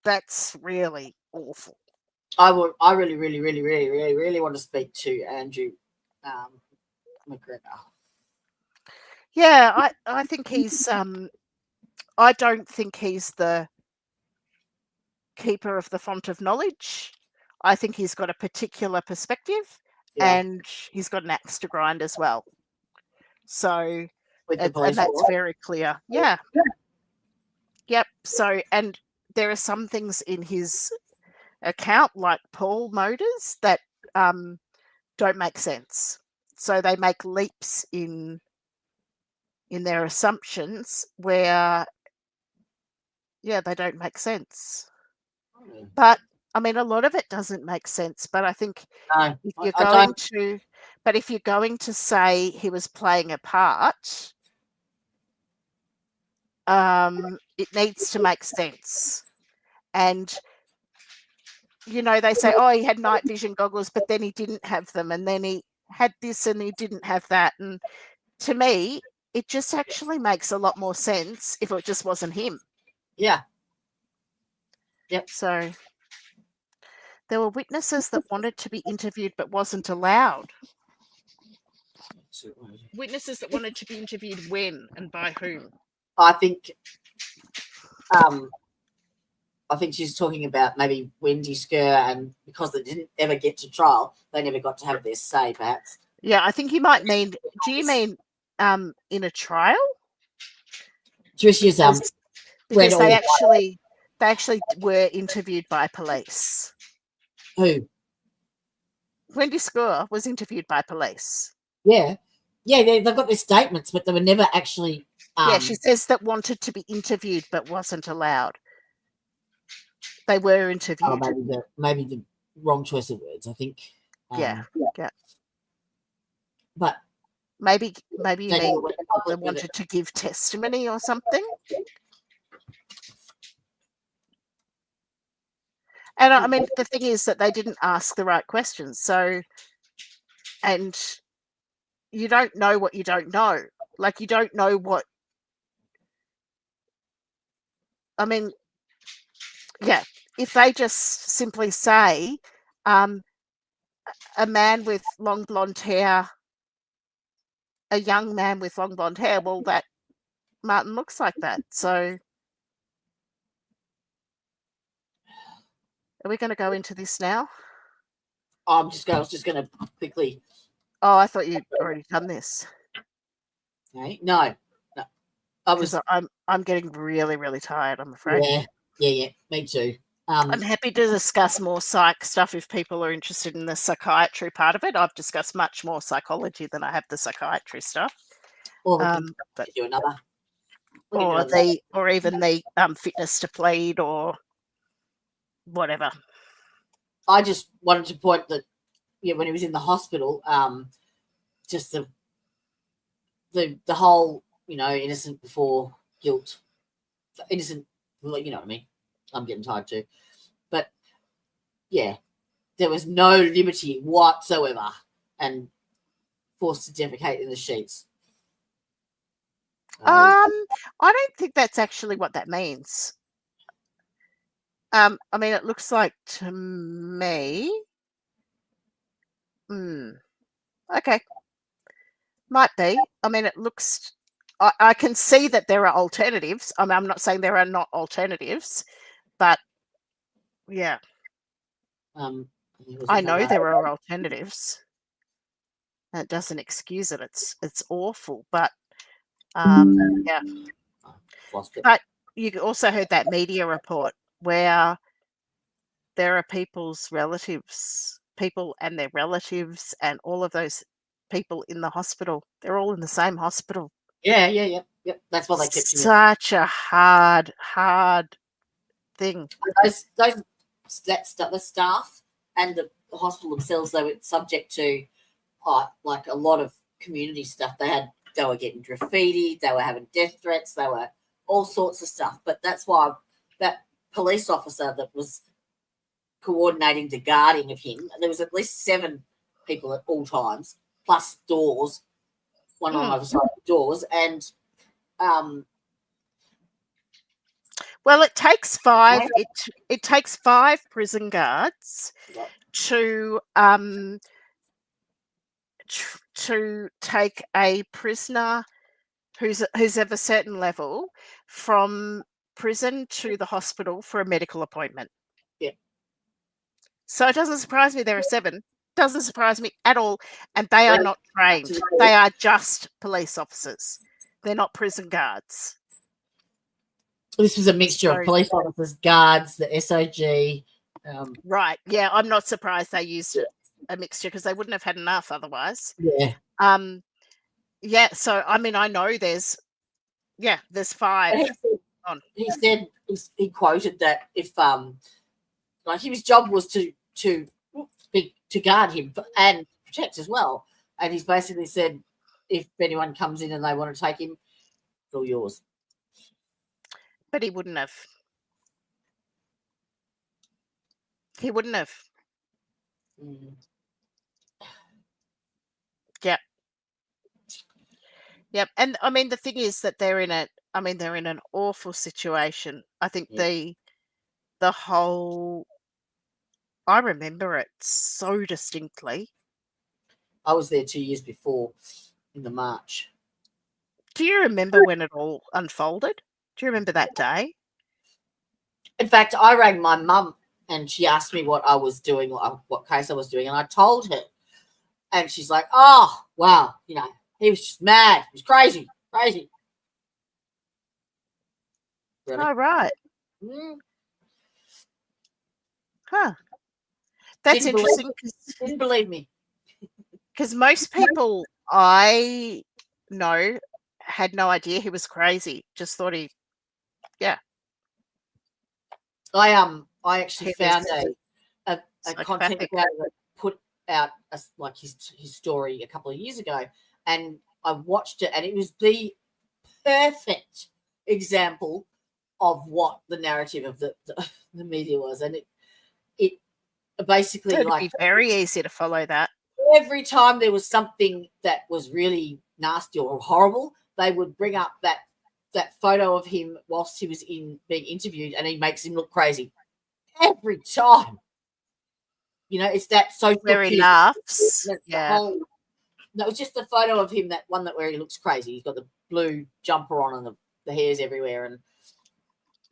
Speaker 2: That's really awful.
Speaker 1: I really, really, really, really, really, really want to speak to Andrew McGregor.
Speaker 2: Yeah, I think he's I don't think he's the keeper of the font of knowledge. I think he's got a particular perspective and he's got an axe to grind as well. So and that's very clear. Yeah. Yep. So and there are some things in his account, like Paul Motors, that don't make sense. So they make leaps in their assumptions where, they don't make sense. But I mean, a lot of it doesn't make sense. But I think if you're going to say he was playing a part, it needs to make sense. And they say, oh, he had night vision goggles, but then he didn't have them, and then he had this and he didn't have that. And to me, it just actually makes a lot more sense if it just wasn't him.
Speaker 1: Yeah. Yep.
Speaker 2: So there were witnesses that wanted to be interviewed but wasn't allowed. Witnesses that wanted to be interviewed when and by whom?
Speaker 1: I think she's talking about maybe Wendy Skur, and because they didn't ever get to trial, they never got to have their say, perhaps.
Speaker 2: Yeah, I think you might mean. Do you mean in a trial?
Speaker 1: Just use
Speaker 2: because they actually were interviewed by police.
Speaker 1: Who?
Speaker 2: Wendy Skur was interviewed by police.
Speaker 1: Yeah, they've got their statements, but they were never actually.
Speaker 2: She says that wanted to be interviewed but wasn't allowed. They were interviewed.
Speaker 1: Oh, maybe the wrong choice of words, I think.
Speaker 2: Yeah.
Speaker 1: But
Speaker 2: maybe you mean they wanted to give testimony or something. And I mean, the thing is that they didn't ask the right questions. So, and you don't know what you don't know. Like, you don't know what. I mean, yeah, if they just simply say a man with long blonde hair, a young man with long blonde hair, well, that Martin looks like that. So are we going to go into this now?
Speaker 1: I was just going to quickly.
Speaker 2: Oh, I thought you'd already done this.
Speaker 1: Okay. No.
Speaker 2: I'm getting really, really tired, I'm afraid.
Speaker 1: Yeah. Yeah, me too.
Speaker 2: I'm happy to discuss more psych stuff if people are interested in the psychiatry part of it. I've discussed much more psychology than I have the psychiatry stuff.
Speaker 1: Or we can
Speaker 2: But
Speaker 1: do another.
Speaker 2: or even the fitness to plead or whatever.
Speaker 1: I just wanted to point that, when he was in the hospital, just the whole, innocent before guilt, innocent, you know what I mean? I'm getting tired too. But yeah, there was no liberty whatsoever and forced to defecate in the sheets.
Speaker 2: I don't think that's actually what that means. I mean, it looks like to me. Okay. Might be. I mean, it looks. I can see that there are alternatives. I mean, I'm not saying there are not alternatives, but yeah. I know there are alternatives. That doesn't excuse it. It's awful, but yeah. But you also heard that media report where there are people's relatives, people and their relatives, and all of those people in the hospital. They're all in the same hospital.
Speaker 1: Yeah. That's what they kept.
Speaker 2: Such a hard thing.
Speaker 1: The staff and the hospital themselves, they were subject to like a lot of community stuff. They were getting graffiti, they were having death threats, they were all sorts of stuff. But that's why that police officer that was coordinating the guarding of him, there was at least 7 people at all times, plus doors, one on either side of the doors, and
Speaker 2: well, it takes 5. It takes 5 prison guards to take a prisoner who's of a certain level from prison to the hospital for a medical appointment.
Speaker 1: Yeah.
Speaker 2: So it doesn't surprise me there are 7. Doesn't surprise me at all, and they are not trained. They are just police officers. They're not prison guards.
Speaker 1: This was a mixture of police officers, guards, the SOG.
Speaker 2: Right. Yeah, I'm not surprised they used a mixture because they wouldn't have had enough otherwise.
Speaker 1: Yeah.
Speaker 2: Yeah. So I mean, I know there's 5.
Speaker 1: He said he quoted that if like his job was to guard him and protect as well, and he's basically said if anyone comes in and they want to take him, it's all yours.
Speaker 2: But he wouldn't have. He wouldn't have. Yep. And I mean, the thing is that they're in an awful situation. I think the whole. I remember it so distinctly.
Speaker 1: I was there 2 years before in the March.
Speaker 2: Do you remember when it all unfolded? Do you remember that day?
Speaker 1: In fact, I rang my mum and she asked me what I was doing, what case I was doing, and I told her. And she's like, oh, wow, he was just mad. He was crazy. Really?
Speaker 2: Oh, right. Huh. That's interesting.
Speaker 1: Didn't believe me.
Speaker 2: Because most people I know had no idea he was crazy. Just thought I
Speaker 1: actually found a content creator that put out his story a couple of years ago, and I watched it, and it was the perfect example of what the narrative of the media was, and it basically
Speaker 2: it'd be very easy to follow that.
Speaker 1: Every time there was something that was really nasty or horrible, they would bring up that photo of him whilst he was being interviewed, and he makes him look crazy every time. It's that social
Speaker 2: where he laughs.
Speaker 1: No, it's just the photo of him, that one where he looks crazy. He's got the blue jumper on and the hair's everywhere, and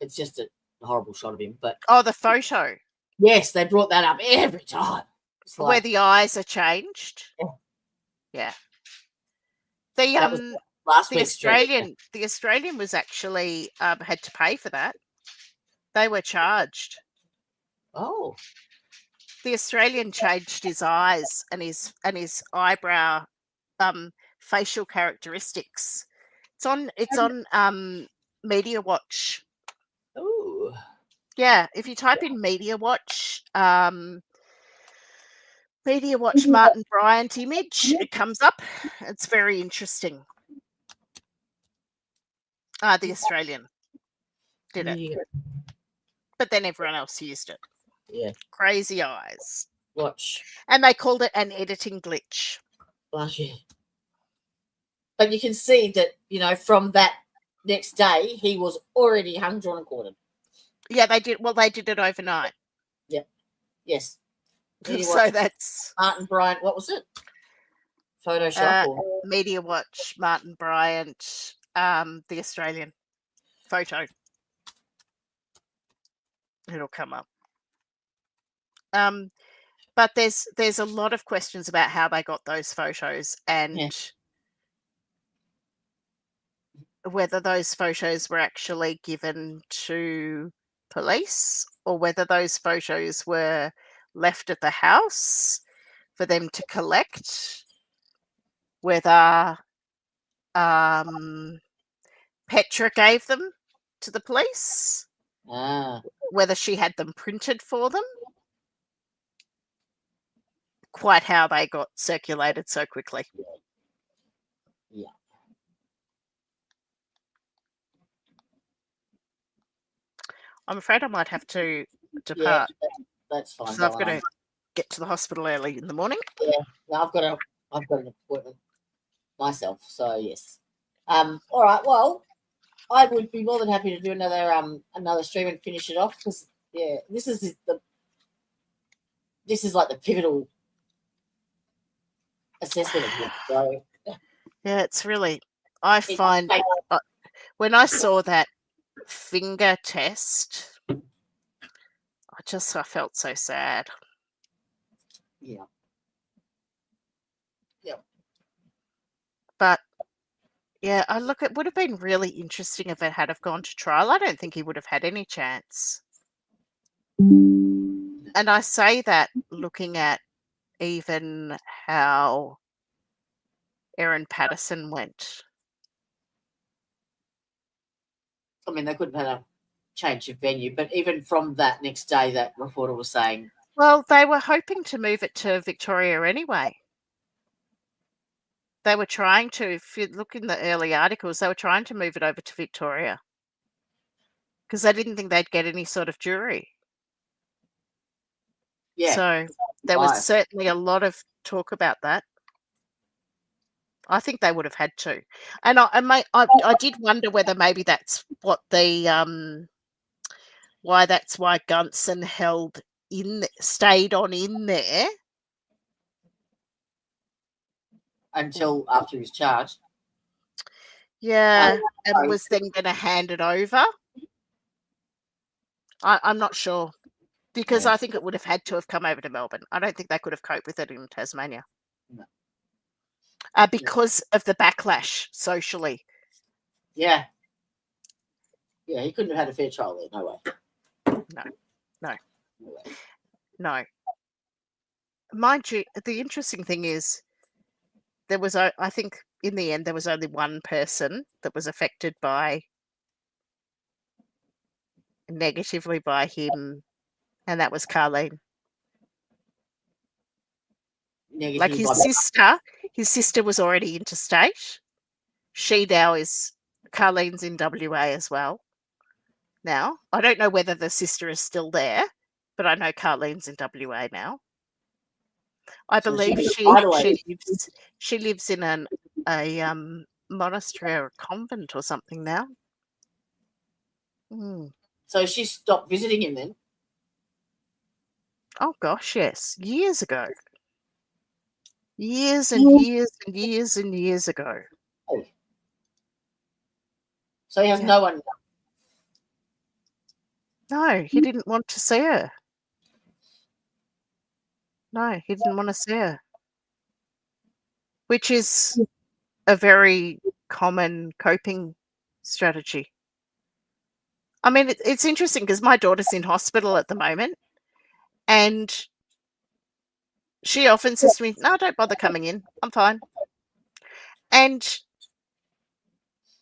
Speaker 1: it's just a horrible shot of him. But
Speaker 2: the photo.
Speaker 1: Yes, they brought that up every time.
Speaker 2: Where the eyes are changed. Yeah. The Australian was actually had to pay for that. They were charged.
Speaker 1: Oh,
Speaker 2: The Australian changed his eyes and his eyebrow facial characteristics. It's on Media Watch.
Speaker 1: ooh,
Speaker 2: Yeah, if you type in Media Watch Martin Bryant image, it comes up. It's very interesting. The Australian did it,
Speaker 1: yeah,
Speaker 2: but then everyone else used it.
Speaker 1: yeah.
Speaker 2: Crazy eyes.
Speaker 1: Watch,
Speaker 2: And they called it an editing glitch.
Speaker 1: blushy. But you can see that, you know, from that next day, he was already hung, drawn, and quartered.
Speaker 2: Yeah, they did. Well, they did it overnight.
Speaker 1: Yes. Media
Speaker 2: So
Speaker 1: Watch,
Speaker 2: that's
Speaker 1: Martin Bryant. What was it? Photoshop or
Speaker 2: Media Watch, Martin Bryant, the Australian photo. It'll come up. But there's a lot of questions about how they got those photos and whether those photos were actually given to police or whether those photos were left at the house for them to collect, whether Petra gave them to the police, whether she had them printed for them. Quite how they got circulated so quickly.
Speaker 1: yeah.
Speaker 2: I'm afraid I might have to
Speaker 1: Yeah,
Speaker 2: depart.
Speaker 1: that's fine.
Speaker 2: So I've got to get to the hospital early in the morning.
Speaker 1: Yeah, no, I've got an appointment myself. So yes. All right. Well, I would be more than happy to do another stream and finish it off because this is like the pivotal assessment of it. So
Speaker 2: Yeah, it's really. I find when I saw that finger test, I felt so sad.
Speaker 1: yeah.
Speaker 2: But yeah, it would have been really interesting if it had have gone to trial. I don't think he would have had any chance. And I say that looking at even how Erin Patterson went.
Speaker 1: I mean, they could have had a change of venue, but even from that next day, that reporter was saying,
Speaker 2: well, they were hoping to move it to Victoria anyway. They were trying to, if you look in the early articles, they were trying to move it over to Victoria because they didn't think they'd get any sort of jury.
Speaker 1: yeah.
Speaker 2: So there was certainly a lot of talk about that. I think they would have had to. And I did wonder whether maybe that's what why Gunson stayed on in there.
Speaker 1: Until after his charge.
Speaker 2: Yeah, and was then going to hand it over. I'm not sure because I think it would have had to have come over to Melbourne. I don't think they could have coped with it in Tasmania.
Speaker 1: No.
Speaker 2: Because of the backlash socially.
Speaker 1: Yeah. Yeah, he couldn't have had a fair trial there. No way.
Speaker 2: No. Mind you, the interesting thing is there was, I think in the end, there was only one person that was affected negatively by him, and that was Carleen. Like his sister was already interstate. She now Carleen's in WA as well. Now, I don't know whether the sister is still there, but I know Carleen's in WA now. I believe she lives in a monastery or a convent or something now.
Speaker 1: So she stopped visiting him then?
Speaker 2: Oh gosh, yes. Years ago. Years and years and years and years ago.
Speaker 1: Oh. So he has no one.
Speaker 2: No, he didn't want to see her. No, he didn't want to see her. Which is a very common coping strategy. I mean, it's interesting because my daughter's in hospital at the moment, and she often says to me, "No, don't bother coming in. I'm fine." And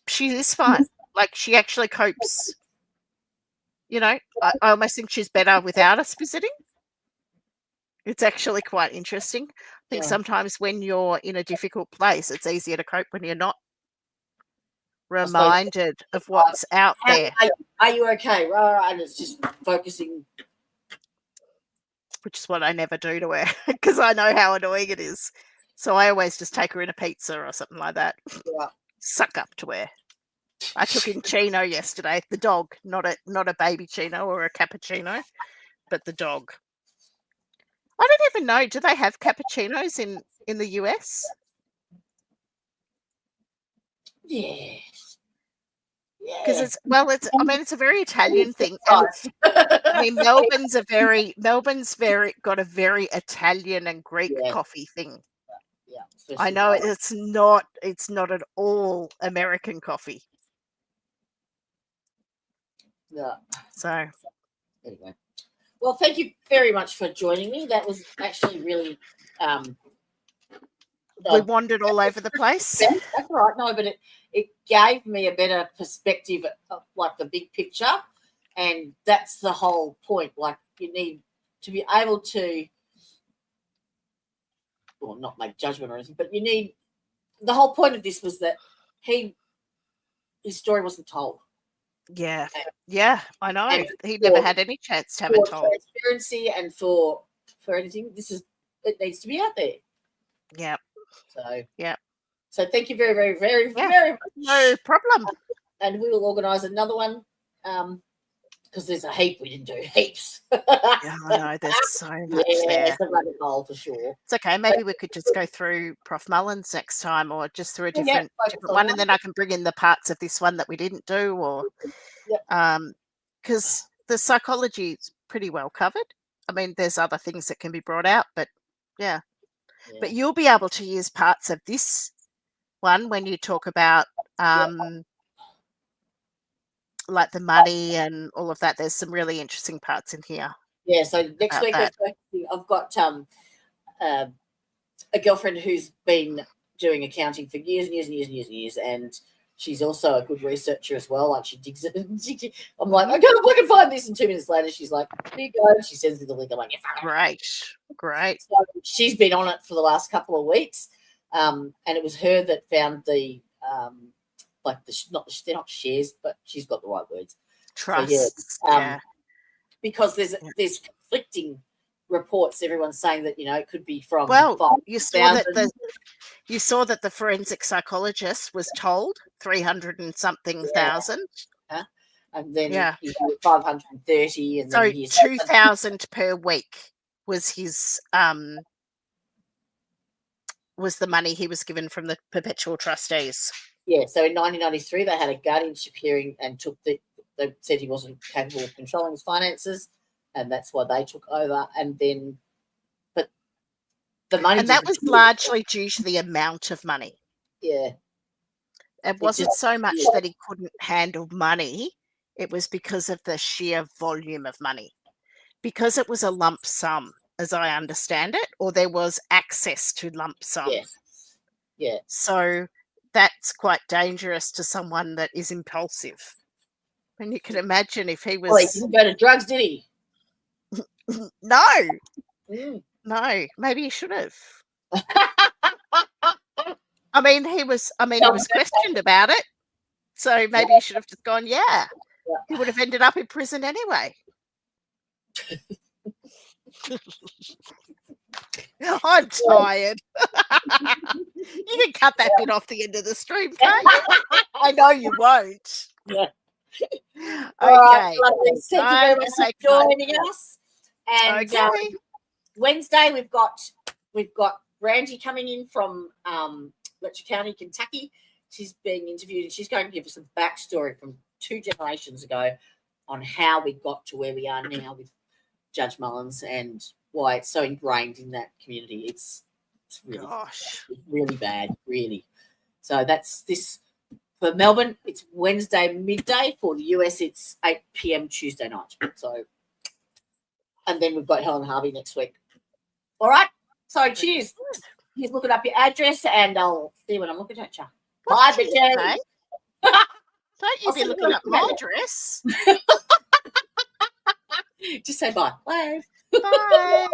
Speaker 2: she is fine. Like, she actually copes. You know, I almost think she's better without us visiting. It's actually quite interesting. I think
Speaker 1: Yeah.
Speaker 2: sometimes when you're in a difficult place, it's easier to cope when you're not
Speaker 1: suppose-
Speaker 2: reminded of what's out there,
Speaker 1: Are you okay? Right, and it's just focusing.
Speaker 2: which is what I never do to her because I know how annoying it is. So I always just take her in a pizza or something like that.
Speaker 1: Yeah.
Speaker 2: Suck up to her. I took in Chino yesterday, the dog, not a baby Chino or a cappuccino, but the dog. I don't even know. Do they have cappuccinos in the US?
Speaker 1: Yes.
Speaker 2: Because
Speaker 1: Yeah.
Speaker 2: it's a very Italian thing. And I mean, Melbourne's got a very Italian and Greek
Speaker 1: Yeah.
Speaker 2: coffee thing.
Speaker 1: Yeah.
Speaker 2: I know it's not at all American coffee.
Speaker 1: Yeah.
Speaker 2: So
Speaker 1: Anyway. Well, thank you very much for joining me. That was actually really
Speaker 2: we wandered all over the place.
Speaker 1: That's all right. No, but it gave me a better perspective of like the big picture, and that's the whole point. Like, you need to be able to, well, not make judgment or anything, but you need. The whole point of this was that his story wasn't told.
Speaker 2: Yeah, I know.
Speaker 1: And
Speaker 2: He never had any chance to have it
Speaker 1: For
Speaker 2: told.
Speaker 1: transparency and for anything, it needs to be out there.
Speaker 2: Yeah.
Speaker 1: So
Speaker 2: yeah.
Speaker 1: So thank you very, very, very,
Speaker 2: Yeah.
Speaker 1: very much.
Speaker 2: No problem.
Speaker 1: And we will organise another one because there's a heap we didn't do. Heaps.
Speaker 2: Yeah, I know. There's so much there.
Speaker 1: It's a rabbit hole for sure.
Speaker 2: It's okay. Maybe we could just go through Prof. Mullen's next time, or just through a different one, and then I can bring in the parts of this one that we didn't do, or because the psychology is pretty well covered. I mean, there's other things that can be brought out, but yeah. But you'll be able to use parts of this one when you talk about like the money and all of that. There's some really interesting parts in here.
Speaker 1: Yeah, so next week I've got a girlfriend who's been doing accounting for years and years and years and years and years, and she's also a good researcher as well. Like, she digs it. I'm like, I can find this, and 2 minutes later she's like, here you go. And she sends me the link. I'm like,
Speaker 2: Great.
Speaker 1: So she's been on it for the last couple of weeks, and it was her that found the they're not shares, but she's got the right words.
Speaker 2: Trust.
Speaker 1: So, because there's conflicting reports. Everyone's saying that it could be from.
Speaker 2: Well, you saw that the forensic psychologist was told 300 and something thousand.
Speaker 1: And then 530, and
Speaker 2: so
Speaker 1: then
Speaker 2: 2,000 per week was his was the money he was given from the perpetual trustees.
Speaker 1: Yeah, so in 1993 they had a guardianship hearing and they said he wasn't capable of controlling his finances, and that's why they took over. And then, but the money,
Speaker 2: and that was largely due to the amount of money.
Speaker 1: Yeah,
Speaker 2: it wasn't so much that he couldn't handle money. It was because of the sheer volume of money, because it was a lump sum, as I understand it, or there was access to lump sum.
Speaker 1: Yeah.
Speaker 2: So that's quite dangerous to someone that is impulsive. And you can imagine if he was.
Speaker 1: Well, he didn't go to drugs, did he?
Speaker 2: No. No. Maybe he should have. I mean, he was questioned about it. So maybe he should have just gone, yeah. He would have ended up in prison anyway. I'm tired. You can cut that bit off the end of the stream, can't you? I know you won't.
Speaker 1: Yeah.
Speaker 2: Okay.
Speaker 1: All right, lovely. Thank you very much for joining us. And Wednesday we've got Brandy coming in from Letcher County, Kentucky. She's being interviewed, and she's going to give us some backstory from 2 generations ago on how we got to where we are now with Judge Mullins and why it's so ingrained in that community. It's really, really bad, really. So that's this For Melbourne, it's Wednesday midday. For the US, it's 8 p.m. Tuesday night. So, and then we've got Helen Harvey next week. All right. So, cheers. He's looking up your address, and I'll see when I'm looking at you. Bye, bitches.
Speaker 2: Don't you be looking up my address.
Speaker 1: Just say bye. Bye.
Speaker 2: Bye.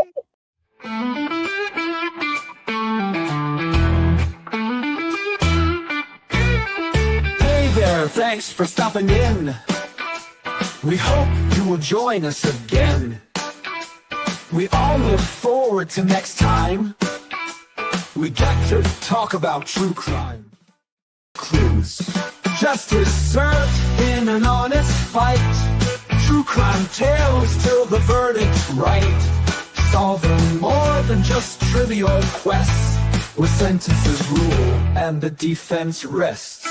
Speaker 6: Hey there, thanks for stopping in. We hope you will join us again. We all look forward to next time. We get to talk about true crime. Clues. Justice served in an honest fight. True crime tales till the verdict's right. Solving more than just trivial quests, where sentences rule and the defense rests.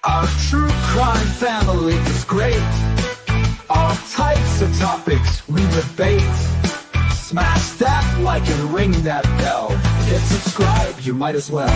Speaker 6: Our true crime family is great. All types of topics we debate. Smash that like and ring that bell. Hit subscribe, you might as well.